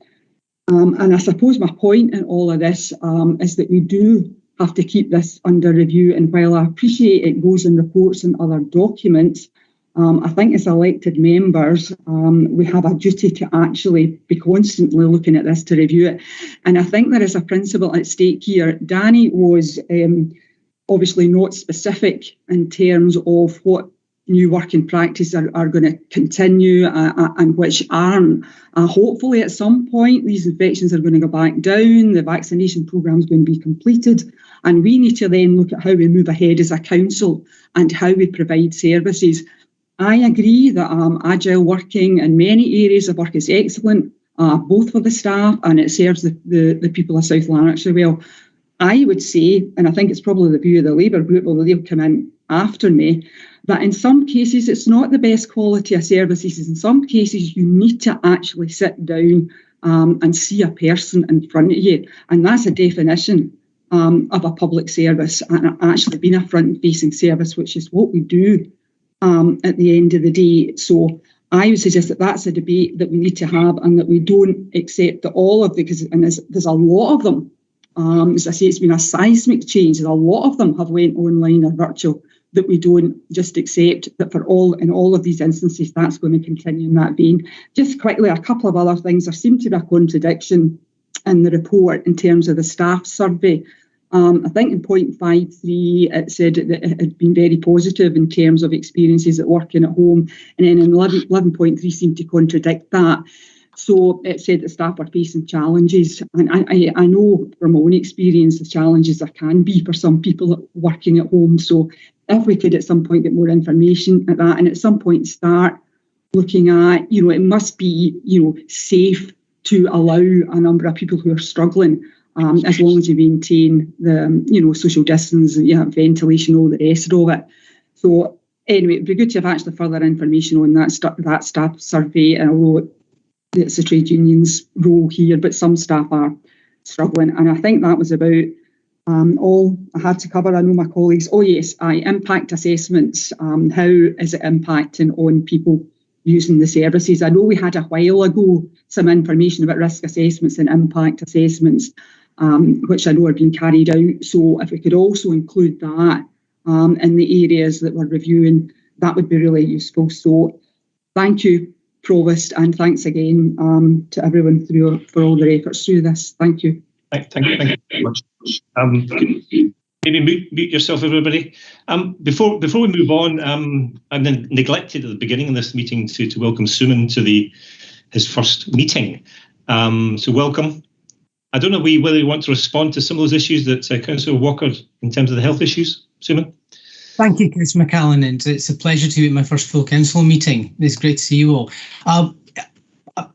And I suppose my point in all of this is that we do have to keep this under review, and while I appreciate it goes in reports and other documents, I think as elected members, we have a duty to actually be constantly looking at this to review it. And I think there is a principle at stake here. Danny was obviously not specific in terms of what new working practices are going to continue and which aren't. Hopefully at some point these infections are going to go back down, the vaccination programme is going to be completed, and we need to then look at how we move ahead as a council and how we provide services. I agree that agile working in many areas of work is excellent, both for the staff and it serves the people of South Lanarkshire well. I would say, and I think it's probably the view of the Labour group, although they'll come in after me, that in some cases it's not the best quality of services. In some cases you need to actually sit down and see a person in front of you, and that's a definition of a public service and actually being a front-facing service, which is what we do at the end of the day. So I would suggest that that's a debate that we need to have, and that we don't accept that all of because and there's a lot of them. As I say, it's been a seismic change, and a lot of them have went online or virtual, that we don't just accept that in all of these instances that's going to continue in that vein. Just quickly, a couple of other things. There seemed to be a contradiction in the report in terms of the staff survey. I think in point 5.3 it said that it had been very positive in terms of experiences at working at home, and then in 11.3 seemed to contradict that. So it said that staff are facing challenges, and I know from my own experience the challenges there can be for some people working at home. So if we could at some point get more information at that, and at some point start looking at, it must be, safe to allow a number of people who are struggling, as long as you maintain the, social distance, and you have ventilation, all the rest of it. So anyway, it'd be good to have actually further information on that staff survey, and although it's the trade union's role here, but some staff are struggling, and I think that was about all I had to cover. I know my colleagues, impact assessments, how is it impacting on people using the services? I know we had a while ago some information about risk assessments and impact assessments, which I know are being carried out, so if we could also include that in the areas that we're reviewing, that would be really useful. So thank you, Provost, and thanks again to everyone for all their efforts through this. Thank you. Thank you very much. Maybe mute yourself, everybody. Before we move on, I neglected at the beginning of this meeting to welcome Suman to his first meeting. So welcome. I don't know whether you want to respond to some of those issues that Councillor Walker, in terms of the health issues, Suman. Thank you, Councillor McCallan, and it's a pleasure to be at my first full council meeting. It's great to see you all. I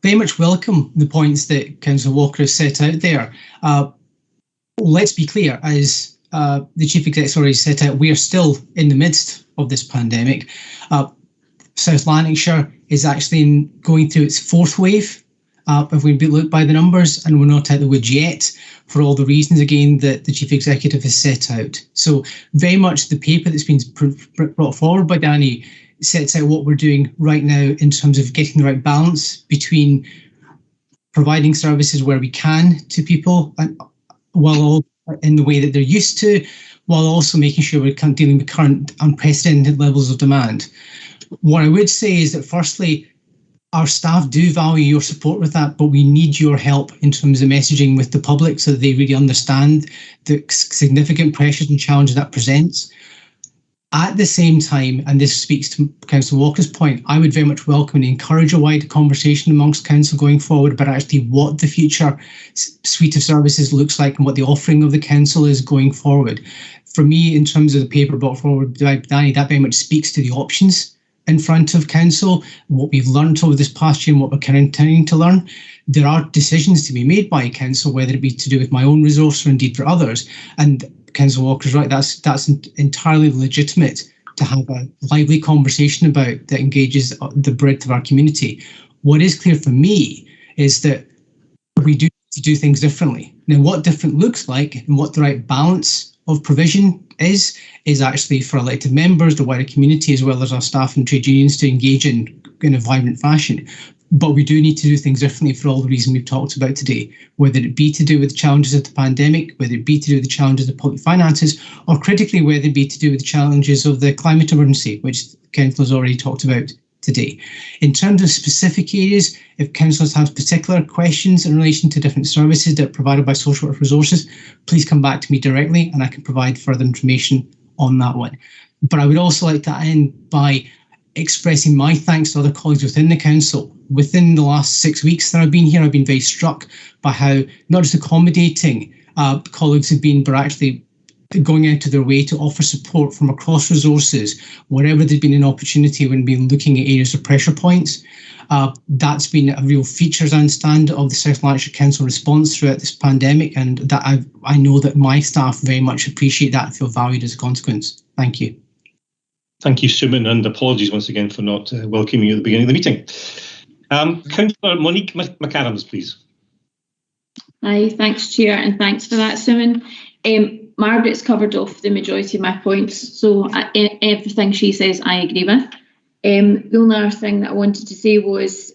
very much welcome the points that Councillor Walker has set out there. Let's be clear, as the Chief Executive already set out, we are still in the midst of this pandemic. South Lanarkshire is actually going through its fourth wave, if we look by the numbers, and we're not out the woods yet, for all the reasons, again, that the Chief Executive has set out. So very much the paper that's been brought forward by Danny sets out what we're doing right now in terms of getting the right balance between providing services where we can to people, and while all in the way that they're used to, while also making sure we're dealing with current unprecedented levels of demand. What I would say is that firstly, our staff do value your support with that, but we need your help in terms of messaging with the public so that they really understand the significant pressures and challenges that presents. At the same time, and this speaks to Councillor Walker's point, I would very much welcome and encourage a wider conversation amongst council going forward about actually what the future suite of services looks like and what the offering of the council is going forward. For me, in terms of the paper brought forward by Danny, that very much speaks to the options in front of council, what we've learned over this past year and what we're continuing to learn. There are decisions to be made by council, whether it be to do with my own resource or indeed for others. And Councillor Walker's right, that's entirely legitimate to have a lively conversation about that engages the breadth of our community. What is clear for me is that we do need to do things differently. Now, what different looks like and what the right balance of provision is actually for elected members, the wider community, as well as our staff and trade unions to engage in a vibrant fashion. But we do need to do things differently for all the reasons we've talked about today, whether it be to do with the challenges of the pandemic, whether it be to do with the challenges of public finances, or critically, whether it be to do with the challenges of the climate emergency, which Council has already talked about today. In terms of specific areas, if councillors have particular questions in relation to different services that are provided by social work resources, please come back to me directly and I can provide further information on that one. But I would also like to end by expressing my thanks to other colleagues within the council. Within the last 6 weeks that I've been here, I've been very struck by how not just accommodating colleagues have been, but actually going out of their way to offer support from across resources, wherever there's been an opportunity when we've been looking at areas of pressure points. That's been a real feature, as I understand, of the South Lanarkshire Council response throughout this pandemic, and that I know that my staff very much appreciate that and feel valued as a consequence. Thank you. Thank you, Suman, and apologies once again for not welcoming you at the beginning of the meeting. Councillor Monique McAdams, please. Aye, thanks, Chair, and thanks for that, Suman. Margaret's covered off the majority of my points, so everything she says I agree with. The only other thing that I wanted to say was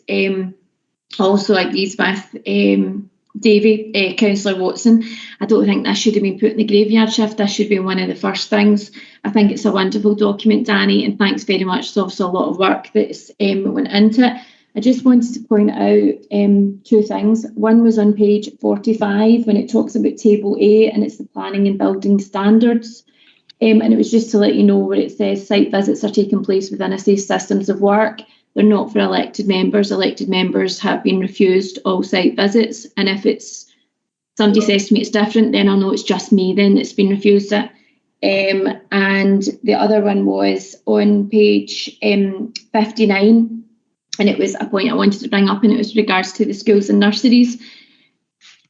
also agrees with Davy, Councillor Watson. I don't think this should have been put in the graveyard shift. This should be one of the first things. I think it's a wonderful document, Danny, and thanks very much. It's also a lot of work that's went into it. I just wanted to point out two things. One was on page 45 when it talks about table A, and it's the planning and building standards. And it was just to let you know where it says site visits are taking place within assessed systems of work. They're not for elected members. Elected members have been refused all site visits. And if it's somebody says to me it's different, then I'll know it's just me then that's been refused it. And the other one was on page 59. And it was a point I wanted to bring up, and it was regards to the schools and nurseries.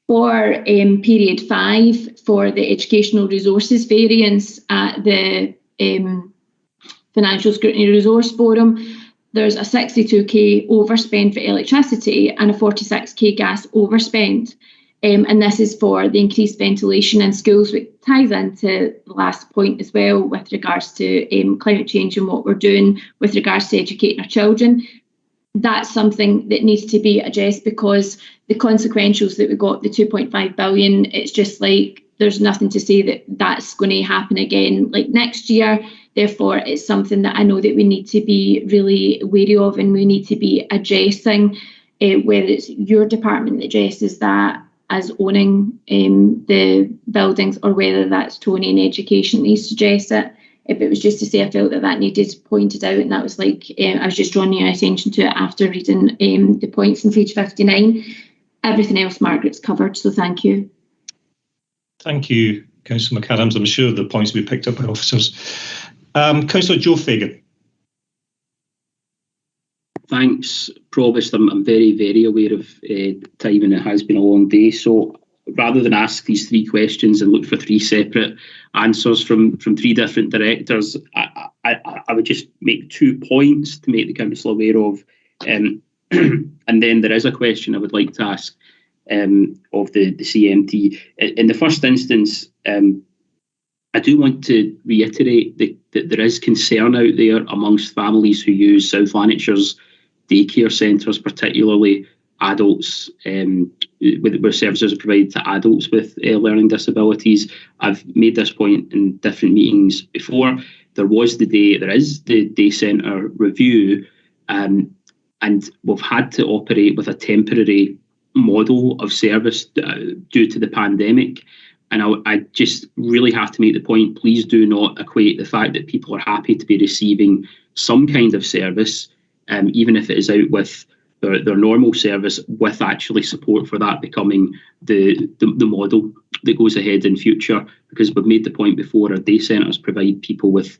For period 5, for the educational resources variance at the Financial Scrutiny Resource Forum, there's a 62k overspend for electricity and a 46k gas overspend. And this is for the increased ventilation in schools, which ties into the last point as well with regards to climate change and what we're doing with regards to educating our children. That's something that needs to be addressed, because the consequentials that we got, the 2.5 billion, it's just like there's nothing to say that that's going to happen again like next year. Therefore, it's something that I know that we need to be really wary of, and we need to be addressing, whether it's your department that addresses that as owning the buildings, or whether that's Tony in education needs to address it. If it was just to say I felt that needed pointed out, and that was like, I was just drawing your attention to it after reading the points on page 59. Everything else Margaret's covered, so thank you. Thank you, Councillor McAdams. I'm sure the points will be picked up by officers. Councillor Joe Fagan. Thanks, Provost. I'm very, very aware of time, and it has been a long day. So rather than ask these 3 questions and look for 3 separate answers from 3 different directors, I would just make 2 points to make the council aware of. And then there is a question I would like to ask of the CMT. In the first instance, I do want to reiterate that there is concern out there amongst families who use South Lanarkshire's daycare centres, particularly adults, where services are provided to adults with learning disabilities. I've made this point in different meetings before. There is the day centre review, and we've had to operate with a temporary model of service due to the pandemic. And I just really have to make the point, please do not equate the fact that people are happy to be receiving some kind of service, even if it is out with their normal service, with actually support for that becoming the model that goes ahead in future. Because we've made the point before, our day centres provide people with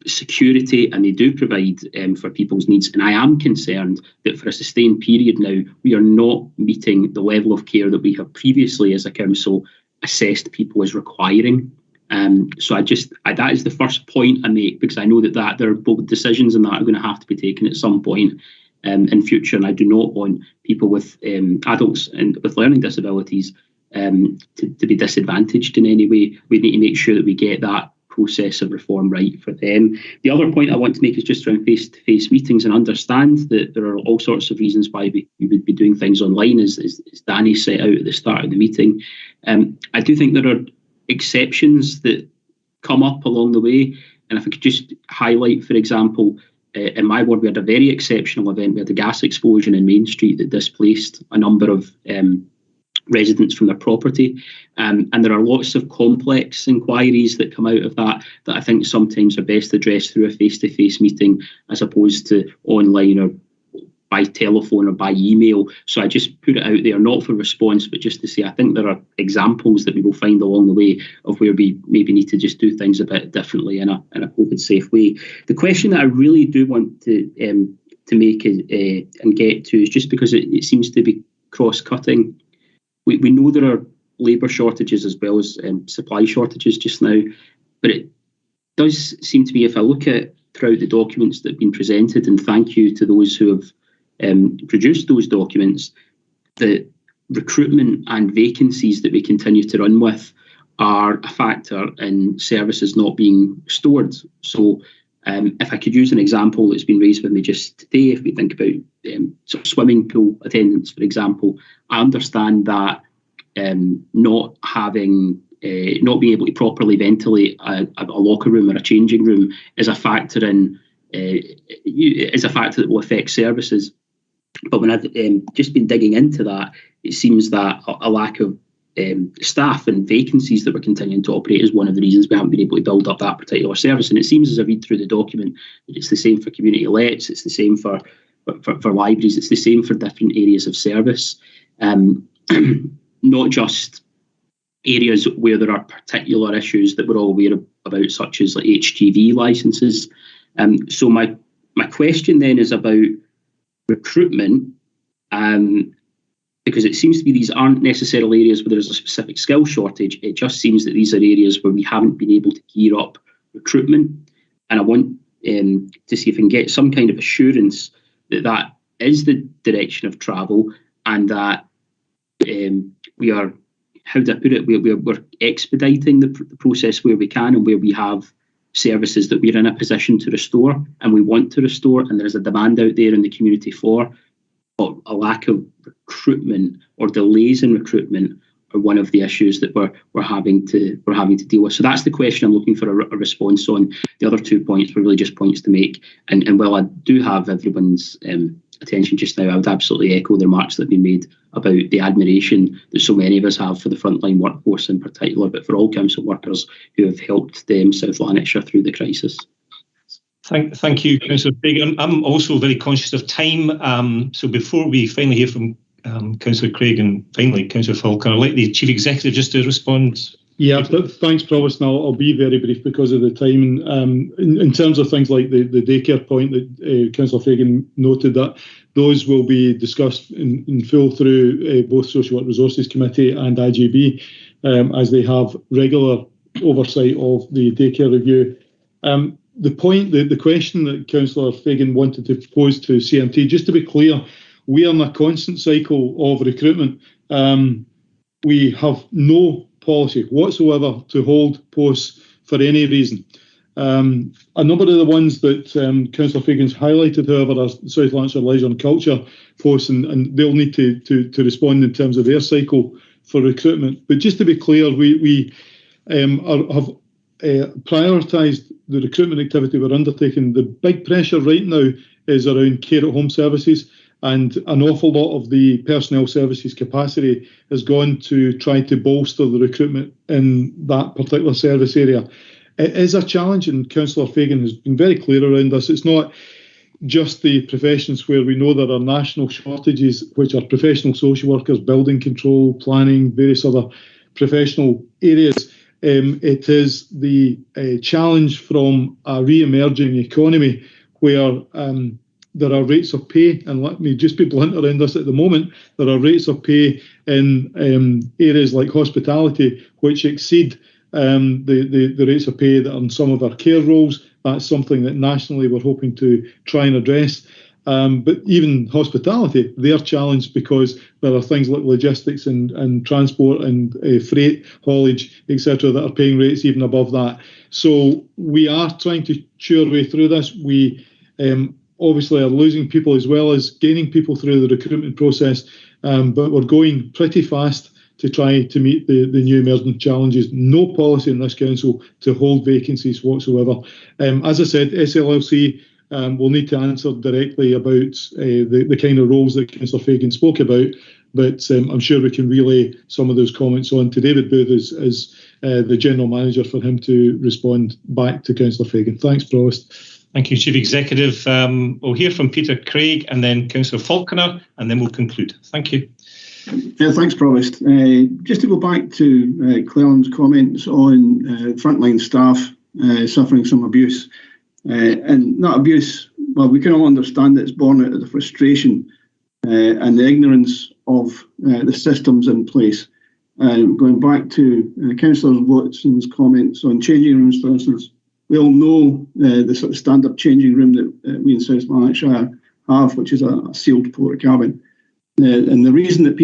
security, and they do provide for people's needs. And I am concerned that for a sustained period now, we are not meeting the level of care that we have previously as a council assessed people as requiring. So that is the first point I make, because I know that there are bold decisions, and that are going to have to be taken at some point in future. And I do not want people with adults and with learning disabilities to be disadvantaged in any way. We need to make sure that we get that process of reform right for them. The other point I want to make is just around face-to-face meetings, and understand that there are all sorts of reasons why we would be doing things online, as Danny set out at the start of the meeting. I do think there are exceptions that come up along the way, and if I could just highlight, for example, in my ward we had a very exceptional event. We had a gas explosion in Main Street that displaced a number of residents from their property. And there are lots of complex inquiries that come out of that I think sometimes are best addressed through a face-to-face meeting as opposed to online or by telephone or by email. So I just put it out there, not for response, but just to say I think there are examples that we will find along the way of where we maybe need to just do things a bit differently in a COVID-safe way. The question that I really do want to make and get to is just because it seems to be cross-cutting. We know there are labour shortages as well as supply shortages just now, but it does seem to be, if I look at throughout the documents that have been presented, and thank you to those who have produced those documents, the recruitment and vacancies that we continue to run with are a factor in services not being restored. So if I could use an example that's been raised with me just today, if we think about sort of swimming pool attendance, for example, I understand that not being able to properly ventilate a locker room or a changing room is a factor that will affect services. But when I've just been digging into that, it seems that a lack of staff and vacancies that we're continuing to operate is one of the reasons we haven't been able to build up that particular service. And it seems as I read through the document that it's the same for community lets, it's the same for libraries, it's the same for different areas of service, not just areas where there are particular issues that we're all aware about, such as like HGV licenses. So my question then is about recruitment, because it seems to be these aren't necessarily areas where there's a specific skill shortage. It just seems that these are areas where we haven't been able to gear up recruitment. And I want to see if I can get some kind of assurance that that is the direction of travel, and that we are, how do I put it, we're expediting the process where we can and where we have services that we're in a position to restore and we want to restore, and there's a demand out there in the community for. But a lack of recruitment or delays in recruitment are one of the issues that we're having to deal with. So that's the question I'm looking for a response on. The other 2 points were really just points to make, and while I do have everyone's attention just now, I would absolutely echo the remarks that have been made about the admiration that so many of us have for the frontline workforce in particular, but for all council workers who have helped South Lanarkshire through the crisis. Thank you, Councillor Craig. I'm also very conscious of time. So before we finally hear from Councillor Craig and finally Councillor Falconer, I'd like the Chief Executive just to respond. Yeah, thanks, Provost. Now I'll be very brief because of the time. In terms of things like the daycare point that Councillor Fagan noted, that those will be discussed in full through both Social Work Resources Committee and IGB as they have regular oversight of the daycare review. The question that Councillor Fagan wanted to pose to CMT, just to be clear, we are in a constant cycle of recruitment. We have no policy whatsoever to hold posts for any reason. A number of the ones that Councillor Fagan's highlighted, however, are South Lanarkshire Leisure and Culture posts, and they'll need to respond in terms of their cycle for recruitment. But just to be clear, we have prioritised the recruitment activity we're undertaking. The big pressure right now is around care at home services, and an awful lot of the personnel services capacity has gone to try to bolster the recruitment in that particular service area. It is a challenge, and Councillor Fagan has been very clear around this. It's not just the professions where we know there are national shortages, which are professional social workers, building control, planning, various other professional areas. It is the challenge from a re-emerging economy where there are rates of pay, and let me just be blunt around this at the moment, there are rates of pay in areas like hospitality which exceed the rates of pay that are in some of our care roles. That's something that nationally we're hoping to try and address. But even hospitality, they're challenged because there are things like logistics and transport and freight, haulage, etc., that are paying rates even above that. So we are trying to chew our way through this. We obviously are losing people as well as gaining people through the recruitment process, but we're going pretty fast to try to meet the new emerging challenges. No policy in this council to hold vacancies whatsoever. As I said, SLLC will need to answer directly about the kind of roles that Councillor Fagan spoke about, but I'm sure we can relay some of those comments on to David Booth as the General Manager for him to respond back to Councillor Fagan. Thanks, Provost. Thank you, Chief Executive. We'll hear from Peter Craig and then Councillor Falconer, and then we'll conclude. Thank you. Yeah, thanks, Provost. Just to go back to Cleland's comments on frontline staff suffering some abuse. And that abuse, well, we can all understand that it's born out of the frustration and the ignorance of the systems in place. Going back to Councillor Watson's comments on changing rooms, for instance, we all know the sort of standard changing room that we in South Lanarkshire have, which is a sealed porta cabin. And the reason that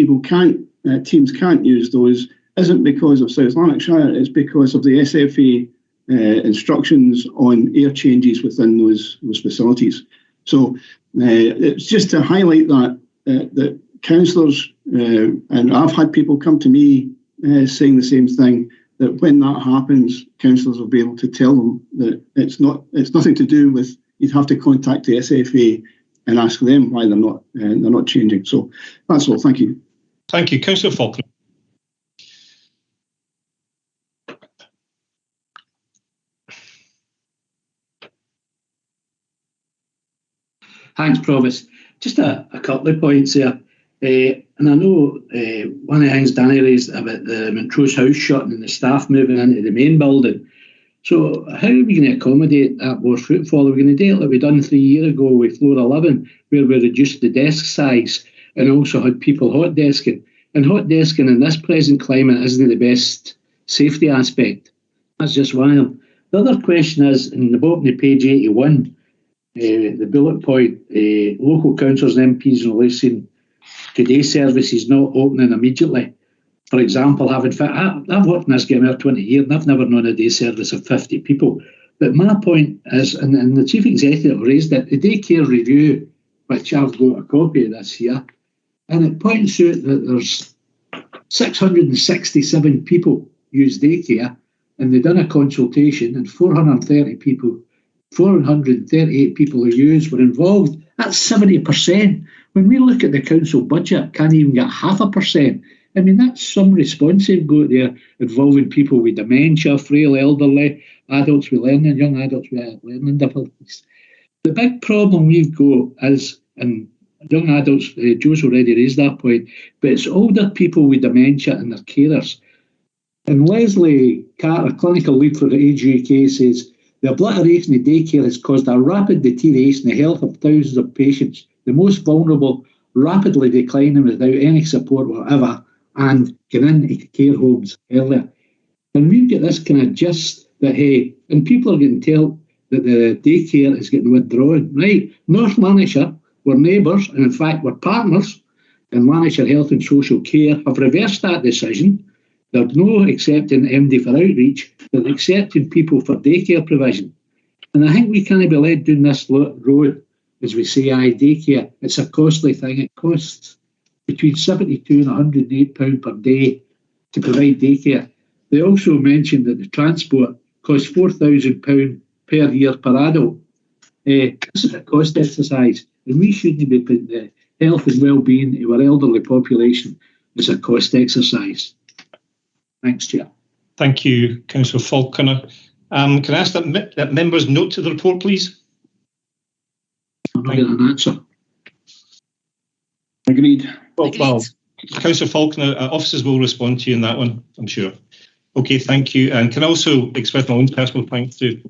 teams can't use those isn't because of South Lanarkshire, it's because of the SFA instructions on air changes within those facilities. So it's just to highlight that councillors, and I've had people come to me saying the same thing, that when that happens, councillors will be able to tell them that it's nothing to do with, you'd have to contact the SFA and ask them why they're not changing. So that's all. Thank you. Thank you, Councillor Falconer. Thanks, Provost. Just a couple of points there. And I know one of the things Danny raised about the Montrose House shutting and the staff moving into the main building. So how are we going to accommodate that more footfall? Are we going to do it like we done 3 years ago with floor 11, where we reduced the desk size and also had people hot desking? And hot desking in this present climate isn't the best safety aspect. That's just one of them. The other question is, in the bottom of page 81, the bullet point, local councillors and MPs in relation to day services not opening immediately. For example, I've worked in this game for 20 years and I've never known a day service of 50 people. But my point is, and the Chief Executive raised it, the daycare review, which I've got a copy of this here, and it points out that there's 667 people use daycare, and they've done a consultation, and 438 people who used were involved. That's 70%. When we look at the council budget, can't even get 0.5%. I mean, that's some response they've got there, involving people with dementia, frail elderly, adults with young adults with learning difficulties. The big problem we've got is, and young adults, Joe's already raised that point, but it's older people with dementia and their carers. And Leslie Carter, clinical lead for the Age UK, says, the obliteration of daycare has caused a rapid deterioration in the health of thousands of patients, the most vulnerable, rapidly declining without any support whatever, and getting into care homes earlier. And we've got this kind of gist that, hey, and people are getting told that the daycare is getting withdrawn. Right, North Lanarkshire, we're neighbours, and in fact we're partners in Lanarkshire Health and Social Care, have reversed that decision. They're no accepting MD for outreach, they're accepting people for daycare provision. And I think we can't be led down this road, as we say, daycare. It's a costly thing. It costs between £72 and £108 per day to provide daycare. They also mentioned that the transport costs £4,000 per year per adult. This is a cost exercise, and we shouldn't be putting the health and well-being of our elderly population as a cost exercise. Thanks, Chair. Thank you, Councillor Falconer. Can I ask that members note to the report, please? I'm not getting an answer. Agreed. Well, Councillor Falconer, officers will respond to you on that one, I'm sure. Okay, thank you. And can I also express my own personal thanks to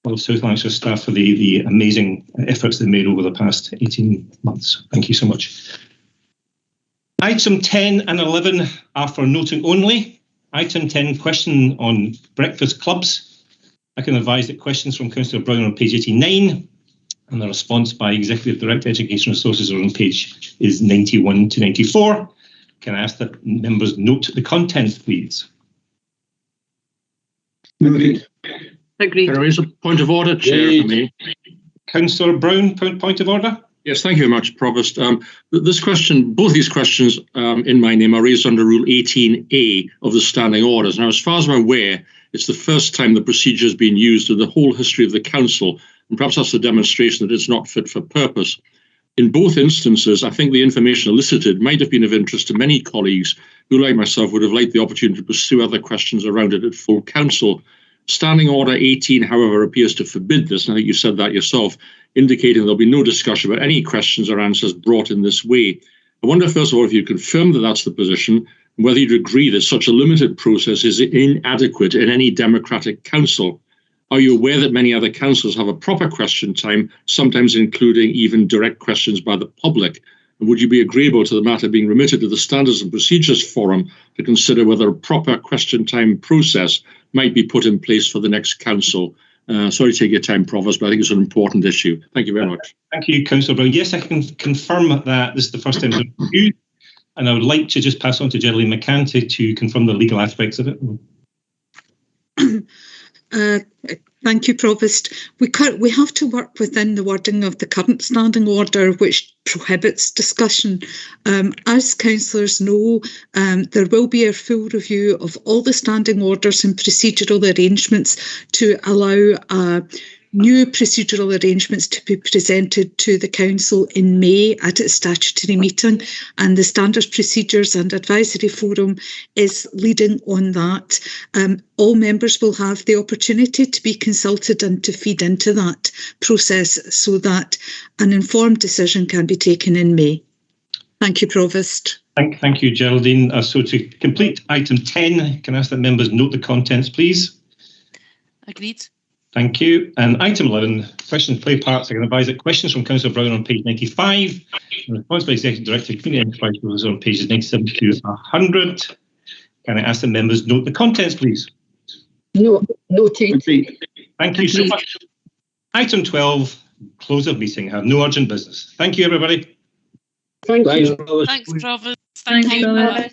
all of South Lanarkshire staff for the amazing efforts they've made over the past 18 months. Thank you so much. Item 10 and 11 are for noting only. Item 10, question on breakfast clubs. I can advise that questions from Councillor Brown are on page 89, and the response by Executive Director Education Resources are on page is 91 to 94. Can I ask that members note the content, please? Agreed. Agreed. There is a point of order, Chair, for me. Councillor Brown, point of order. Yes, thank you very much, Provost. This question, both these questions in my name are raised under Rule 18A of the Standing Orders. Now, as far as I'm aware, it's the first time the procedure has been used in the whole history of the Council, and perhaps that's a demonstration that it's not fit for purpose. In both instances, I think the information elicited might have been of interest to many colleagues who, like myself, would have liked the opportunity to pursue other questions around it at full council. Standing Order 18, however, appears to forbid this, and I think you said that yourself, indicating there'll be no discussion about any questions or answers brought in this way. I wonder, first of all, if you confirm that that's the position, and whether you'd agree that such a limited process is inadequate in any democratic council. Are you aware that many other councils have a proper question time, sometimes including even direct questions by the public? And would you be agreeable to the matter being remitted to the Standards and Procedures Forum to consider whether a proper question time process might be put in place for the next council? Sorry to take your time, Provost, but I think it's an important issue. Thank you very much. Thank you, Councillor Brown. Yes, I can confirm that this is the first time it's reviewed, and I would like to just pass on to Geraldine McCanty to confirm the legal aspects of it. Thank you, Provost. We have to work within the wording of the current standing order, which prohibits discussion. As councillors know, there will be a full review of all the standing orders and procedural arrangements to allow new procedural arrangements to be presented to the Council in May at its statutory meeting, and the Standards, Procedures and Advisory Forum is leading on that. All members will have the opportunity to be consulted and to feed into that process so that an informed decision can be taken in May. Thank you, Provost. Thank you, Geraldine. So to complete item 10, can I ask that members note the contents, please? Agreed. Thank you. And item 11, questions, play parts. I can advise that questions from Councillor Brown on page 95, and response by Executive Director of Community Enterprise was on pages 97 to 100. Can I ask the members note the contents, please? Noted. Thank you so much. Item 12, close of meeting. I have no urgent business. Thank you, everybody. Thanks, Provost. Thanks, Provost. Thank you.